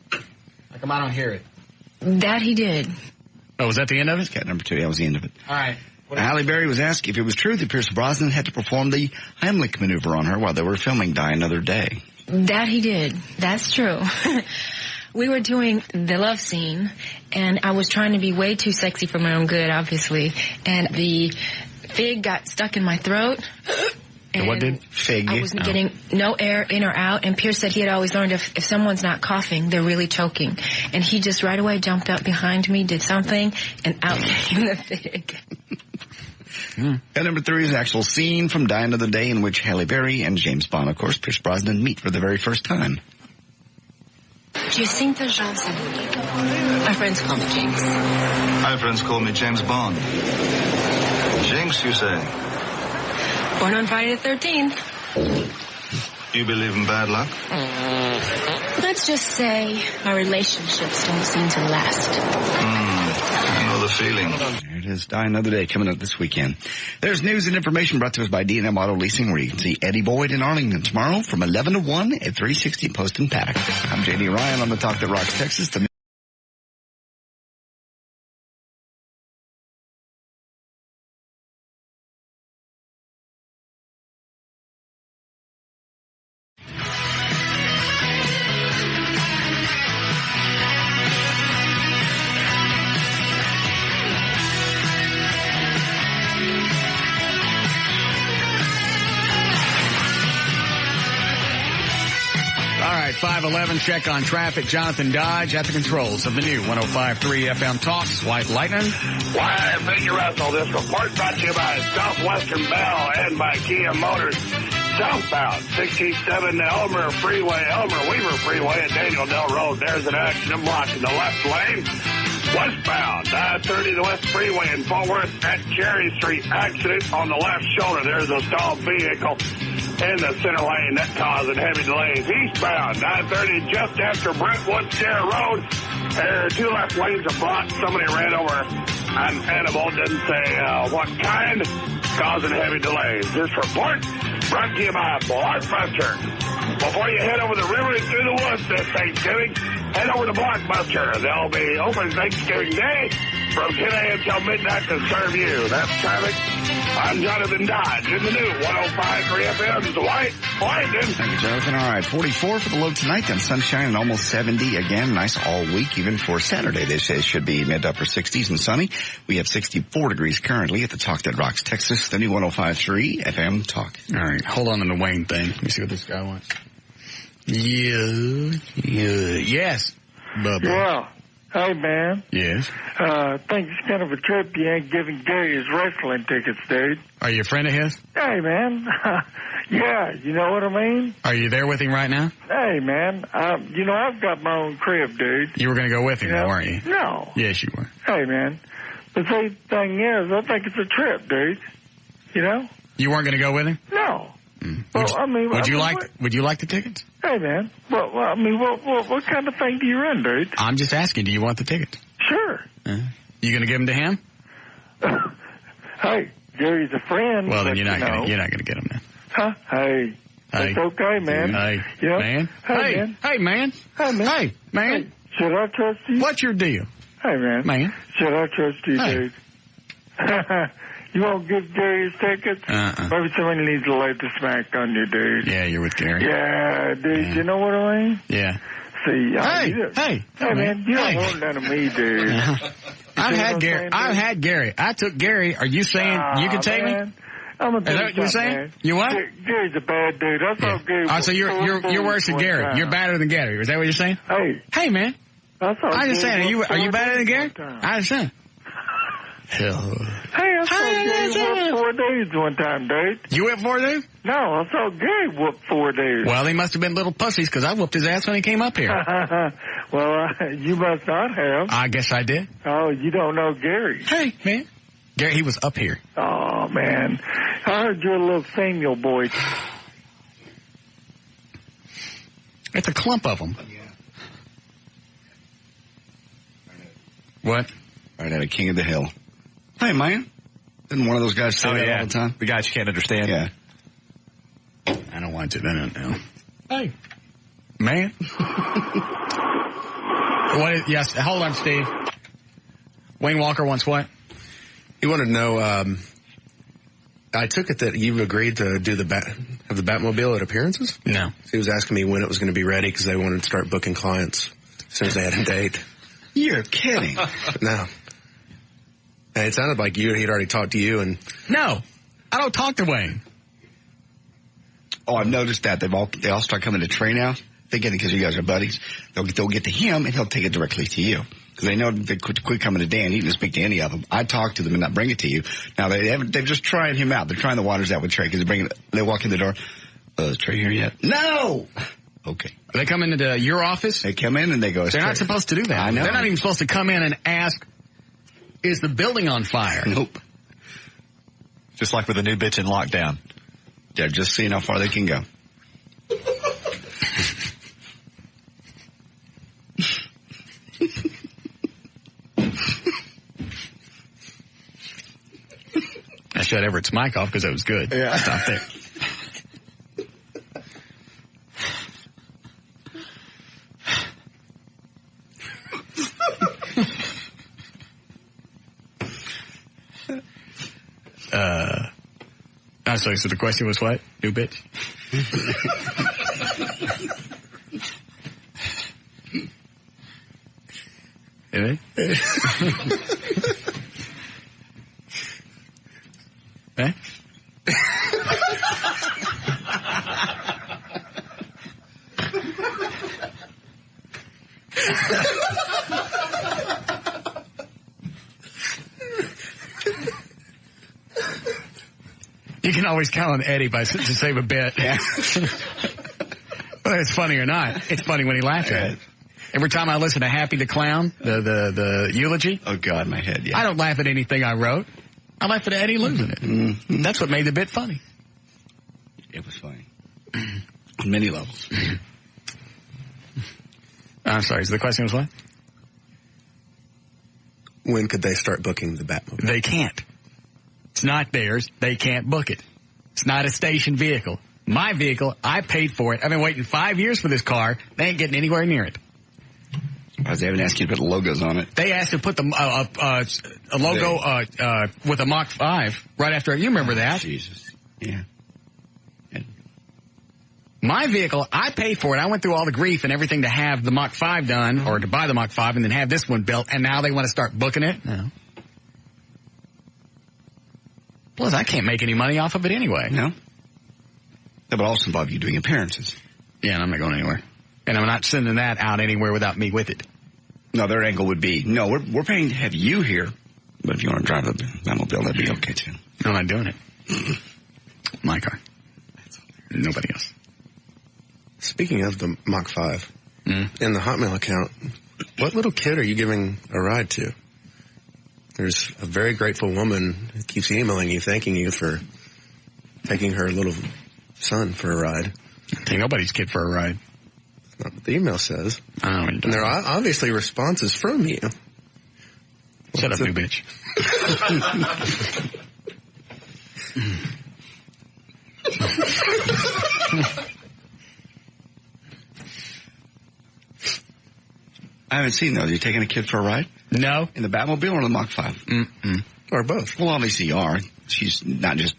S1: How come I don't hear it?
S21: That he did.
S1: Oh, was that the end of it?
S2: Cat number 2, that was the end of it.
S1: All right.
S2: Halle Berry was asked if it was true that Pierce Brosnan had to perform the Heimlich maneuver on her while they were filming Die Another Day.
S21: That he did. That's true. We were doing the love scene, and I was trying to be way too sexy for my own good, obviously. And the fig got stuck in my throat,
S1: And what did?
S2: Fig.
S21: I wasn't getting no air in or out, and Pierce said he had always learned if someone's not coughing, they're really choking. And he just right away jumped up behind me, did something, and out came the fig.
S2: And number 3 is an actual scene from Die Another Day in which Halle Berry and James Bond, of course, Pierce Brosnan, meet for the very first time.
S21: Jacinta Johnson. My friends call me Jinx.
S20: My friends call me James Bond. Jinx, you say?
S21: Born on Friday the 13th.
S20: You believe in bad luck?
S21: Let's just say our relationships don't seem to last.
S20: I know the feeling.
S2: There it is, Die Another Day, coming up this weekend. There's news and information brought to us by D&M Auto Leasing, where you can see Eddie Boyd in Arlington tomorrow from 11 to 1 at 360 Post and Paddock. I'm J.D. Ryan on the Talk That Rocks Texas.
S1: All right, 511 check on traffic. Jonathan Dodge at the controls of the new 105.3 FM Talks. White Lightning.
S10: Why, thank you, Russell. This report brought to you by Southwestern Bell and by Kia Motors. Southbound 67 Elmer Weaver Freeway at Daniel Dell Road. There's an accident blocking the left lane. Westbound, I-30 the West Freeway in Fort Worth at Cherry Street. Accident on the left shoulder. There's a stalled vehicle in the center lane that causing heavy delays. Eastbound, I-30 just after Brentwood Stair Road. There are 2 left lanes are blocked. Somebody ran over an animal. Didn't say what kind. Causing heavy delays. This report brought to you by Blockbuster. Before you head over the river and through the woods this Thanksgiving, head over to Blockbuster. They'll be open Thanksgiving Day from 10 a.m. till midnight to serve you. That's traffic. I'm Jonathan Dodge in the new 105.3 FM's White Lightning.
S2: Thank you, Jonathan. All right, 44 for the low tonight, then sunshine and almost 70 again. Nice all week, even for Saturday. They say it should be mid to upper 60s and sunny. We have 64 degrees currently at the Talk That Rocks Texas, the new 105.3 FM Talk.
S1: All right, hold on to the Wayne thing. Let me see what this guy wants. Yes. Bubba.
S18: Yeah. Hey, man.
S1: Yes.
S18: Think it's kind of a trip you ain't giving Gary his wrestling tickets, dude.
S1: Are you a friend of his?
S18: Hey, man. Yeah, you know what I mean?
S1: Are you there with him right now?
S18: Hey, man. I've got my own crib, dude.
S1: You were going to go with him, though, weren't you?
S18: No.
S1: Yes, you were.
S18: Hey, man. The same thing is, I think it's a trip, dude. You know?
S1: You weren't going to go with him?
S18: No.
S1: Would you like the tickets?
S18: Hey, man. Well, what kind of thing do you run, dude?
S1: I'm just asking, do you want the tickets?
S18: Sure.
S1: You going to give them to him?
S18: Hey, Gary's a friend.
S1: Well, then you're not going to get them then.
S18: Huh? Hey. That's okay, man.
S1: Hey,
S18: you know?
S1: man.
S18: Hey, man.
S1: Hey, man.
S18: Hey, man.
S1: Hey, man.
S18: Hey, should I trust you?
S1: What's your deal?
S18: Hey, man.
S1: Man.
S18: Should I trust you,
S1: Hey.
S18: dude? You won't give Gary his tickets? Maybe somebody needs to lay the smack on you, dude.
S1: Yeah, you're with Gary.
S18: Yeah, dude. Yeah. You know what I mean?
S1: Yeah.
S18: See,
S1: Hey,
S18: man, you don't want none of me, dude.
S1: I've had Gary. I took Gary. Are you saying you can take me?
S18: I'm gonna tell
S1: Is that
S18: you
S1: what you're saying?
S18: Man.
S1: You what?
S18: Gary's a bad dude. I thought Gary was
S1: so you're worse than Gary.
S18: Time.
S1: You're better than Gary. Is that what you're saying?
S18: Hey,
S1: man.
S18: I
S1: just saying. Are you better than Gary? I understand. Hell.
S18: Hey, I saw Gary whoop 4 days one time, dude.
S1: You whipped 4 days?
S18: No, I saw Gary whoop 4 days.
S1: Well, they must have been little pussies because I whooped his ass when he came up here.
S18: Well, you must not have.
S1: I guess I did.
S18: Oh, you don't know Gary.
S1: Hey, man. Gary, he was up here.
S18: Oh, man. I heard you're a little Samuel boy.
S1: It's a clump of them. What?
S2: Right out of King of the Hill. Hey, man. Didn't one of those guys say that all the time?
S5: The guys you can't understand.
S2: Yeah.
S1: I don't want to. I don't know. Hey. Man. Yes, hold on, Steve. Wayne Walker wants what?
S4: He wanted to know, I took it that you've agreed to do have the Batmobile at appearances?
S1: No.
S4: He was asking me when it was going to be ready because they wanted to start booking clients as soon as they had a date.
S2: You're kidding.
S4: No. And it sounded like he'd already talked to you and...
S1: No. I don't talk to Wayne.
S2: Oh, I've noticed that. They all start coming to Trey now. They get it because you guys are buddies. They'll get to him, and he'll take it directly to you. Because they know they quit coming to Dan. He didn't speak to any of them. I talk to them and not bring it to you. Now, they've just trying him out. They're trying the waters out with Trey because they walk in the door. Is Trey here yet? No! Okay.
S1: They come into your office?
S2: They come in and they go,
S1: they're not supposed to do that.
S2: I know.
S1: They're not even supposed to come in and ask, is the building on fire?
S2: Nope.
S5: Just like with a new bitch in lockdown.
S2: They're just seeing how far they can go.
S1: I shut Everett's mic off because it was good.
S2: Yeah.
S1: Stop there. I'm sorry, so the question was what? New bitch? Eh? Eh? You can always count on Eddie to save a bit. Yeah. Whether it's funny or not, it's funny when he laughs at it. Every time I listen to Happy the Clown, the eulogy.
S2: Oh, God, my head, yeah.
S1: I don't laugh at anything I wrote. I laugh at Eddie losing it. Mm-hmm. That's what made the bit funny.
S2: It was funny. On many levels.
S1: I'm sorry, so the question was what?
S4: When could they start booking the Batmobile?
S1: They can't. It's not theirs. They can't book it. It's not a station vehicle. My vehicle, I paid for it. I've been waiting 5 years for this car. They ain't getting anywhere near it.
S2: They haven't asked you to put logos on it.
S1: They asked to put a logo with a Mach 5 right after. You remember that?
S2: Jesus. Yeah.
S1: My vehicle, I paid for it. I went through all the grief and everything to have the Mach 5 done, or to buy the Mach 5 and then have this one built, and now they want to start booking it? No. Plus, I can't make any money off of it anyway.
S2: No. That would also involve you doing appearances.
S1: Yeah, and I'm not going anywhere. And I'm not sending that out anywhere without me with it.
S2: No, their angle would be, no, we're paying to have you here, but if you want to drive the Batmobile, that'd be okay, too.
S1: No, I'm not doing it. My car. Nobody else.
S4: Speaking of the Mach 5, in the Hotmail account, what little kid are you giving a ride to? There's a very grateful woman who keeps emailing you, thanking you for taking her little son for a ride.
S1: Take nobody's kid for a ride.
S4: That's not what the email says.
S1: Oh,
S4: and there are obviously responses from you.
S1: Shut up, new bitch.
S2: I haven't seen those. Are you taking a kid for a ride?
S1: No.
S2: In the Batmobile or the Mach 5?
S1: Mm-mm.
S4: Or both.
S2: Well, obviously you are. She's not just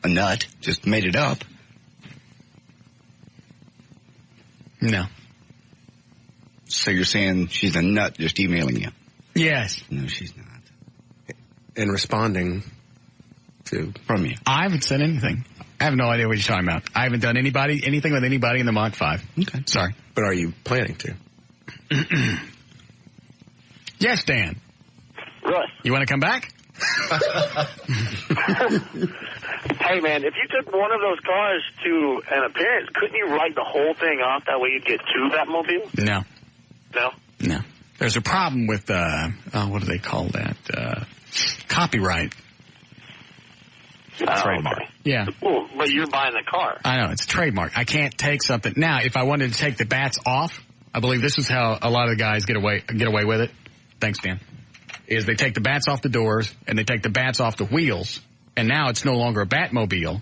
S2: a nut, just made it up.
S1: No.
S2: So you're saying she's a nut just emailing you?
S1: Yes.
S2: No, she's not.
S4: And responding to
S2: from you.
S1: I haven't said anything. I have no idea what you're talking about. I haven't done anything with anybody in the Mach 5.
S2: Okay.
S1: Sorry.
S4: But are you planning to?
S1: Yes, Dan.
S8: Russ.
S1: You want to come back?
S8: Hey, man, if you took one of those cars to an appearance, couldn't you write the whole thing off? That way you'd get two Batmobiles?
S1: No.
S8: No?
S1: No. There's a problem with, what do they call that? Copyright.
S8: Trademark.
S1: Okay. Yeah.
S8: Well, but you're buying the car.
S1: I know, it's a trademark. I can't take something. Now, if I wanted to take the bats off, I believe this is how a lot of the guys get away with it. Thanks, Dan. Is they take the bats off the doors and they take the bats off the wheels, and now it's no longer a Batmobile.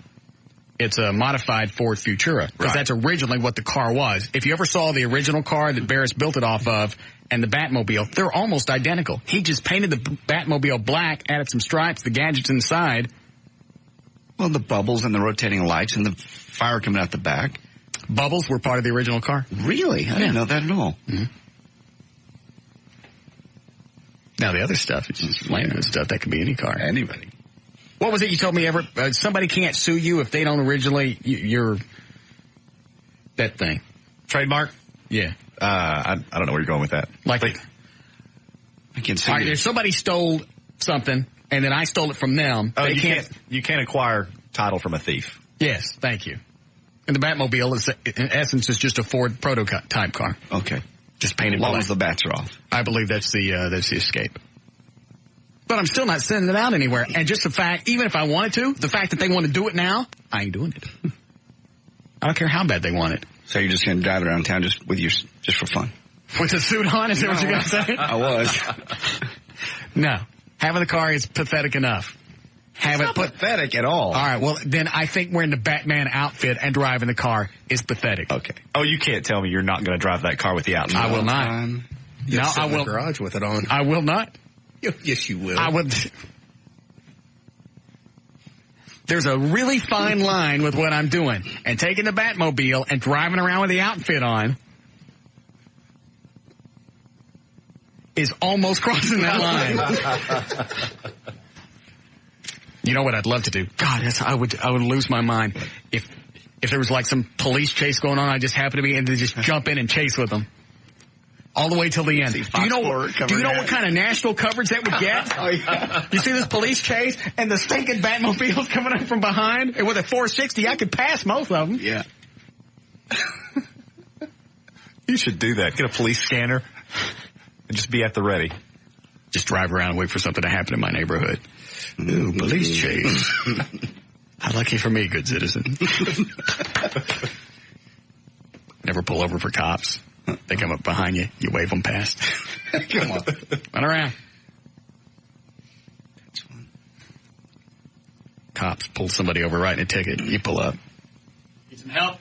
S1: It's a modified Ford Futura, because that's originally what the car was. If you ever saw the original car that Barris built it off of and the Batmobile, they're almost identical. He just painted the Batmobile black, added some stripes, the gadgets inside.
S2: Well, the bubbles and the rotating lights and the fire coming out the back.
S1: Bubbles were part of the original car.
S2: Really? I didn't know that at all.
S1: Mm-hmm. Now, the other stuff is just flaming stuff. That could be any car.
S2: Anybody.
S1: What was it you told me, Everett? Somebody can't sue you if they don't originally, you're that thing.
S5: Trademark?
S1: Yeah.
S5: I don't know where you're going with that.
S1: Like
S2: I can sue you.
S1: If somebody stole something and then I stole it from them,
S5: they you can't acquire title from a thief.
S1: Yes, thank you. And the Batmobile is, in essence, is just a Ford prototype car.
S2: Okay.
S1: Just painted
S2: black. As long
S1: black.
S2: as the bats are off.
S1: I believe that's the Escape. But I'm still not sending it out anywhere. And just the fact, even if I wanted to, the fact that they want to do it now, I ain't doing it. I don't care how bad they want it.
S2: So you're just going to drive around town just for fun?
S1: With the suit on? Is that what you're going to say?
S2: I was.
S1: No. Having the car is pathetic enough.
S2: It's not pathetic at all.
S1: All right, well, then I think wearing the Batman outfit and driving the car is pathetic.
S2: Okay.
S5: Oh, you can't tell me you're not going to drive that car with the outfit.
S1: I will not.
S4: No, I will. In the garage with it on.
S1: I will not.
S4: Yes, you will.
S1: I would. There's a really fine line with what I'm doing. And taking the Batmobile and driving around with the outfit on is almost crossing that line. You know what I'd love to do? God, I would lose my mind if there was like some police chase going on. I just happen to be and to just jump in and chase with them all the way till the end. Do you know what kind of national coverage that would get?
S2: Oh, yeah.
S1: You see this police chase and the stinking Batmobile's coming up from behind, and with a 460, I could pass most of them.
S2: Yeah.
S5: You should do that. Get a police scanner and just be at the ready.
S1: Just drive around and wait for something to happen in my neighborhood. Ooh, police chase. How lucky for me, good citizen. Never pull over for cops. They come up behind you. You wave them past.
S2: Come on.
S1: Run around.
S2: That's fun.
S1: Cops pull somebody over writing a ticket. You pull up. Need some help?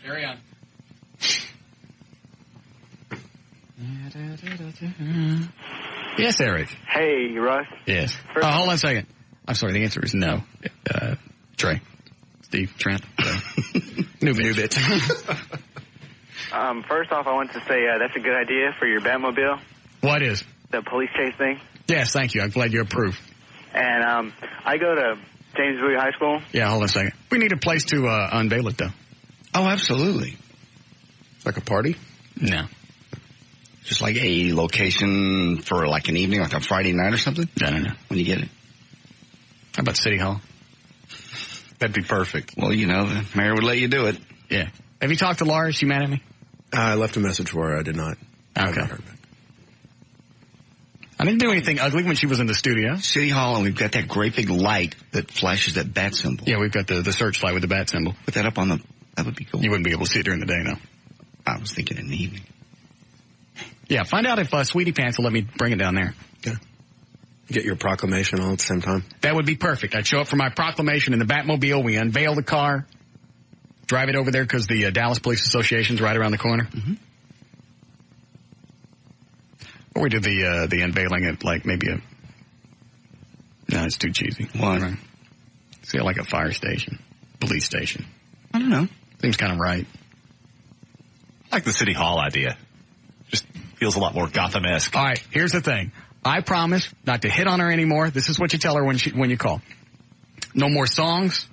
S1: Carry on. Yes, Eric.
S6: Hey, Russ.
S1: Yes. Hold on a second. I'm sorry, the answer is no. Trey. Steve. Trent. New bit.
S6: First off, I want to say that's a good idea for your Batmobile.
S1: What is?
S6: The police chase thing.
S1: Yes, thank you. I'm glad you approve.
S6: And I go to James Bowie High School.
S1: Yeah, hold on a second. We need a place to unveil it, though.
S2: Oh, absolutely.
S4: Like a party?
S1: No.
S2: Just like a location for like an evening, like a Friday night or something?
S1: No.
S2: When you get it.
S1: How about City Hall?
S5: That'd be perfect.
S2: Well, the mayor would let you do it.
S1: Yeah. Have you talked to Laura? Is she mad at me?
S4: I left a message for her. I did not.
S1: Okay. I didn't do anything ugly when she was in the studio.
S2: City Hall, and we've got that great big light that flashes that bat symbol.
S1: Yeah, we've got the searchlight with the bat symbol.
S2: Put that up on that would be cool.
S1: You wouldn't be able to see it during the day, no.
S2: I was thinking in the evening.
S1: Yeah, find out if Sweetie Pants will let me bring it down there.
S4: Yeah. Get your proclamation all at the same time.
S1: That would be perfect. I'd show up for my proclamation in the Batmobile. We unveil the car, drive it over there because the Dallas Police Association's right around the corner.
S2: Mm-hmm.
S1: Or we do the unveiling at like maybe no, it's too cheesy.
S2: Why?
S1: See, like a fire station, police station.
S2: I don't know.
S1: Seems kind of right.
S5: I like the City Hall idea. Just feels a lot more Gotham-esque.
S1: All right, here's the thing. I promise not to hit on her anymore. This is what you tell her when you call. No more songs.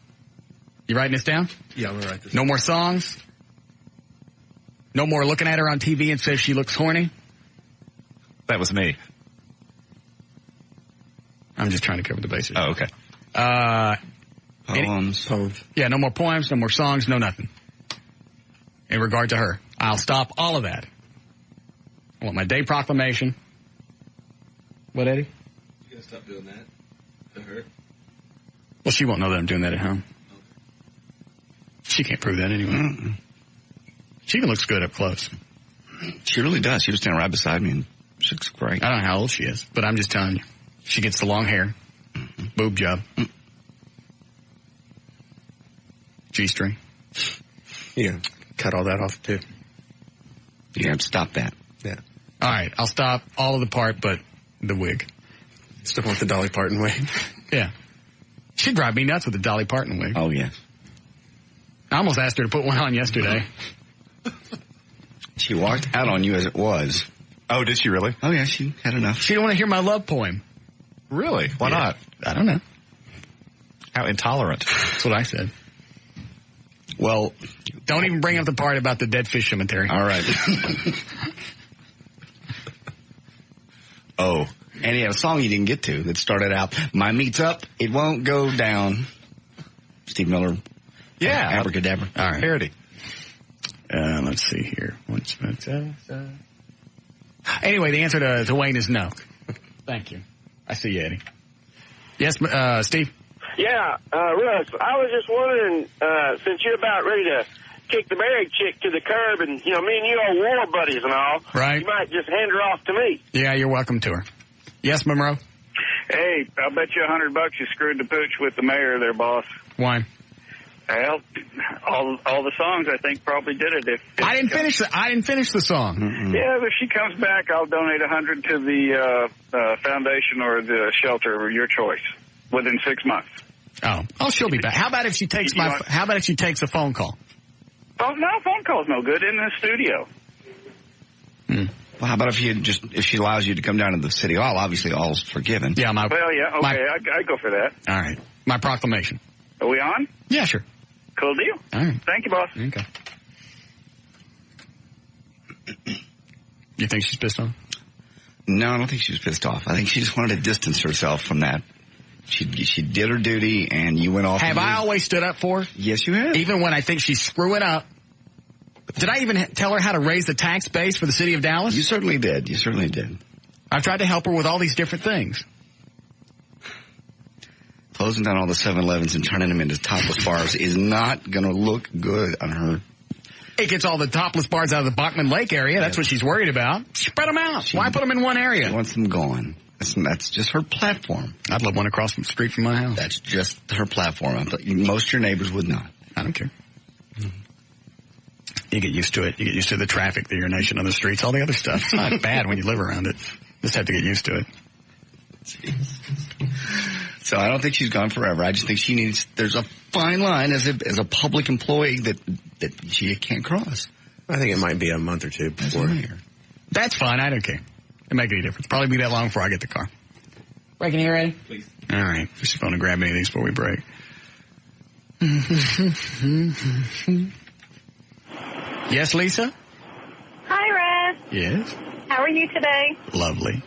S1: You writing this down?
S4: Yeah, I'm going to write this
S1: down. No more songs. No more looking at her on TV and says she looks horny.
S5: That was me.
S1: I'm just trying to cover the bases.
S5: Oh, okay.
S2: Poems.
S1: Yeah, no more poems, no more songs, no nothing. In regard to her. I'll stop all of that. I want my day proclamation. What, Eddie?
S3: You gotta stop doing that to her.
S1: Well, she won't know that I'm doing that at home. She can't prove that anyway.
S2: Mm-mm.
S1: She even looks good up close.
S2: She really does. She was standing right beside me, and she looks great.
S1: I don't know how old she is, but I'm just telling you. She gets the long hair. Mm-hmm. Boob job. Mm. G-string.
S4: Yeah. Cut all that off, too.
S2: Yeah, stop that.
S4: Yeah.
S1: All right, I'll stop all of the part but the wig.
S4: Still want the Dolly Parton wig?
S1: Yeah. She'd drive me nuts with the Dolly Parton wig.
S2: Oh, yes.
S1: I almost asked her to put one on yesterday.
S2: She walked out on you as it was.
S5: Oh, did she really?
S2: Oh, yeah, she had enough.
S1: She didn't want to hear my love poem.
S5: Really? Why not?
S1: I don't know.
S5: How intolerant.
S1: That's what I said. Well, don't even bring up the part about the dead fish cemetery.
S2: All right. Oh, and he had a song he didn't get to that started out, "My meat's up, it won't go down." Steve Miller.
S5: Yeah.
S2: Abracadabra.
S1: All right.
S5: Parody.
S1: Let's see here. Anyway, the answer to Wayne is no. Thank you. I see you, Eddie. Yes, Steve?
S7: Yeah, Russ, I was just wondering, since you're about ready to kick the married chick to the curb and, me and you are war buddies and all,
S1: right?
S7: You might just hand her off to me.
S1: Yeah, you're welcome to her. Yes, Monroe?
S13: Hey, I'll bet you $100 you screwed the pooch with the mayor there, boss.
S1: Why?
S13: Well, all the songs I think probably did it. If
S1: I didn't finish the song.
S13: Mm-hmm. Yeah, if she comes back, I'll donate $100 to the foundation or the shelter of your choice within 6 months.
S1: Oh, she'll be back. How about if she takes a phone call?
S13: Oh no, phone call's no good in the studio.
S2: Well, how about if she allows you to come down to the city hall? Obviously, all's forgiven.
S1: Yeah,
S13: I'd go for that.
S1: All right, my proclamation.
S13: Are we on?
S1: Yeah, sure.
S13: Cool deal.
S1: All right.
S13: Thank you, boss.
S1: Okay. You think she's pissed off?
S2: No, I don't think she was pissed off. I think she just wanted to distance herself from that. She did her duty, and you went off.
S1: Have I always stood up for her?
S2: Yes, you have.
S1: Even when I think she's screwing up. Did I even tell her how to raise the tax base for the city of Dallas?
S2: You certainly did. You certainly did.
S1: I've tried to help her with all these different things.
S2: Closing down all the 7-Elevens and turning them into topless bars is not going to look good on her.
S1: It gets all the topless bars out of the Bachman Lake area. That's what she's worried about. Spread them out. Why put them in one area?
S2: She wants them gone. That's just her platform.
S1: I'd love one across the street from my house.
S2: That's just her platform. Most of your neighbors would not.
S1: I don't care. You get used to it. You get used to the traffic, the urination on the streets, all the other stuff. It's not bad when you live around it. Just have to get used to it.
S2: So I don't think she's gone forever. I just think there's a fine line as a public employee that she can't cross.
S4: I think it might be a month or two before.
S1: That's fine. I don't care. It make any difference. Probably be that long before I get the car. Breaking here, Eddie?
S3: Please.
S1: All right. Just going to grab any of these before we break. Yes, Lisa?
S17: Hi, Russ.
S1: Yes?
S17: How are you today?
S1: Lovely.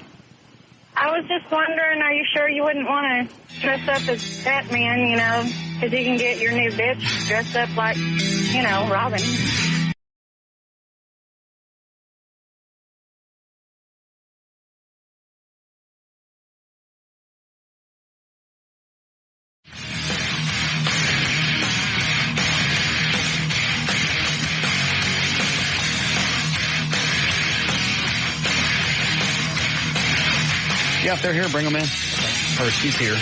S17: I was just wondering, are you sure you wouldn't want to dress up as Batman, because you can get your new bitch dressed up like, Robin.
S1: Yeah, if they're here, bring them in. Or she's here.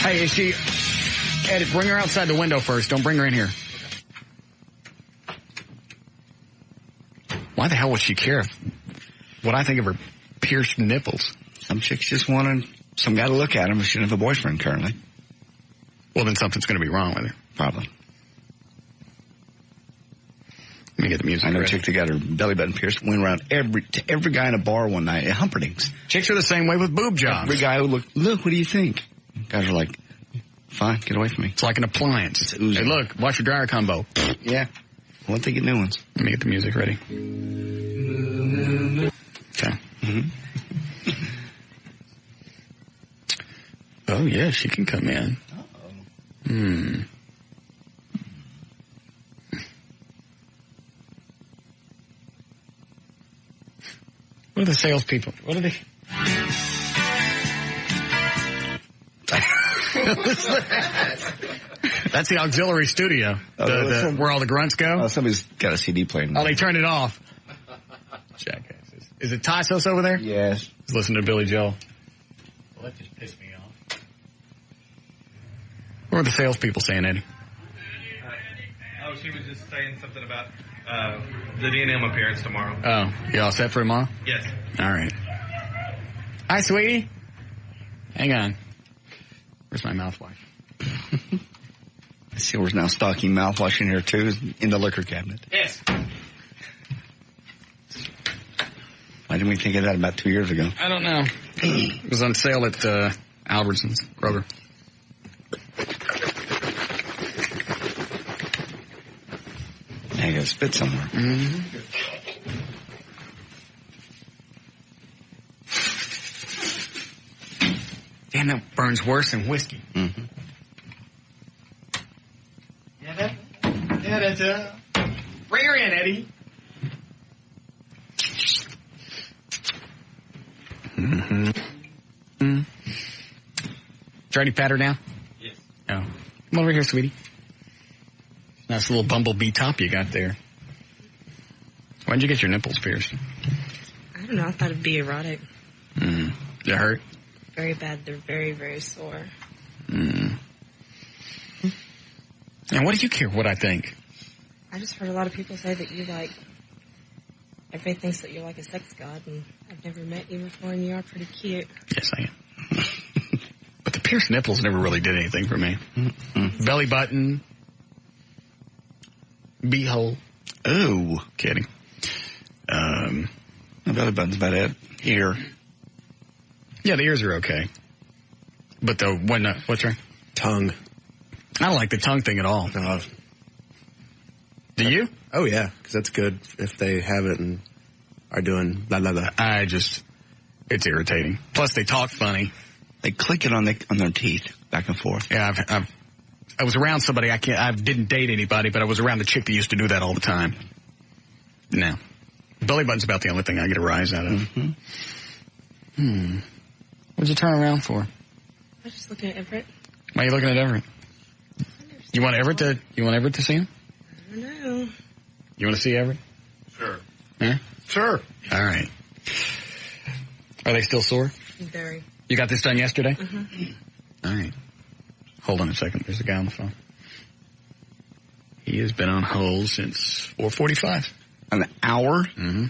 S1: Hey, is she... Ed, bring her outside the window first. Don't bring her in here. Why the hell would she care what I think of her pierced nipples?
S2: Some chicks just want some guy to look at them if she doesn't have a boyfriend currently.
S1: Well, then something's going to be wrong with her.
S2: Probably.
S1: Let me get the music.
S2: I know a
S1: ready.
S2: chick that got her belly button pierced, went around to every guy in a bar one night at Humperdinck's.
S1: Chicks are the same way with boob jobs.
S2: Every guy would look, what do you think? Guys are like, fine, get away from me.
S1: It's like an appliance.
S2: It's oozing.
S1: Hey, look, wash your dryer combo.
S2: Yeah. Why don't they get new ones?
S1: Let me get the music ready. Okay.
S2: Mm-hmm.
S1: Oh, yeah, she can come in. Uh-oh. What are the salespeople? What are they? That's the auxiliary studio, where all the grunts go.
S2: Oh, somebody's got a CD playing.
S1: Oh, they turned it off. Jackasses. Is it Tassos over there?
S2: Yes.
S1: He's listening to Billy Joel. Well, that just pissed me off. What were the salespeople saying, Eddie?
S3: She was just saying something about the D&M appearance tomorrow.
S1: Oh, you all set for tomorrow?
S3: Yes.
S1: All right. Hi, sweetie. Hang on. Where's my mouthwash?
S2: Silver's now stocking mouthwash in here, too, in the liquor cabinet.
S3: Yes.
S2: Why didn't we think of that about 2 years ago?
S1: I don't know. It was on sale at Albertsons, Kroger.
S2: I gotta spit somewhere.
S1: Mm-hmm. Damn, that burns worse than whiskey.
S2: Mm-hmm.
S1: Yeah, that's bring her in, Eddie. Mm-hmm. Try to pat her down? Yes. Oh. Come over here, sweetie. Nice little bumblebee top you got there. Why'd you get your nipples pierced?
S9: I don't know. I thought it'd be erotic.
S1: Did it hurt?
S9: Very bad. They're very, very sore.
S1: And what do you care what I think?
S9: I just heard a lot of people say that you like, everybody thinks that you're like a sex god, and I've never met you before, and you are pretty cute.
S1: Yes, I am. But the pierced nipples never really did anything for me. Belly button. Beehole.
S2: Oh.
S1: Kidding.
S2: My belly button's about it. Ear.
S1: Yeah, the ears are okay. But the one, what's right?
S4: Tongue.
S1: I don't like the tongue thing at all. Do you?
S4: Oh, yeah, because that's good if they have it and are doing blah, blah, blah.
S1: It's irritating. Plus, they talk funny.
S2: They click it on their teeth back and forth.
S1: Yeah, I was around somebody, I didn't date anybody, but I was around a chick that used to do that all the time. No. Belly button's about the only thing I get a rise out of. What'd you turn around for?
S9: I was just looking at Everett.
S1: Why are you looking at Everett? You want Everett to see him?
S9: I don't know.
S1: You want to see Everett?
S5: Sure.
S1: Yeah?
S4: Sure.
S1: All right. Are they still sore?
S9: Very.
S1: You got this done yesterday?
S9: Mm-hmm.
S1: All right. Hold on a second. There's a guy on the phone. He has been on hold since 4:45.
S2: An hour?
S1: Mm-hmm.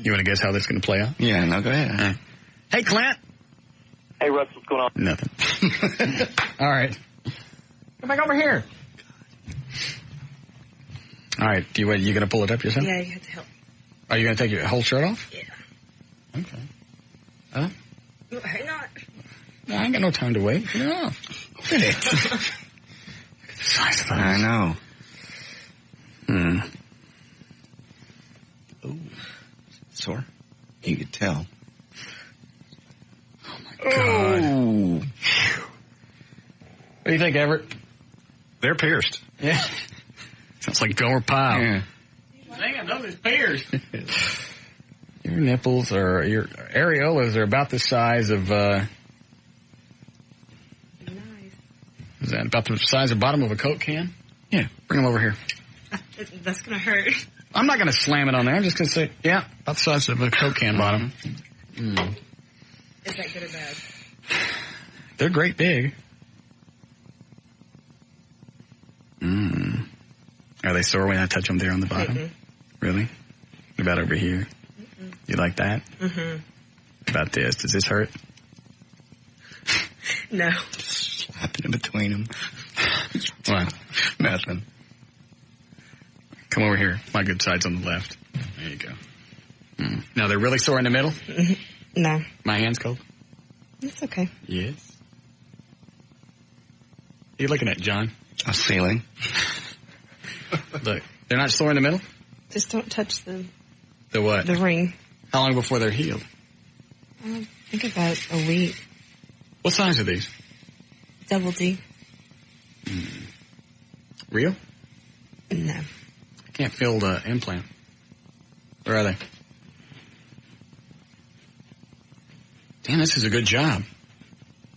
S1: You want to guess how this is going to play out?
S2: Yeah, no, go ahead.
S1: All right. Hey, Clint.
S6: Hey, Russ, what's going on?
S1: Nothing. All right. Come back over here. All right. You going to pull it up yourself?
S9: Yeah, you have to help.
S1: Are you going to take your whole shirt off?
S9: Yeah.
S1: Okay. Huh?
S9: Hang on.
S1: No, I ain't got no time to wait. Get it off. Look at it. Look at the size of those.
S2: I know. Oh. Sore? You could tell.
S1: Oh, my God.
S2: Oh.
S1: What do you think, Everett?
S5: They're pierced.
S1: Yeah. Sounds like Gomer Pyle.
S2: Yeah.
S1: Dang, I know there's pierced. Your nipples your areolas are about the size of, is that about the size of the bottom of a Coke can? Yeah. Bring them over here.
S9: That's going to hurt.
S1: I'm not going to slam it on there. I'm just going to say, yeah, about the size of a Coke can bottom.
S9: Is that good or bad?
S1: They're great big. Are they sore when I touch them there on the bottom?
S9: Mm-mm.
S1: Really? What about over here?
S9: Mm-mm.
S1: You like that?
S9: Mm-hmm.
S1: What about this? Does this hurt?
S9: No.
S2: Slapping in between them.
S1: What?
S2: Nothing.
S1: Come over here. My good side's on the left. There you go. Now, they're really sore in the middle?
S9: Mm-hmm. No.
S1: My hand's cold?
S9: It's okay.
S1: Yes. What are you looking at, John?
S2: A ceiling.
S1: Look, they're not sore in the middle?
S9: Just don't touch the
S1: what?
S9: The ring.
S1: How long before they're healed?
S9: I think about a week.
S1: What size are these?
S9: Double D.
S1: Real?
S9: No.
S1: I can't feel the implant. Where are they? Damn, this is a good job.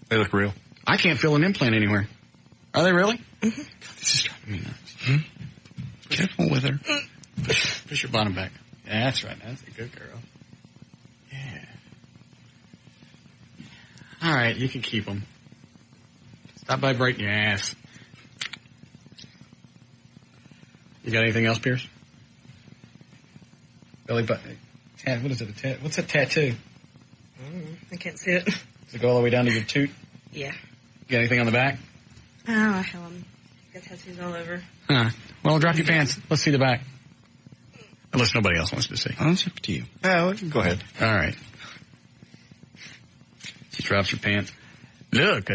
S5: They look real.
S1: I can't feel an implant anywhere. Are they really? Mm-hmm. God, this is driving me nuts.
S2: Careful with her.
S1: Push your bottom back. Yeah, that's right. That's a good girl. Yeah. All right, you can keep them. Stop vibrating your ass. You got anything else, Pierce? Belly button. What is it? What's a tattoo?
S9: I can't see it.
S1: Does it go all the way down to your toot?
S9: Yeah.
S1: You got anything on the back?
S9: Oh, hell, got tattoos all over.
S1: Huh. Well, drop your pants. Let's see the back. Unless nobody else wants to see.
S2: Oh, it's up to you.
S5: Well, go ahead.
S1: All right. She drops her pants. Look.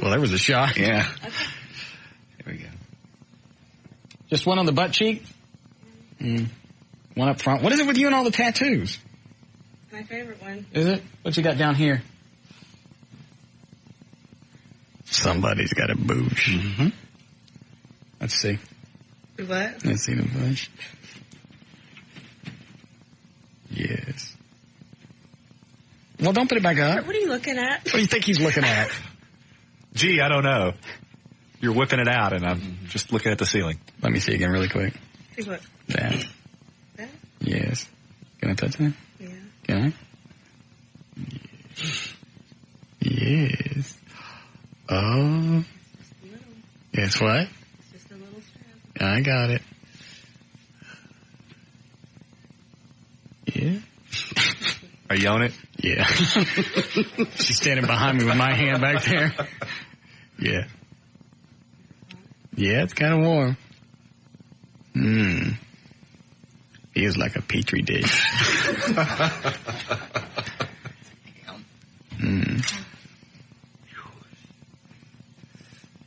S1: Well, there was a shot.
S2: Yeah. There we go.
S1: Just one on the butt cheek? One up front. What is it with you and all the tattoos?
S9: My favorite one.
S1: Is it? What you got down here? Somebody's got a boosh. Mm-hmm. Let's see.
S9: What?
S1: Let's see the bush. Yes. Well, don't put it back up.
S9: What are you looking at?
S1: What do you think he's looking at?
S5: Gee, I don't know. You're whipping it out, and I'm just looking at the ceiling.
S1: Let me see again really quick.
S9: See what?
S1: That.
S9: That?
S1: Yes. Can I touch that?
S9: Yeah.
S1: Can I? Yes. Oh. Yes, what?
S9: It's just a little strap.
S1: I got it. Yeah.
S5: Are you on it?
S1: Yeah. She's standing behind me with my hand back there. Yeah. Yeah, it's kind of warm. He is like a petri dish.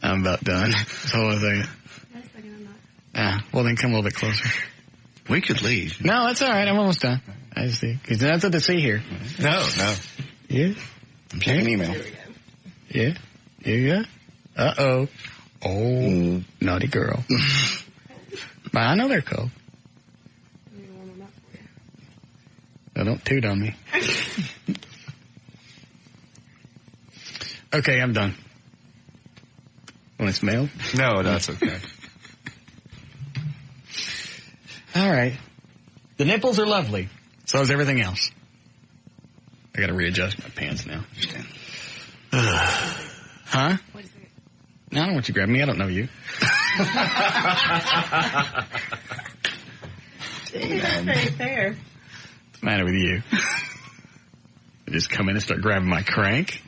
S1: I'm about done. Hold on a second. Well, then come a little bit closer.
S2: We could leave.
S1: No, that's all right. I'm almost done. I just see. Because there's nothing to see here.
S5: No.
S1: Yeah.
S2: I'm checking email.
S1: Yeah. Here you go. Uh-oh. Oh, naughty girl. But I know they're cold. Now, don't toot on me. Okay, I'm done. Want it smelled?
S5: No, that's okay.
S1: All right. The nipples are lovely. So is everything else. I got to readjust my pants now. Huh? No, I don't want you to grab me. I don't know you.
S9: That's very fair.
S1: What's the matter with you? I just come in and start grabbing my crank.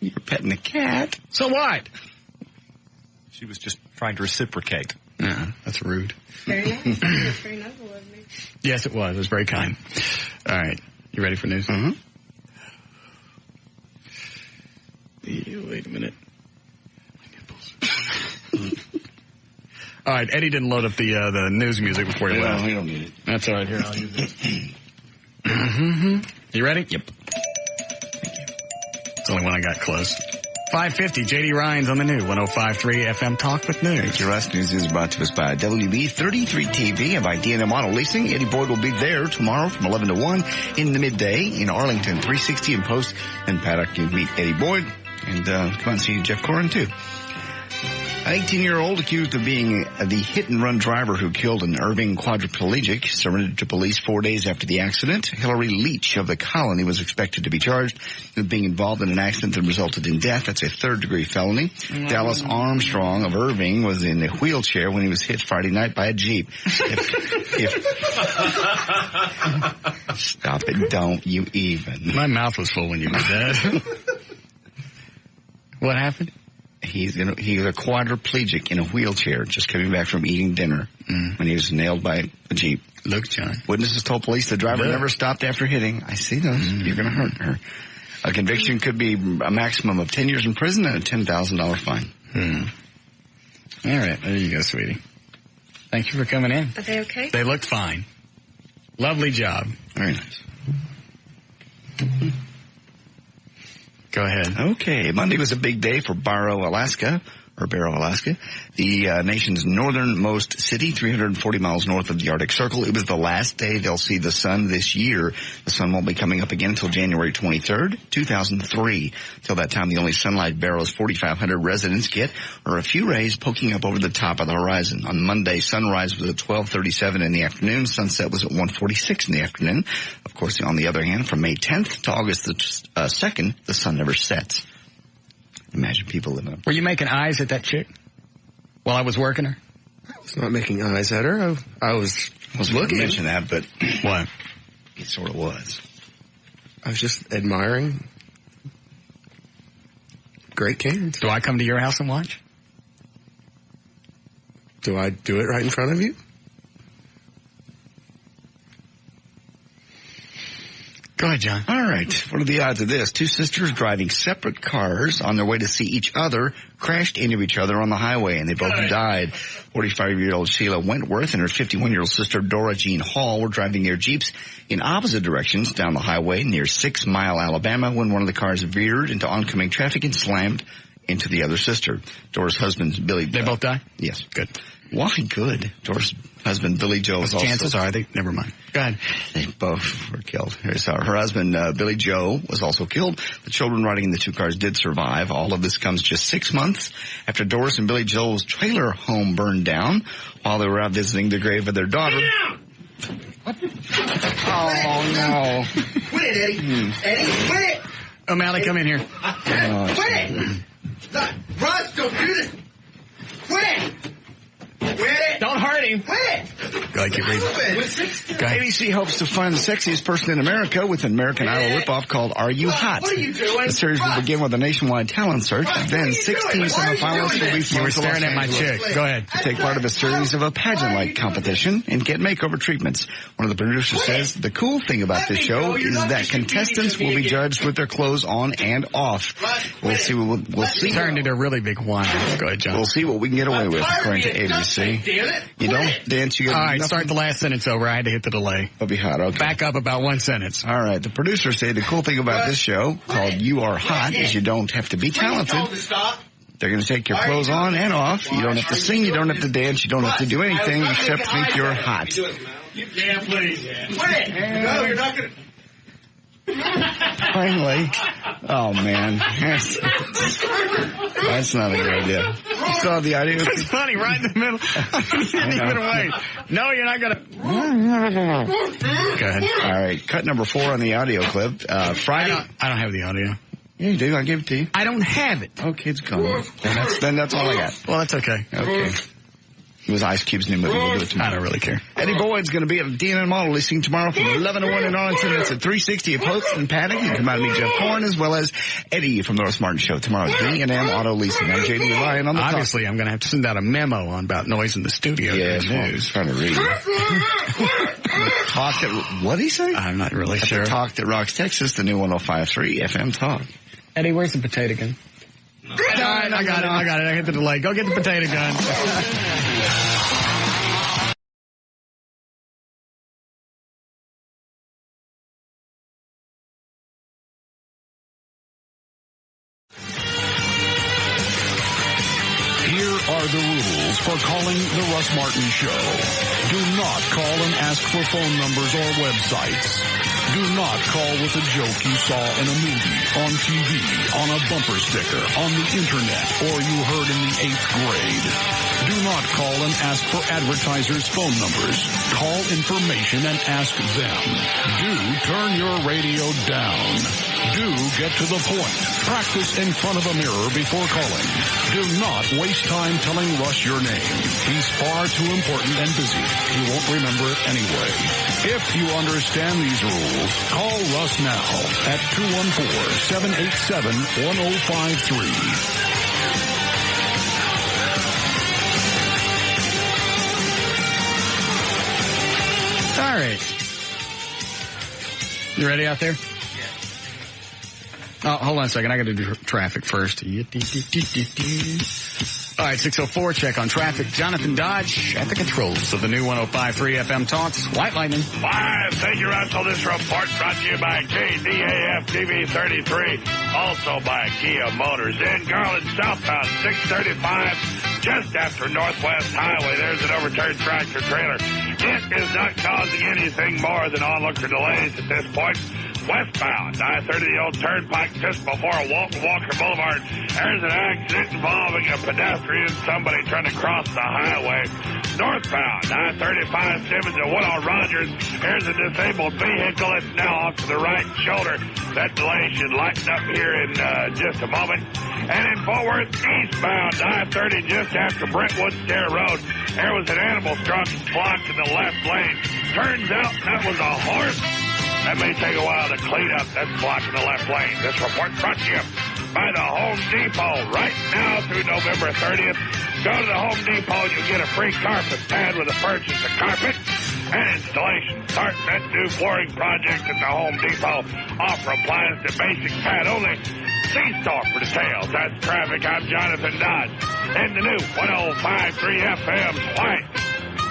S2: You're petting a cat.
S1: So what?
S5: She was just trying to reciprocate.
S1: No, that's rude.
S9: Very nice. That's very noble of me.
S1: Yes, it was. It was very kind. All right. You ready for news?
S2: Mm-hmm.
S1: Wait a minute. My nipples. All right. Eddie didn't load up the news music before he left.
S2: We don't need it.
S1: That's all right. Here, I'll use it. You ready? Yep. It's the only one I got close. 5:50, J.D. Ryan's on the new 105.3 FM Talk with News.
S2: Your Russ News is brought to us by WB33 TV and by D&M Auto Leasing. Eddie Boyd will be there tomorrow from 11 to 1 in the midday in Arlington, 360 and Post and Paddock. You meet Eddie Boyd and come on see Jeff Corrin too. An 18-year-old accused of being the hit-and-run driver who killed an Irving quadriplegic surrendered to police 4 days after the accident. Hillary Leach of the Colony was expected to be charged with being involved in an accident that resulted in death. That's a third-degree felony. Dallas Armstrong of Irving was in a wheelchair when he was hit Friday night by a Jeep. Stop it, don't you even.
S1: My mouth was full when you did that. What happened?
S2: He's a quadriplegic in a wheelchair, just coming back from eating dinner when he was nailed by a Jeep.
S1: Look, John.
S2: Witnesses told police the driver never stopped after hitting. I see those. You're going to hurt her. A conviction could be a maximum of 10 years in prison and a $10,000 fine.
S1: All right. There you go, sweetie. Thank you for coming in.
S9: Are they okay?
S1: They looked fine. Lovely job.
S2: Very nice.
S1: Go ahead.
S2: Okay. Monday was a big day for Barrow, Alaska. The nation's northernmost city, 340 miles north of the Arctic Circle. It was the last day they'll see the sun this year. The sun won't be coming up again until January 23rd, 2003. Till that time, the only sunlight Barrow's 4,500 residents get are a few rays poking up over the top of the horizon. On Monday, sunrise was at 12:37 in the afternoon. Sunset was at 1:46 in the afternoon. Of course, on the other hand, from May 10th to August the 2nd, the sun never sets. Imagine people living up.
S1: Were you making eyes at that chick while I was working her?
S4: I was not making eyes at her. I was looking.
S2: I mentioned that, but
S1: what?
S2: It sort of was.
S4: I was just admiring great cans.
S1: Do I come to your house and watch?
S4: Do I do it right in front of you?
S1: Go ahead, John.
S2: All right. What are the odds of this? Two sisters driving separate cars on their way to see each other crashed into each other on the highway, and they both died. 45-year-old Sheila Wentworth and her 51-year-old sister Dora Jean Hall were driving their Jeeps in opposite directions down the highway near 6 Mile, Alabama, when one of the cars veered into oncoming traffic and slammed into the other sister. Dora's husband, Billy...
S1: They both die?
S2: Yes.
S1: Good.
S2: Why good? Dora's husband, Billy Joe, was also...
S1: Chances are they... Never mind. Go ahead.
S2: They both were killed. Her husband, Billy Joe, was also killed. The children riding in the two cars did survive. All of this comes just 6 months after Doris and Billy Joel's trailer home burned down while they were out visiting the grave of their daughter. Oh, no.
S14: Quit it, Eddie. Eddie, quit it.
S1: O'Malley, come in here.
S14: Quit it. Russ, don't do this. Quit it. Quit it.
S1: Don't hurt him.
S14: Quit it.
S2: Go ahead, keep reading. ABC hopes to find the sexiest person in America with an American Idol ripoff called Are You Hot?
S14: What are you doing?
S2: The series will begin with a nationwide talent search. Then 16 semifinalists will be flown.
S1: You were staring at my chick. Go ahead.
S2: To take part of a series of a pageant-like competition and get makeover treatments. One of the producers says the cool thing about this show is that contestants will be judged with their clothes on and off. We'll see. We'll see.
S1: Turned into a really big whine. Go ahead, John.
S2: We'll see what we can get away with, according to ABC. You don't dance, you get
S1: all right,
S2: nothing.
S1: start the last sentence over. I had to hit the delay.
S2: It'll be hot, okay.
S1: Back up about one sentence.
S2: All right, the producers say the cool thing about this show, called You Are Hot, is you don't have to be talented. They're going to take your clothes on and off. You don't have to sing, you don't have to dance, you don't have to do anything except think you're hot.
S14: Yeah, please. Quit it. No, you're not going to...
S2: Finally. Oh, man. That's not a good idea. You saw the idea?
S1: It's funny, right in the middle. You didn't even wait. No, you're not going to... Go ahead.
S2: All right, cut number 4 on the audio clip. Friday...
S1: I don't have the audio.
S2: Yeah, you do. I gave it to you.
S1: I don't have it.
S2: Okay, it's gone. Then that's all I got.
S1: Well, that's okay.
S2: Okay. It was Ice Cube's new movie. We'll do it tomorrow.
S1: I don't really care.
S2: Eddie Boyd's going to be at D&M Model Leasing tomorrow from 11 to 1 in Arlington. That's at 360 at Post and Paddock. You can come out and meet Jeff Horn as well as Eddie from the Russ Martin Show tomorrow. D&M Auto Leasing. I'm J.D. Ryan on the
S1: Obviously, I'm going to have to send out a memo on about noise in the studio.
S2: Yeah, I was trying to read. What did he say?
S1: I'm not really sure.
S2: The Talk that Rocks Texas, the new 105.3 FM Talk.
S1: Eddie, where's the potato gun? All right, I got it. I hit the delay. Go get the potato gun.
S11: Are the rules for calling the Russ Martin Show. Do not call and ask for phone numbers or websites. Do not call with a joke you saw in a movie, on TV, on a bumper sticker, on the internet, or you heard in the 8th grade. Do not call and ask for advertisers' phone numbers. Call information and ask them. Do turn your radio down. Do get to the point. Practice in front of a mirror before calling. Do not waste time telling Russ your name. He's far too important and busy. He won't remember it anyway. If you understand these rules, call Russ now at 214-787-1053.
S1: All right. You ready out there? Oh, hold on a second. I got to do traffic first. All right, 6:04, check on traffic. Jonathan Dodge at the controls of the new 105.3 FM Talks. White Lightning.
S10: Live, thank you, Russell. This report brought to you by KDAF TV 33. Also by Kia Motors. In Garland, southbound 635, just after Northwest Highway. There's an overturned tractor trailer. It is not causing anything more than onlooker delays at this point. Westbound, I-30, the old turnpike just before Walker Boulevard. There's an accident involving a pedestrian, somebody trying to cross the highway. Northbound, I-35, Simmons and Woodall Rogers. There's a disabled vehicle. It's now off to the right shoulder. That delay should lighten up here in just a moment. And in Fort Worth, eastbound, I-30, just after Brentwood Stair Road, there was an animal struck blocked in the left lane. Turns out that was a horse. That may take a while to clean up. That's blocking the left lane. This report brought to you by the Home Depot right now through November 30th. Go to the Home Depot and you'll get a free carpet pad with a purchase of carpet and installation. Start that new flooring project at the Home Depot. Offer applies to basic pad only. C-Store for details. That's traffic. I'm Jonathan Dodge. And the new 105.3 FM's White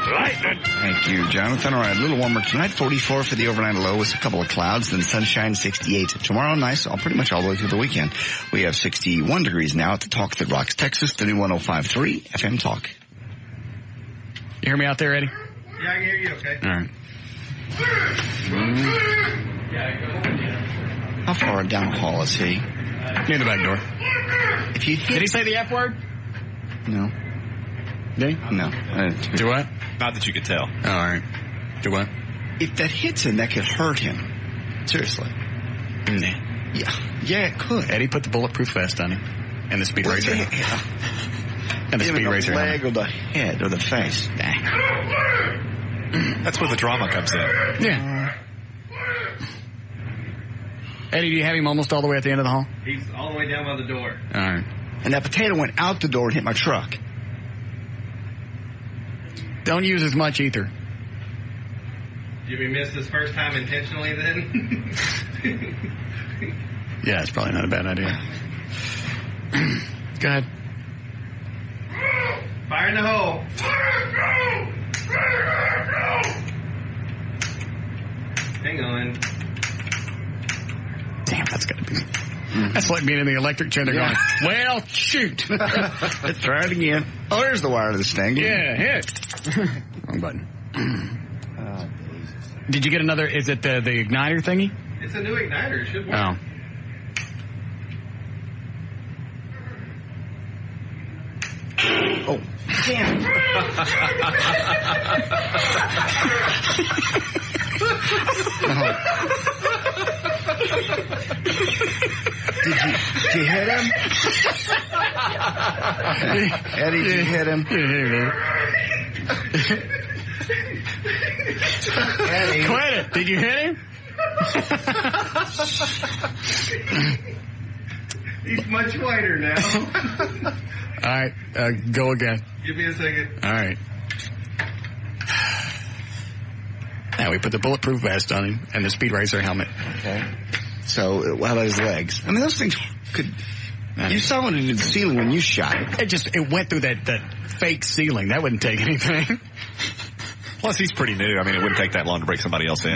S10: Lightning.
S2: Thank you, Jonathan. All right, a little warmer tonight. 44 for the overnight low with a couple of clouds, then sunshine, 68. Tomorrow, nice, pretty much all the way through the weekend. We have 61 degrees now at the Talk That Rocks Texas, the new 105.3 FM Talk.
S1: You hear me out there, Eddie?
S3: Yeah, I can hear you okay.
S1: All right.
S2: How far down the hall is he?
S1: Near the back door.
S2: If you
S1: Did he say the F word?
S2: No.
S1: Did he?
S2: No.
S1: Do what?
S5: Not that you could tell.
S1: Oh, all right. Do what?
S2: If that hits him, that could hurt him. Seriously.
S1: Nah.
S2: Yeah, it could.
S1: Eddie put the bulletproof vest on him. And the speed racer. And the speed racer.
S2: The leg or the head or the face.
S5: That's where the drama comes in.
S1: Yeah. Eddie, do you have him almost all the way at the end of the hall?
S3: He's all the way down by the door.
S1: All right.
S2: And that potato went out the door and hit my truck.
S1: Don't use as much ether.
S3: Did we miss this first time intentionally then?
S1: Yeah, it's probably not a bad idea. Go ahead.
S3: Fire in the hole. Hang on.
S1: Damn, that's got to be... That's like being in the electric chair. They're going, well, shoot.
S2: Let's try it again. Oh, there's the wire to this thing.
S1: Yeah, hit. Wrong button. Did you get another... Is it the igniter thingy?
S3: It's a new igniter. It should work.
S1: Oh.
S2: Oh, damn. Did you hit him? Eddie, did you hit him?
S1: Eddie. Quit it. Did you hit him?
S3: He's much whiter now.
S1: All right, go again.
S3: Give me a second.
S1: All right. Now we put the bulletproof vest on him and the speed racer helmet.
S2: Okay. So, how about his legs? I mean, those things could... You saw when it did the ceiling when you shot it.
S1: It went through that fake ceiling. That wouldn't take anything.
S5: Plus, he's pretty new. I mean, it wouldn't take that long to break somebody else in.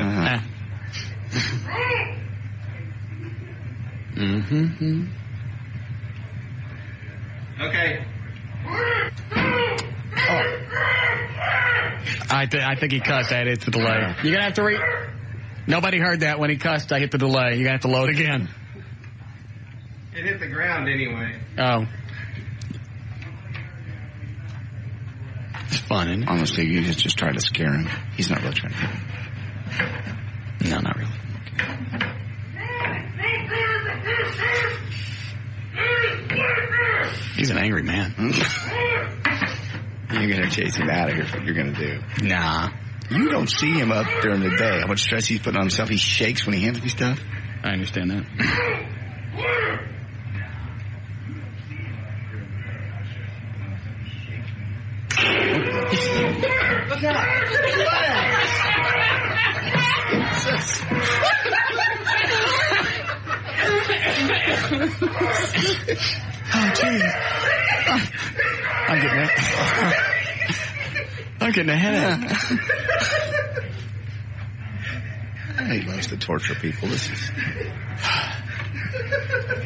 S1: Mm-hmm.
S3: Okay.
S1: I think he cussed. I hit the delay. You're going to have to Nobody heard that when he cussed. I hit the delay. You're going to have to load again.
S3: It hit the ground anyway.
S1: Oh. It's fun, isn't it?
S2: Honestly, you just try to scare him. He's not really trying to hit him.
S1: No, not really. He's an angry man.
S2: You're going to chase him out of here is what you're going to do.
S1: Nah.
S2: You don't see him up during the day. How much stress he's putting on himself. He shakes when he hands me stuff.
S1: I understand that. Oh, jeez. I'm getting a headache.
S2: He loves to torture people. This is...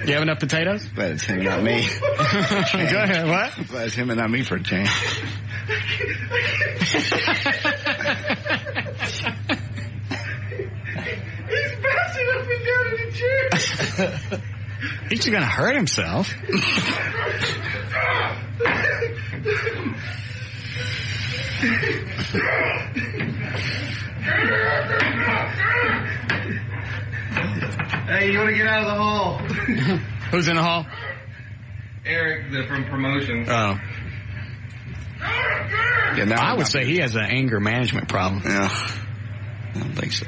S1: You have enough potatoes?
S2: Glad it's him, not me.
S1: Go ahead, what?
S2: Glad it's him and not me for a change.
S3: He's bouncing up and down in the chair.
S1: He's going to hurt himself.
S3: Hey, you want to get out of the hall?
S1: Who's in the hall?
S3: Eric, from promotions.
S1: Oh.
S2: Yeah, now
S1: I would say he has an anger management problem.
S2: Yeah. I don't think so.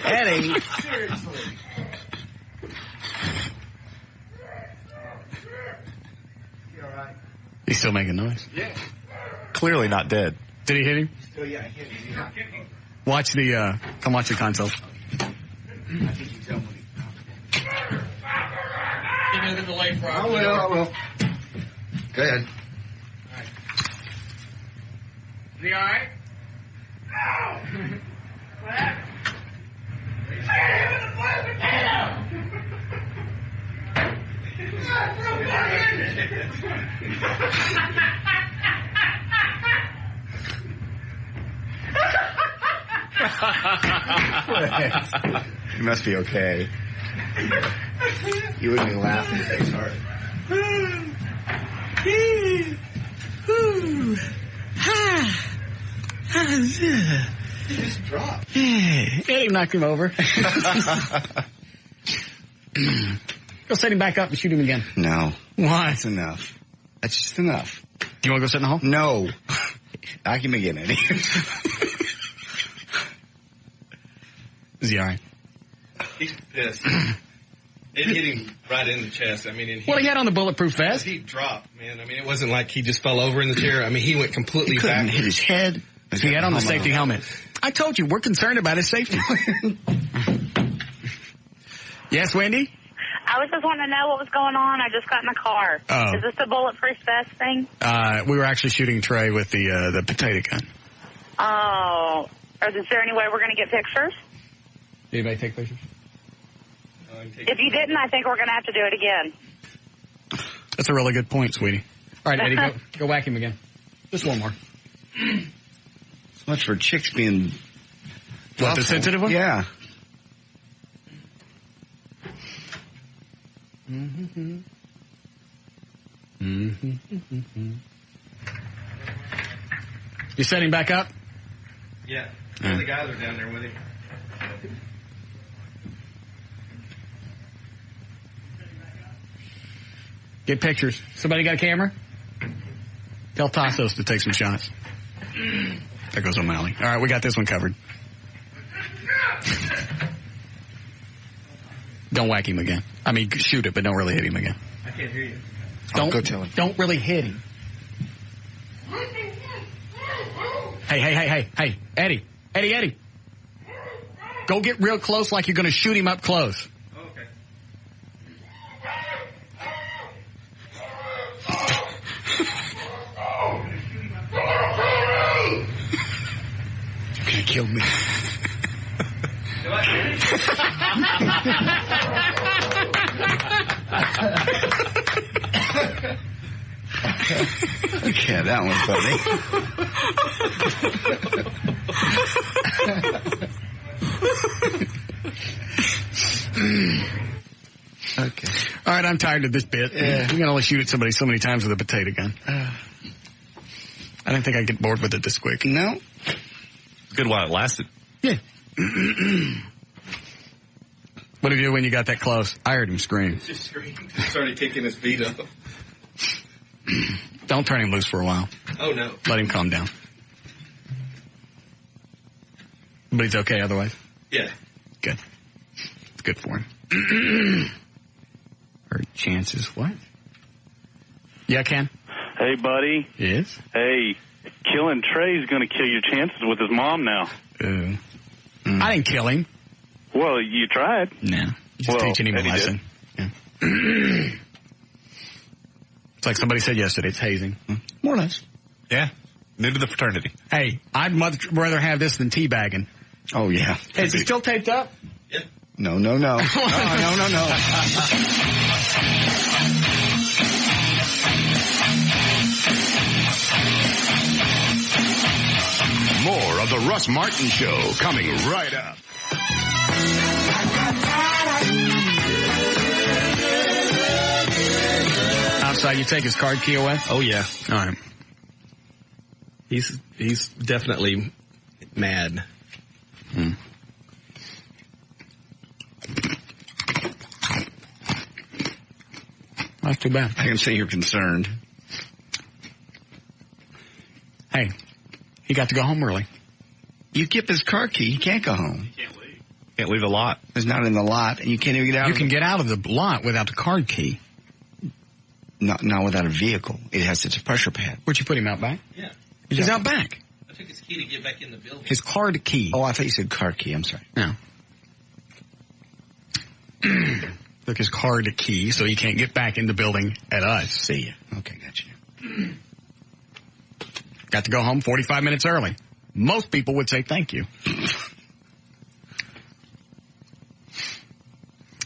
S2: Eddie.
S14: Seriously. You all right?
S1: He's still making noise.
S14: Yeah.
S5: Clearly not dead.
S1: Did he hit him?
S14: Still, yeah, hit him.
S1: Watch the, come watch the console.
S14: I think you tell me.
S1: Give me the delay for
S14: I will.
S2: Go ahead.
S14: Is he all right? What happened? I hit him in the flat potato!
S2: You must be okay. You wouldn't be laughing if it's hard.
S14: He just dropped.
S1: Eddie knocked him over. Go set him back up and shoot him again.
S2: No.
S1: Why?
S2: That's enough. That's just enough.
S1: Do you want to go sit in the hall?
S2: No. Knock him again, Eddie.
S1: Is he all right?
S3: He's pissed. It hit him right in the chest. I mean, and
S1: Well, he had on the bulletproof vest.
S3: He dropped, man. I mean, it wasn't like he just fell over in the chair. I mean, he went completely back.
S2: Hit his head.
S1: He had on the safety helmet. I told you, we're concerned about his safety. Yes, Wendy?
S17: I was just wanting to know what was going on. I just got in the car.
S1: Oh.
S17: Is this the bulletproof vest thing?
S1: We were actually shooting Trey with the potato gun.
S17: Oh. Is there any way we're going to get pictures?
S1: Did anybody take pictures?
S17: If you didn't, I think we're going to have to do it again.
S1: That's a really good point, sweetie. All right, Eddie, go whack him again. Just one more.
S2: So much for chicks being...
S1: What, the sensitive one?
S2: Yeah.
S1: Mm-hmm. You set him back up?
S3: Yeah. The guys are down there with him.
S1: Get pictures. Somebody got a camera? Tell Tassos to take some shots. There goes O'Malley. All right, we got this one covered. Don't whack him again. I mean, shoot it, but don't really hit him again.
S3: I can't hear you.
S1: Go tell him. Don't really hit him. Hey, Eddie. Eddie. Go get real close like you're going to shoot him up close.
S3: Okay.
S2: You're going to kill me. Okay, that one's funny. Okay.
S1: All right, I'm tired of this bit. You can only shoot at somebody so many times with a potato gun. I didn't think I'd get bored with it this quick.
S2: No.
S5: It's good while it lasted.
S1: Yeah. What did you do when you got that close? I heard him scream.
S3: He just screamed. Started kicking his feet up.
S1: Don't turn him loose for a while.
S3: Oh, no.
S1: Let him calm down. But he's okay otherwise?
S3: Yeah.
S1: Good. It's good for him. Her chances, what? Yeah, Ken?
S13: Hey, buddy.
S1: Yes?
S13: Hey, killing Trey's going to kill your chances with his mom now.
S1: I didn't kill him.
S13: Well, you tried.
S1: No. Just teaching him a lesson. Yeah. It's like somebody said yesterday, it's hazing. More or less.
S5: Yeah. New to the fraternity.
S1: Hey, I'd much rather have this than teabagging.
S2: Oh, yeah.
S1: Hey, is he still taped up?
S3: Yeah.
S2: No.
S1: No.
S16: More of the Russ Martin Show coming right up.
S1: Outside, you take his card key away?
S3: Oh, yeah.
S1: All right.
S3: He's definitely mad.
S1: That's too bad.
S2: I can say you're concerned.
S1: Hey, he got to go home early.
S2: You give his car key, he can't go home.
S5: Can't leave the lot.
S2: It's not in the lot, and you can't even get out.
S1: You can get out of the lot without the card key.
S2: Not without a vehicle. It's a pressure pad.
S1: Where'd you put him out back?
S3: Yeah.
S1: He's out back.
S3: I took his key to get back in the building.
S1: His card key.
S2: Oh, I thought you said car key. I'm sorry.
S1: No. Took his card key so he can't get back in the building at us.
S2: See ya. Okay, gotcha.
S1: Got to go home 45 minutes early. Most people would say thank you.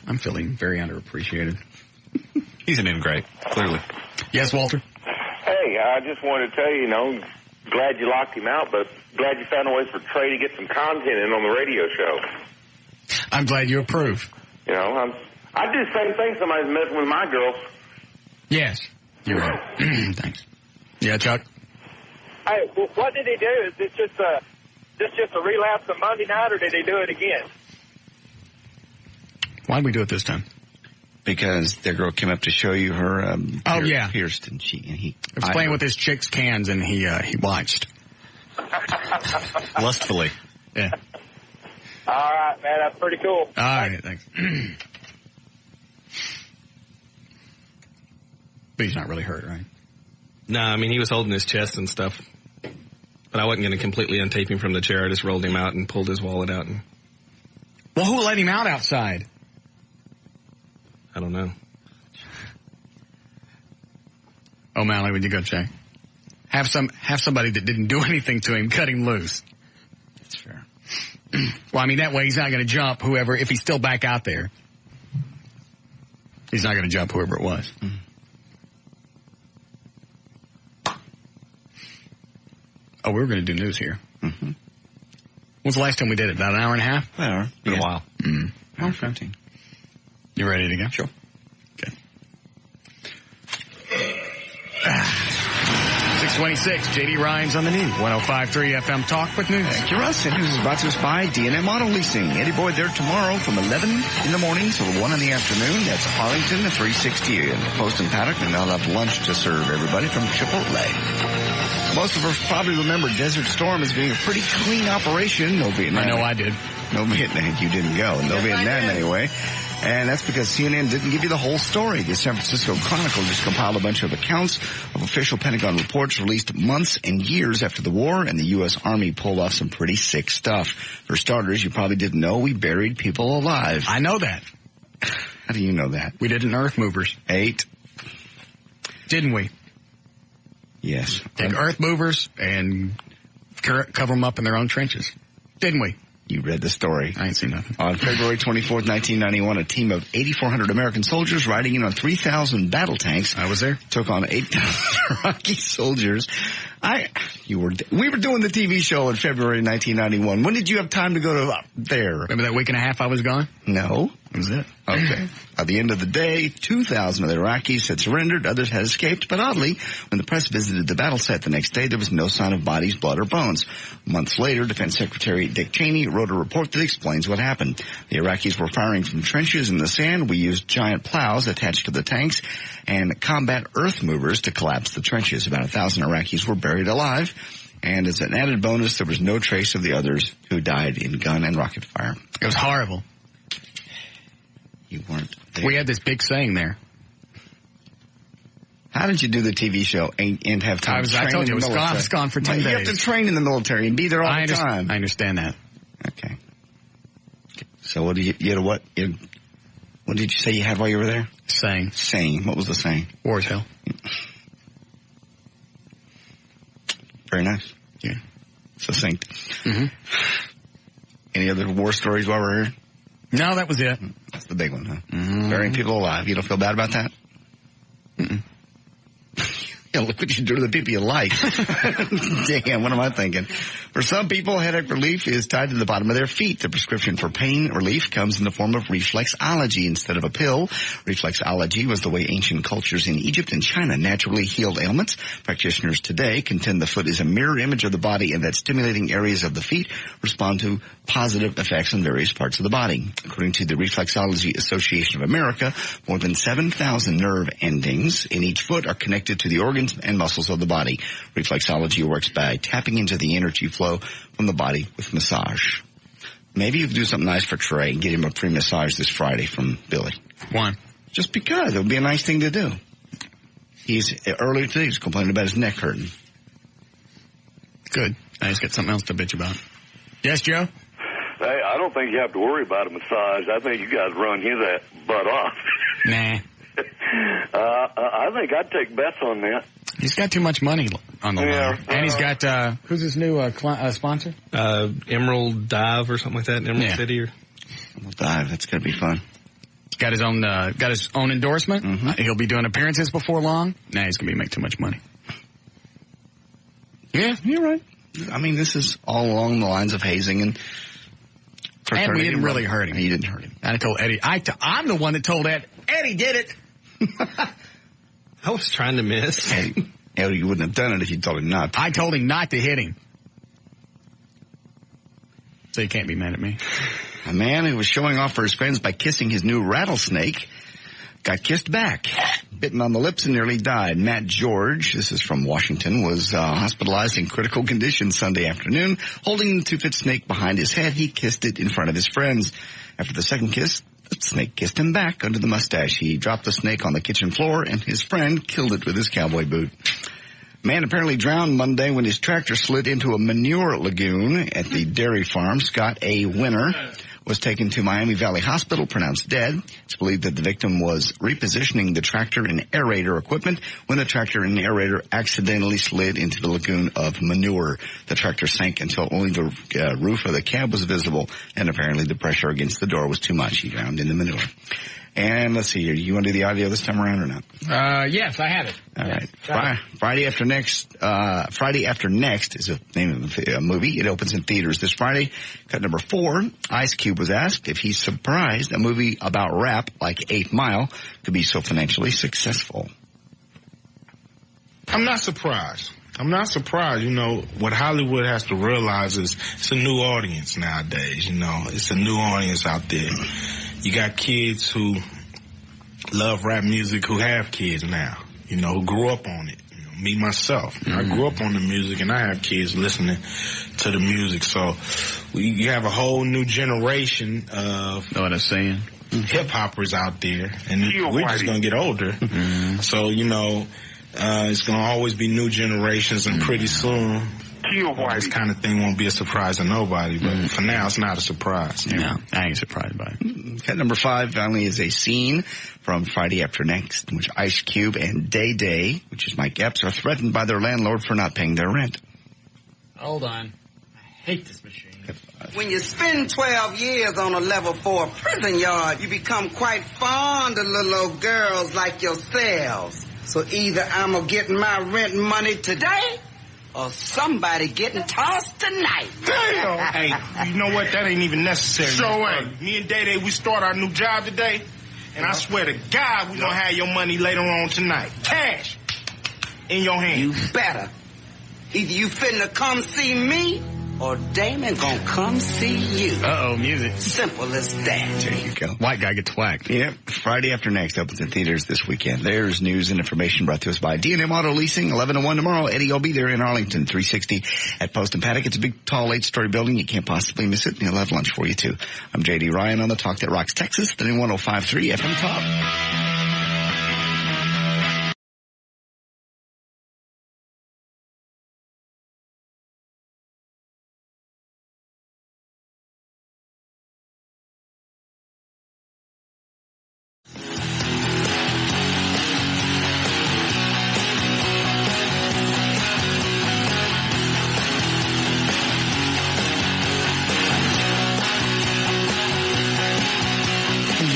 S1: I'm feeling very underappreciated.
S5: He's an ingrate, clearly.
S1: Yes, Walter?
S7: Hey, I just wanted to tell you, glad you locked him out, but glad you found a way for Trey to get some content in on the radio show.
S1: I'm glad you approve.
S7: I do the same thing. Somebody's messing with my girls.
S1: Yes, you're right. Thanks. Yeah, Chuck?
S12: Hey, what did he do? Is this just a relapse of Monday night, or did he do it again?
S1: Why did we do it this time?
S2: Because their girl came up to show you her pierced, and he
S1: was playing with his chick's cans, and he watched.
S5: Lustfully.
S1: Yeah.
S12: All right, man, that's pretty cool.
S1: All right, thanks. But he's not really hurt, right?
S3: No, I mean, he was holding his chest and stuff. But I wasn't going to completely untape him from the chair. I just rolled him out and pulled his wallet out.
S1: Well, who let him out outside?
S3: I don't know.
S1: O'Malley, would you go check? Have somebody that didn't do anything to him cut him loose.
S2: That's fair.
S1: Well, I mean, that way he's not going to jump whoever, if he's still back out there. He's not going to jump whoever it was. Mm-hmm. Oh, we were going to do news here.
S2: Mm-hmm.
S1: When's the last time we did it? About an hour and a half?
S2: An hour.
S5: Been a while.
S2: Hour 15.
S1: You ready to go?
S2: Sure.
S1: Okay. 626, J.D. Ryan's on the knee. 105.3 FM Talk with news.
S2: Thank you, Russ. And news is brought to us by D&M Auto Leasing. Eddie Boyd there tomorrow from 11 in the morning till 1 in the afternoon. That's Arlington at 360 and Post and Paddock. And they'll have lunch to serve everybody from Chipotle. Most of us probably remember Desert Storm as being a pretty clean operation. No Vietnam.
S1: I know I did.
S2: No Vietnam. You didn't go. No Vietnam anyway. And that's because CNN didn't give you the whole story. The San Francisco Chronicle just compiled a bunch of accounts of official Pentagon reports released months and years after the war, and the U.S. Army pulled off some pretty sick stuff. For starters, you probably didn't know we buried people alive.
S1: I know that.
S2: How do you know that?
S1: We did in Earth Movers.
S2: 8.
S1: Didn't we?
S2: Yes.
S1: Take Earth Movers and cover them up in their own trenches. Didn't we?
S2: You read the story.
S1: I ain't seen nothing.
S2: On February 24th, 1991, a team of 8,400 American soldiers riding in on 3,000 battle tanks.
S1: I was there.
S2: Took on 8,000 Iraqi soldiers. We were doing the TV show in February 1991. When did you have time to go to there?
S1: Remember that week and a half I was gone?
S2: No.
S1: That was it.
S2: Okay. At the end of the day, 2,000 of the Iraqis had surrendered. Others had escaped. But oddly, when the press visited the battle site the next day, there was no sign of bodies, blood, or bones. Months later, Defense Secretary Dick Cheney wrote a report that explains what happened. The Iraqis were firing from trenches in the sand. We used giant plows attached to the tanks and combat earth movers to collapse the trenches. About 1,000 Iraqis were buried alive. And as an added bonus, there was no trace of the others who died in gun and rocket fire.
S1: It was horrible.
S2: You weren't there.
S1: We had this big saying there.
S2: How did you do the TV show and have time to train?
S1: I told you, I was gone for 10 days.
S2: You have to train in the military and be there all the time.
S1: I understand that.
S2: Okay. So what did what did you say you had while you were there?
S1: Saying.
S2: What was the saying?
S1: War is hell.
S2: Very nice.
S1: Yeah.
S2: Succinct.
S1: Mm-hmm.
S2: Any other war stories while we're here?
S1: No, that was it.
S2: That's the big one, huh? Mm-hmm. Burying people alive. You don't feel bad about that?
S1: Mm-mm.
S2: Yeah, look what you do to the people you like. Damn, what am I thinking? For some people, headache relief is tied to the bottom of their feet. The prescription for pain relief comes in the form of reflexology instead of a pill. Reflexology was the way ancient cultures in Egypt and China naturally healed ailments. Practitioners today contend the foot is a mirror image of the body and that stimulating areas of the feet respond to positive effects on various parts of the body. According to the Reflexology Association of America, more than 7,000 nerve endings in each foot are connected to the organs and muscles of the body. Reflexology works by tapping into the energy flow from the body with massage. Maybe you could do something nice for Trey and get him a free massage this Friday from Billy.
S1: Why?
S2: Just because. It would be a nice thing to do. Earlier today, he was complaining about his neck hurting.
S1: Good. Now he's got something else to bitch about. Yes, Joe?
S15: Hey, I don't think you have to worry about a massage. I think you guys run his butt off.
S1: Nah.
S15: I think I'd take bets on that.
S1: He's got too much money on the line. And he's got, who's his new sponsor?
S3: Emerald Dive or something like that in Emerald City.
S2: Emerald Dive, that's going to be fun.
S1: Got his own endorsement. Mm-hmm. He'll be doing appearances before long. Nah, he's going to be making too much money.
S2: Yeah, you're right. I mean, this is all along the lines of hazing and
S1: we didn't really hurt him.
S2: You didn't hurt him.
S1: I told Eddie. I'm the one that told Ed. Eddie did it.
S3: I was trying to miss.
S2: Eddie, you wouldn't have done it if you told him not to.
S1: I told him not to hit him. So you can't be mad at me.
S2: A man who was showing off for his friends by kissing his new rattlesnake got kissed back, bitten on the lips, and nearly died. Matt George, this is from Washington, was hospitalized in critical condition Sunday afternoon. Holding the two-foot snake behind his head, he kissed it in front of his friends. After the second kiss, the snake kissed him back under the mustache. He dropped the snake on the kitchen floor, and his friend killed it with his cowboy boot. Man apparently drowned Monday when his tractor slid into a manure lagoon at the dairy farm. Scott A. Winner was taken to Miami Valley Hospital, pronounced dead. It's believed that the victim was repositioning the tractor and aerator equipment when the tractor and aerator accidentally slid into the lagoon of manure. The tractor sank until only the roof of the cab was visible, and apparently the pressure against the door was too much. He drowned in the manure. And let's see here. You want to do the audio this time around or not?
S1: Yes, I have it.
S2: All right. Friday After Next is the name of the movie. It opens in theaters this Friday. Cut number 4. Ice Cube was asked if he's surprised a movie about rap like 8 Mile could be so financially successful.
S22: I'm not surprised. You know, what Hollywood has to realize is it's a new audience nowadays, you know. It's a new audience out there. You got kids who love rap music who have kids now, you know, who grew up on it. You know, me, myself. Mm-hmm. I grew up on the music, and I have kids listening to the music. So you have a whole new generation of hip-hoppers out there, and we're just going to get older. Mm-hmm. So, you know, it's going to always be new generations, and pretty soon this kind of thing won't be a surprise to nobody, but for now, it's not a surprise.
S1: No, I ain't surprised by it.
S2: Cut number 5 finally is a scene from Friday After Next, in which Ice Cube and Day Day, which is Mike Epps, are threatened by their landlord for not paying their rent.
S1: Hold on. I hate this machine.
S23: When you spend 12 years on a level 4 prison yard, you become quite fond of little old girls like yourselves. So either I'm going to get my rent money today, or somebody getting tossed tonight.
S22: Damn! Hey, you know what? That ain't even necessary. Sure ain't. Me and Day-Day, we start our new job today, and I swear to God, we gonna have your money later on tonight. Cash in your hand.
S23: You better. Either you finna come see me, or Damon gonna come see you.
S1: Uh-oh, music.
S23: Simple as that.
S2: There you go.
S1: White guy gets whacked.
S2: Yep. Friday After Next opens in theaters this weekend. There's news and information brought to us by D&M Auto Leasing, 11 to 1 tomorrow. Eddie will be there in Arlington, 360 at Post and Paddock. It's a big, tall, 8-story building. You can't possibly miss it, and he'll have lunch for you, too. I'm J.D. Ryan on the Talk That Rocks Texas, the new 105.3 FM Talk.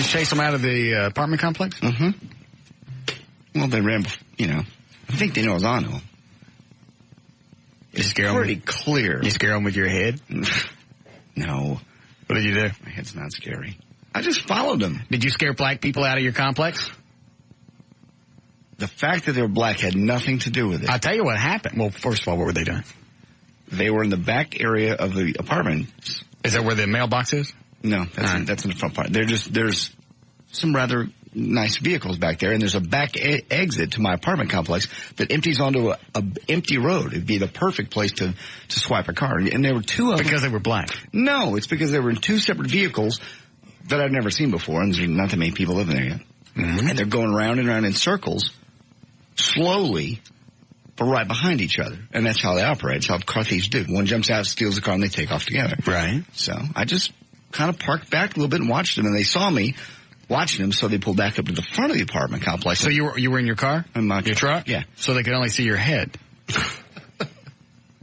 S1: Chase them out of the apartment complex?
S2: Mm-hmm. Well, they ran, you know, I think they know I was on them. It's pretty clear.
S1: You scare them with your head?
S2: No.
S1: What did you do?
S2: My head's not scary. I just followed them.
S1: Did you scare black people out of your complex?
S2: The fact that they were black had nothing to do with it.
S1: I'll tell you what happened. Well, first of all, what were they doing?
S2: They were in the back area of the apartment.
S1: Is that where the mailbox is?
S2: No, that's in the front part. There's some rather nice vehicles back there, and there's a back exit to my apartment complex that empties onto a empty road. It'd be the perfect place to swipe a car. And there were two of them.
S1: Because they were black?
S2: No, it's because they were in two separate vehicles that I've never seen before, and there's not that many people living there yet. Mm-hmm. And they're going round and round in circles, slowly, but right behind each other. And that's how they operate. It's how car thieves do. One jumps out, steals the car, and they take off together.
S1: Right.
S2: So I just kind of parked back a little bit and watched them, and they saw me watching them, so they pulled back up to the front of the apartment complex.
S1: So you were in your car?
S2: In my
S1: your truck?
S2: Yeah.
S1: So they could only see your head.
S2: I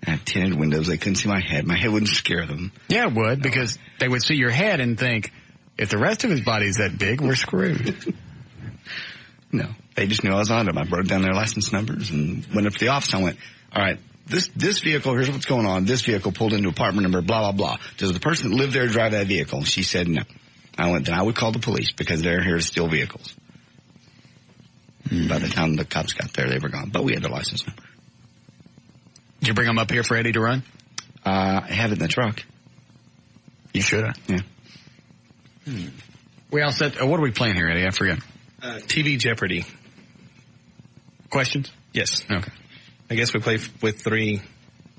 S2: had tinted windows. They couldn't see my head. My head wouldn't scare them.
S1: Yeah, it would, because they would see your head and think, if the rest of his body's that big, we're screwed.
S2: No. They just knew I was on them. I wrote down their license numbers and went up to the office. I went, all right, this vehicle, here's what's going on. This vehicle pulled into apartment number blah, blah, blah. Does the person that lived there drive that vehicle? She said no. I went, then I would call the police because they're here to steal vehicles. By the time the cops got there, they were gone. But we had the license number.
S1: Did you bring them up here for Eddie to run?
S2: I have it in the truck.
S1: You should have.
S2: Yeah.
S1: We all said, what are we playing here, Eddie? I forget.
S3: TV Jeopardy.
S1: Questions?
S3: Yes.
S1: Okay.
S3: I guess we play with three.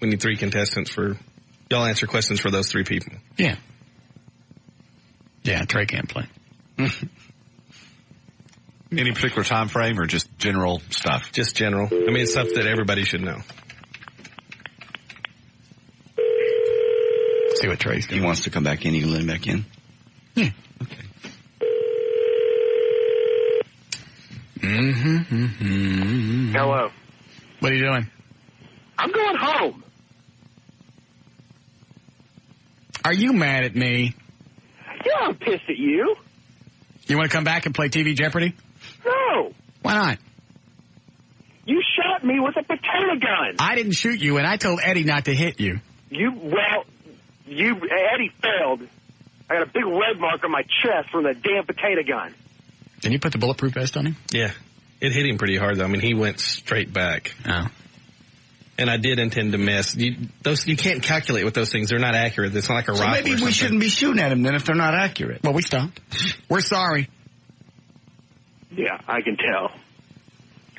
S3: We need three contestants for. Y'all answer questions for those three people.
S1: Yeah. Yeah, Trey can't play.
S5: Any particular time frame or just general stuff?
S3: Just general. I mean, it's stuff that everybody should know.
S1: See what Trey's doing.
S2: He wants to come back in. You can let him back in?
S1: Yeah.
S2: Okay.
S7: Hello.
S1: What are you doing?
S7: I'm going home.
S1: Are you mad at me?
S7: Yeah, I'm pissed at you.
S1: You want to come back and play TV Jeopardy?
S7: No.
S1: Why not?
S7: You shot me with a potato gun.
S1: I didn't shoot you, and I told Eddie not to hit you.
S7: Eddie failed. I got a big red mark on my chest from the damn potato gun.
S1: Didn't you put the bulletproof vest on him?
S3: Yeah. It hit him pretty hard, though. I mean, he went straight back.
S1: Oh.
S3: And I did intend to miss. You can't calculate with those things. They're not accurate. It's not like a rifle.
S2: Maybe we shouldn't be shooting at them then if they're not accurate.
S1: Well, we stopped. We're sorry.
S7: Yeah, I can tell.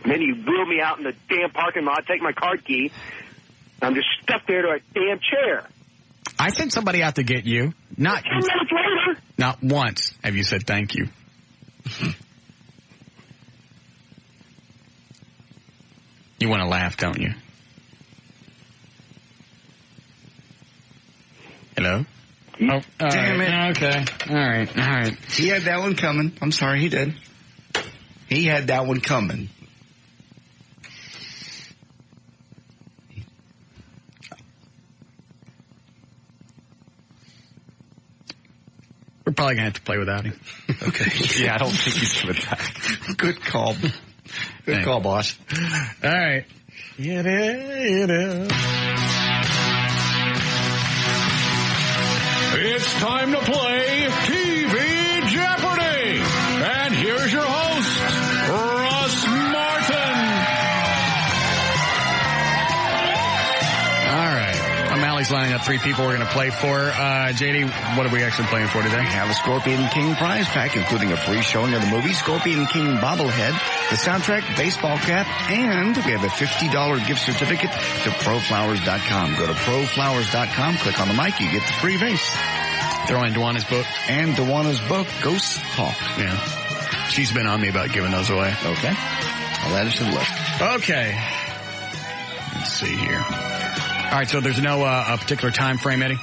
S7: And then you wheel me out in the damn parking lot, take my card key. I'm just stuck there to a damn chair.
S1: I sent somebody out to get you.
S7: 10 minutes later.
S1: Not once have you said thank you. You want to laugh, don't you? Hello? Oh,
S2: damn it.
S1: Okay. All right.
S2: He had that one coming. I'm sorry, he did. He had that one coming.
S1: We're probably going to have to play without him.
S5: Okay. Yeah, I don't think he's coming back.
S2: Good call. Good call, boss.
S1: All right. It is.
S11: It's time to play TV Jeopardy! And here's your host, Russ Martin.
S1: All right. O'Malley's lining up three people we're going to play for. JD, what are we actually playing for today?
S2: We have a Scorpion King prize pack, including a free showing of the movie Scorpion King bobblehead, the soundtrack, baseball cap, and we have a $50 gift certificate to proflowers.com. Go to proflowers.com, click on the mic, you get the free vase.
S1: Throw in Dewana's book.
S2: And Dewana's book, Ghost Talk.
S1: Yeah. She's been on me about giving those away.
S2: Okay. I'll add it to the list.
S1: Okay. Let's see here. All right, so there's no a particular time frame, Eddie?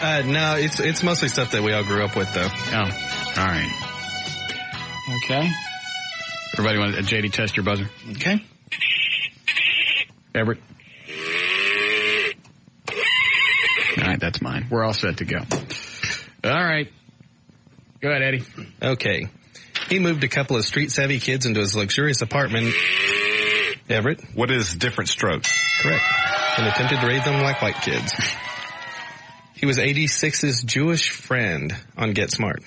S3: No, it's mostly stuff that we all grew up with, though.
S1: Oh, all right. Okay. Everybody want JD test your buzzer?
S2: Okay.
S1: Everett? All right, that's mine. We're all set to go. All right. Go ahead, Eddie.
S3: Okay. He moved a couple of street-savvy kids into his luxurious apartment. Everett?
S5: What is different strokes?
S3: Correct. And attempted to raise them like white kids. He was 86's Jewish friend on Get Smart.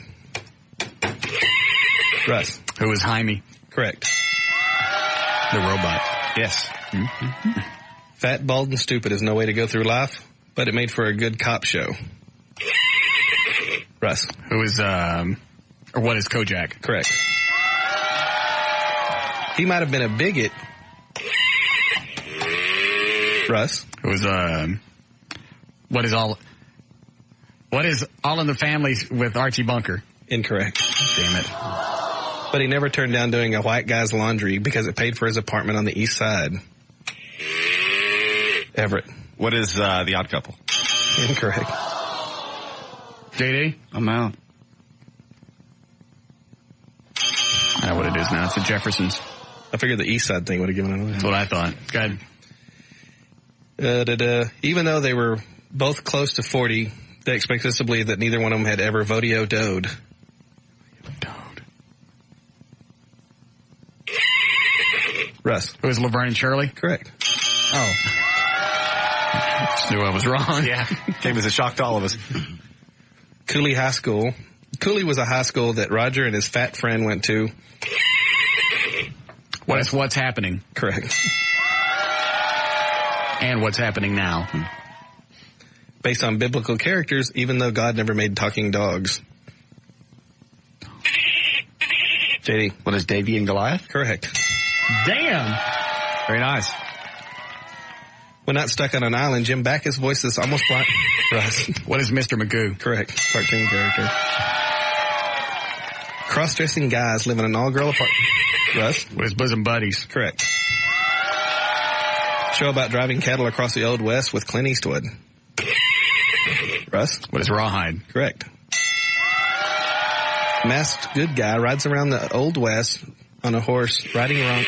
S3: Russ.
S1: Who was Jaime?
S3: Correct.
S1: The robot.
S3: Yes. Mm-hmm. Fat, bald, and stupid is no way to go through life, but it made for a good cop show. Russ.
S1: Who is, or what is Kojak?
S3: Correct. He might have been a bigot. Russ?
S1: It was, what is All in the Family with Archie Bunker?
S3: Incorrect.
S1: Damn it.
S3: But he never turned down doing a white guy's laundry because it paid for his apartment on the east side. Everett.
S5: What is The Odd Couple?
S3: Incorrect.
S1: JD?
S2: I'm out.
S1: I know what it is now. It's the Jeffersons.
S3: I figured the east side thing would have given it away.
S1: That's what I thought. Go ahead.
S3: Even though they were both close to 40, they expect us to believe that neither one of them had ever vodeo-doed. Russ.
S1: It was Laverne and Shirley?
S3: Correct.
S1: Oh. Just knew I was wrong.
S5: Yeah. Came as a shock to all of us.
S3: Cooley High School. Cooley was a high school that Roger and his fat friend went to.
S1: What's happening?
S3: Correct.
S1: And what's happening now?
S3: Based on biblical characters, even though God never made talking dogs. JD.
S2: What is Davy and Goliath?
S3: Correct.
S1: Damn.
S5: Very nice.
S3: When not stuck on an island, Jim Backus voices almost blind. Russ.
S1: What is Mr. Magoo?
S3: Correct. Cartoon character. Cross-dressing guys live in an all-girl apartment. Russ.
S1: What is Bosom Buddies?
S3: Correct. Show about driving cattle across the Old West with Clint Eastwood. Russ.
S1: What is Rawhide?
S3: Correct. Masked good guy rides around the Old West on a horse, riding around.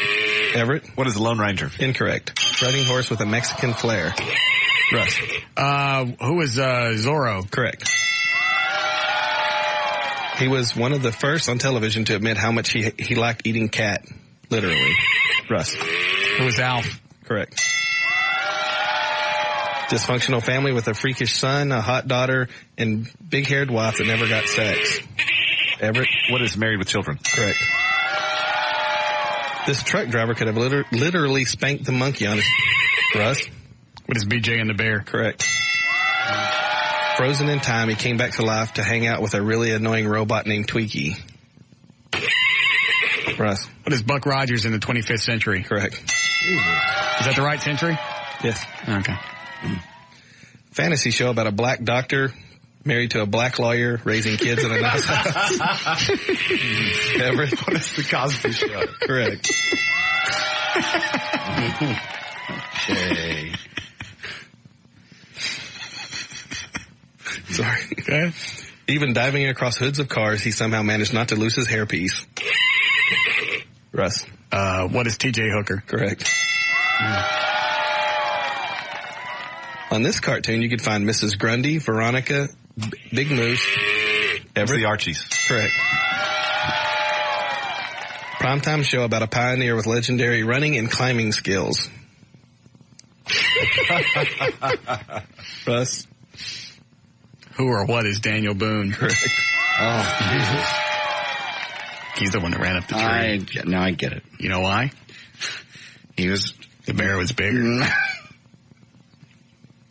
S3: Everett.
S5: What is the Lone Ranger?
S3: Incorrect. Riding horse with a Mexican flair. Russ.
S1: Who is Zorro?
S3: Correct. He was one of the first on television to admit how much he liked eating cat. Literally. Russ.
S1: Who is Alf?
S3: Correct. Dysfunctional family with a freakish son, a hot daughter, and big-haired wife that never got sex. Everett.
S5: What is Married with Children?
S3: Correct. This truck driver could have literally spanked the monkey on his... Russ?
S1: What is BJ and the Bear?
S3: Correct. Frozen in time, he came back to life to hang out with a really annoying robot named Tweaky. Russ?
S1: What is Buck Rogers in the 25th century?
S3: Correct.
S1: Is that the right century?
S3: Yes.
S1: Okay.
S3: Fantasy show about a black doctor married to a black lawyer raising kids in a nice house. Everett?
S5: What is the Cosby Show?
S3: Correct.
S2: Okay.
S3: Sorry. Okay. Even diving across hoods of cars, he somehow managed not to lose his hairpiece. Russ.
S1: What is TJ Hooker?
S3: Correct. On this cartoon, you could find Mrs. Grundy, Veronica, Big Moose,
S5: Everett. The Archies.
S3: Correct. Primetime show about a pioneer with legendary running and climbing skills. Russ.
S1: Who or what is Daniel Boone?
S3: Correct.
S2: Oh, Jesus.
S1: He's the one that ran up the tree.
S2: Now I get it.
S1: You know why? The bear was bigger.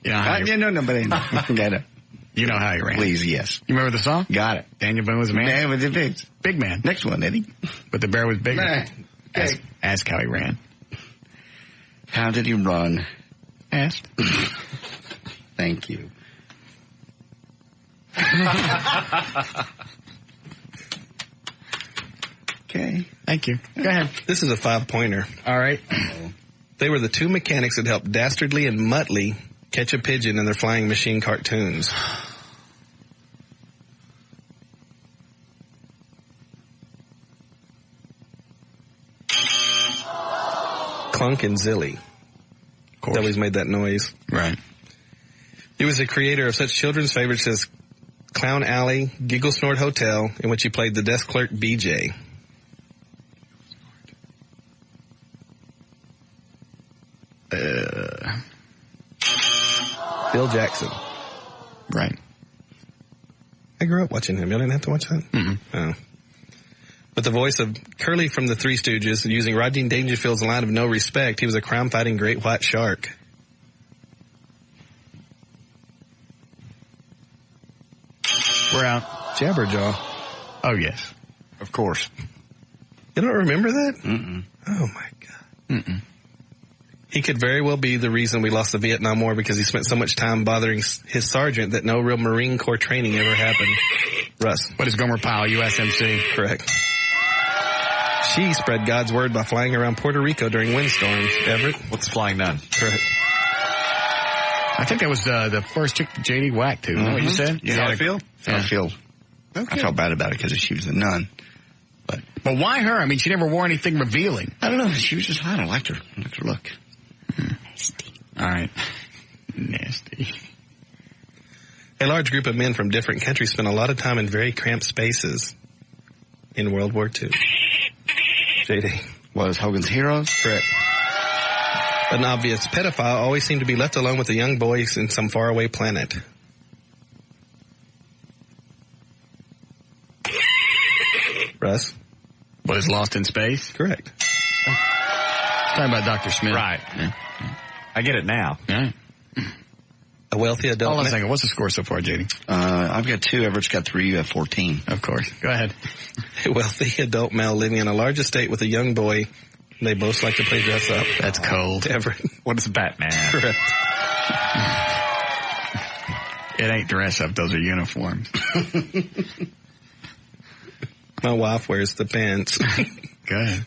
S1: You know how
S2: No, but I get it.
S1: You know how he ran.
S2: Please, yes.
S1: You remember the song?
S2: Got it.
S1: Daniel Boone was a man?
S2: Man with the pigs.
S1: Big man.
S2: Next one, Eddie.
S1: But the bear was bigger.
S2: Okay.
S1: Ask how he ran.
S2: How did he run?
S1: Ask.
S2: Thank you. Okay.
S1: Thank you. Go ahead.
S3: This is a 5-pointer.
S1: All right.
S3: They were the two mechanics that helped Dastardly and Muttley catch a pigeon in their flying machine cartoons. Clunk and Zilly. Of course. They always made that noise.
S1: Right.
S3: He was the creator of such children's favorites as Clown Alley, Giggle Snort Hotel, in which he played the desk clerk BJ. Bill Jackson.
S1: Right.
S3: I grew up watching him. You didn't have to watch that?
S1: Mm-hmm.
S3: Oh. But the voice of Curly from the Three Stooges, using Rodney Dangerfield's line of no respect, he was a crime-fighting great white shark.
S1: We're out.
S3: Jabberjaw.
S1: Oh, yes.
S5: Of course.
S3: You don't remember that?
S2: Mm-mm.
S3: Oh, my God. Mm-mm. He could very well be the reason we lost the Vietnam War because he spent so much time bothering his sergeant that no real Marine Corps training ever happened. Russ.
S1: What is Gomer Pyle, USMC?
S3: Correct. She spread God's word by flying around Puerto Rico during windstorms. Everett?
S5: What's Flying Nun?
S3: Correct.
S1: I think that was the first chick JD whacked to. Is that what you said?
S2: Yeah,
S5: How I feel?
S2: I felt bad about it because she was a nun.
S1: But why her? I mean, she never wore anything revealing.
S2: I don't know. She was just hot. I liked her. I liked her look.
S1: Nasty. All right. Nasty.
S3: A large group of men from different countries spent a lot of time in very cramped spaces in World War II. JD.
S2: Was Hogan's Heroes?
S3: Correct. An obvious pedophile always seemed to be left alone with the young boys in some faraway planet. Russ?
S1: What is Lost in Space?
S3: Correct.
S1: Talking about Dr. Smith.
S5: Right.
S1: Yeah.
S5: I get it now.
S1: Yeah.
S3: A wealthy adult.
S1: Hold on a second. What's the score so far, JD?
S2: I've got 2. Everett's got 3. You have 14.
S1: Of course. Go ahead.
S3: A wealthy adult male living in a large estate with a young boy. They both like to play dress up.
S1: That's cold.
S3: Everett.
S5: What is Batman?
S3: Correct.
S1: It ain't dress up. Those are uniforms.
S3: My wife wears the pants.
S1: Go ahead.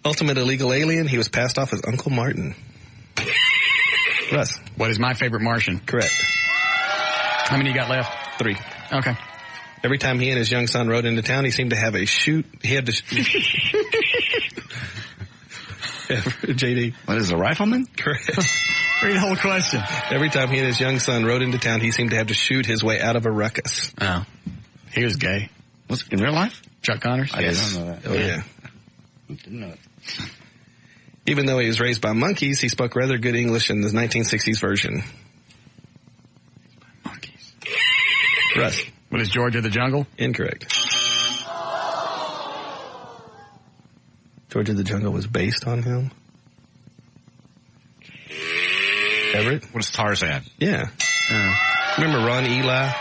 S3: Ultimate illegal alien. He was passed off as Uncle Martin. Russ.
S1: What is My Favorite Martian?
S3: Correct.
S1: How many you got left?
S3: 3.
S1: Okay.
S3: Every time he and his young son rode into town, he seemed to have a shoot. He had to... JD.
S2: What is a rifleman?
S3: Correct.
S1: Read the whole question.
S3: Every time he and his young son rode into town, he seemed to have to shoot his way out of a ruckus.
S1: Oh. He was gay.
S2: Was in real life?
S1: Chuck Connors?
S2: I didn't know that.
S3: Oh, yeah.
S2: Didn't know it.
S3: Even though he was raised by monkeys, he spoke rather good English in the 1960s version.
S1: Monkeys.
S3: Russ.
S1: What is George of the Jungle?
S3: Incorrect. George of the Jungle was based on him. Everett?
S5: What is Tarzan?
S3: Yeah. Remember Ron Eli?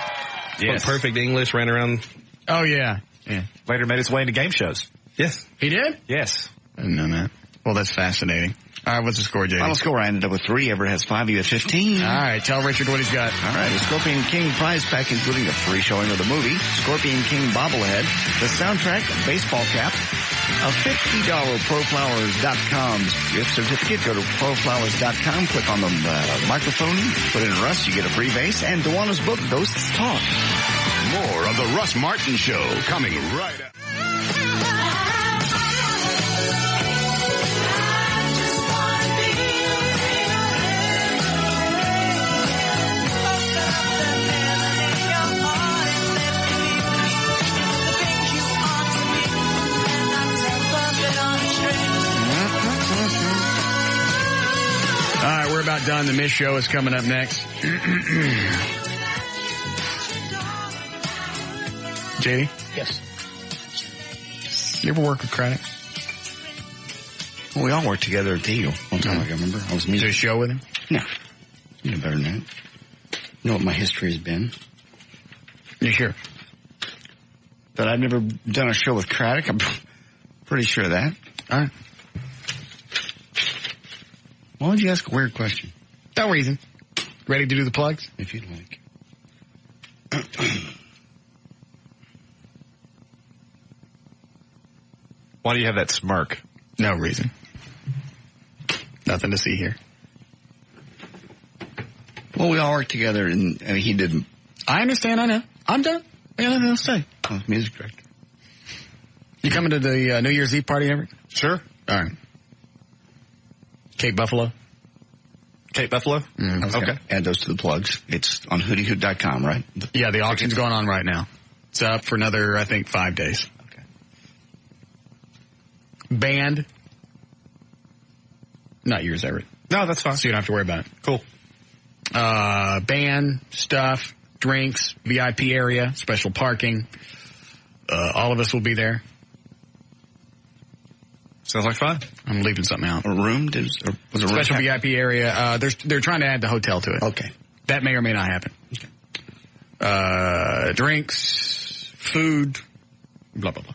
S5: Yes.
S3: Spoke perfect English, ran around.
S1: Oh, yeah. Yeah.
S5: Later made his way into game shows.
S3: Yes.
S1: He did?
S5: Yes.
S1: I didn't know that. Well, that's fascinating. All right, what's the score, JD?
S2: Final score, I ended up with 3. Everett has 5. You have 15.
S1: All right, tell Richard what he's got.
S2: All right, the Scorpion King prize pack, including a free showing of the movie, Scorpion King bobblehead, the soundtrack, a baseball cap, a $50 ProFlowers.com gift certificate. Go to ProFlowers.com, click on the microphone, put in Russ, you get a free vase, and Dewana's book, Ghosts Talk.
S16: More of the Russ Martin Show coming right up.
S1: All right, we're about done. The Miss Show is coming up next. JD?
S2: Yes.
S1: You ever work with Craddock?
S2: Well, we all worked together at Deal one time, I remember. I was
S1: music. Did a show with him?
S2: No. You know better than that. You know what my history has been.
S1: You sure?
S2: That I've never done a show with Craddock? I'm pretty sure of that.
S1: All right.
S2: Why would you ask a weird question?
S1: No reason. Ready to do the plugs?
S2: If you'd like.
S5: Why do you have that smirk?
S1: No reason. Nothing to see here.
S2: Well, we all worked together, and he didn't.
S1: I understand. I know. I'm done. I got nothing else to say.
S2: I was music director.
S1: You coming to the New Year's Eve party, Everett?
S5: Sure.
S1: All right. Cape Buffalo?
S5: Cape Buffalo?
S2: Okay. Add those to the plugs. It's on hoodyhoot.com, right?
S1: Yeah, the auction's going on right now. It's up for another, I think, 5 days.
S2: Okay.
S1: Band. Not yours, Everett.
S5: No, that's fine.
S1: So you don't have to worry about it.
S5: Cool.
S1: Band, stuff, drinks, VIP area, special parking. All of us will be there.
S5: Sounds like fun.
S1: I'm leaving something out.
S2: A room? Was a
S1: special
S2: room?
S1: VIP area. They're trying to add the hotel to it.
S2: Okay.
S1: That may or may not happen.
S2: Okay.
S1: Drinks, food, blah, blah, blah.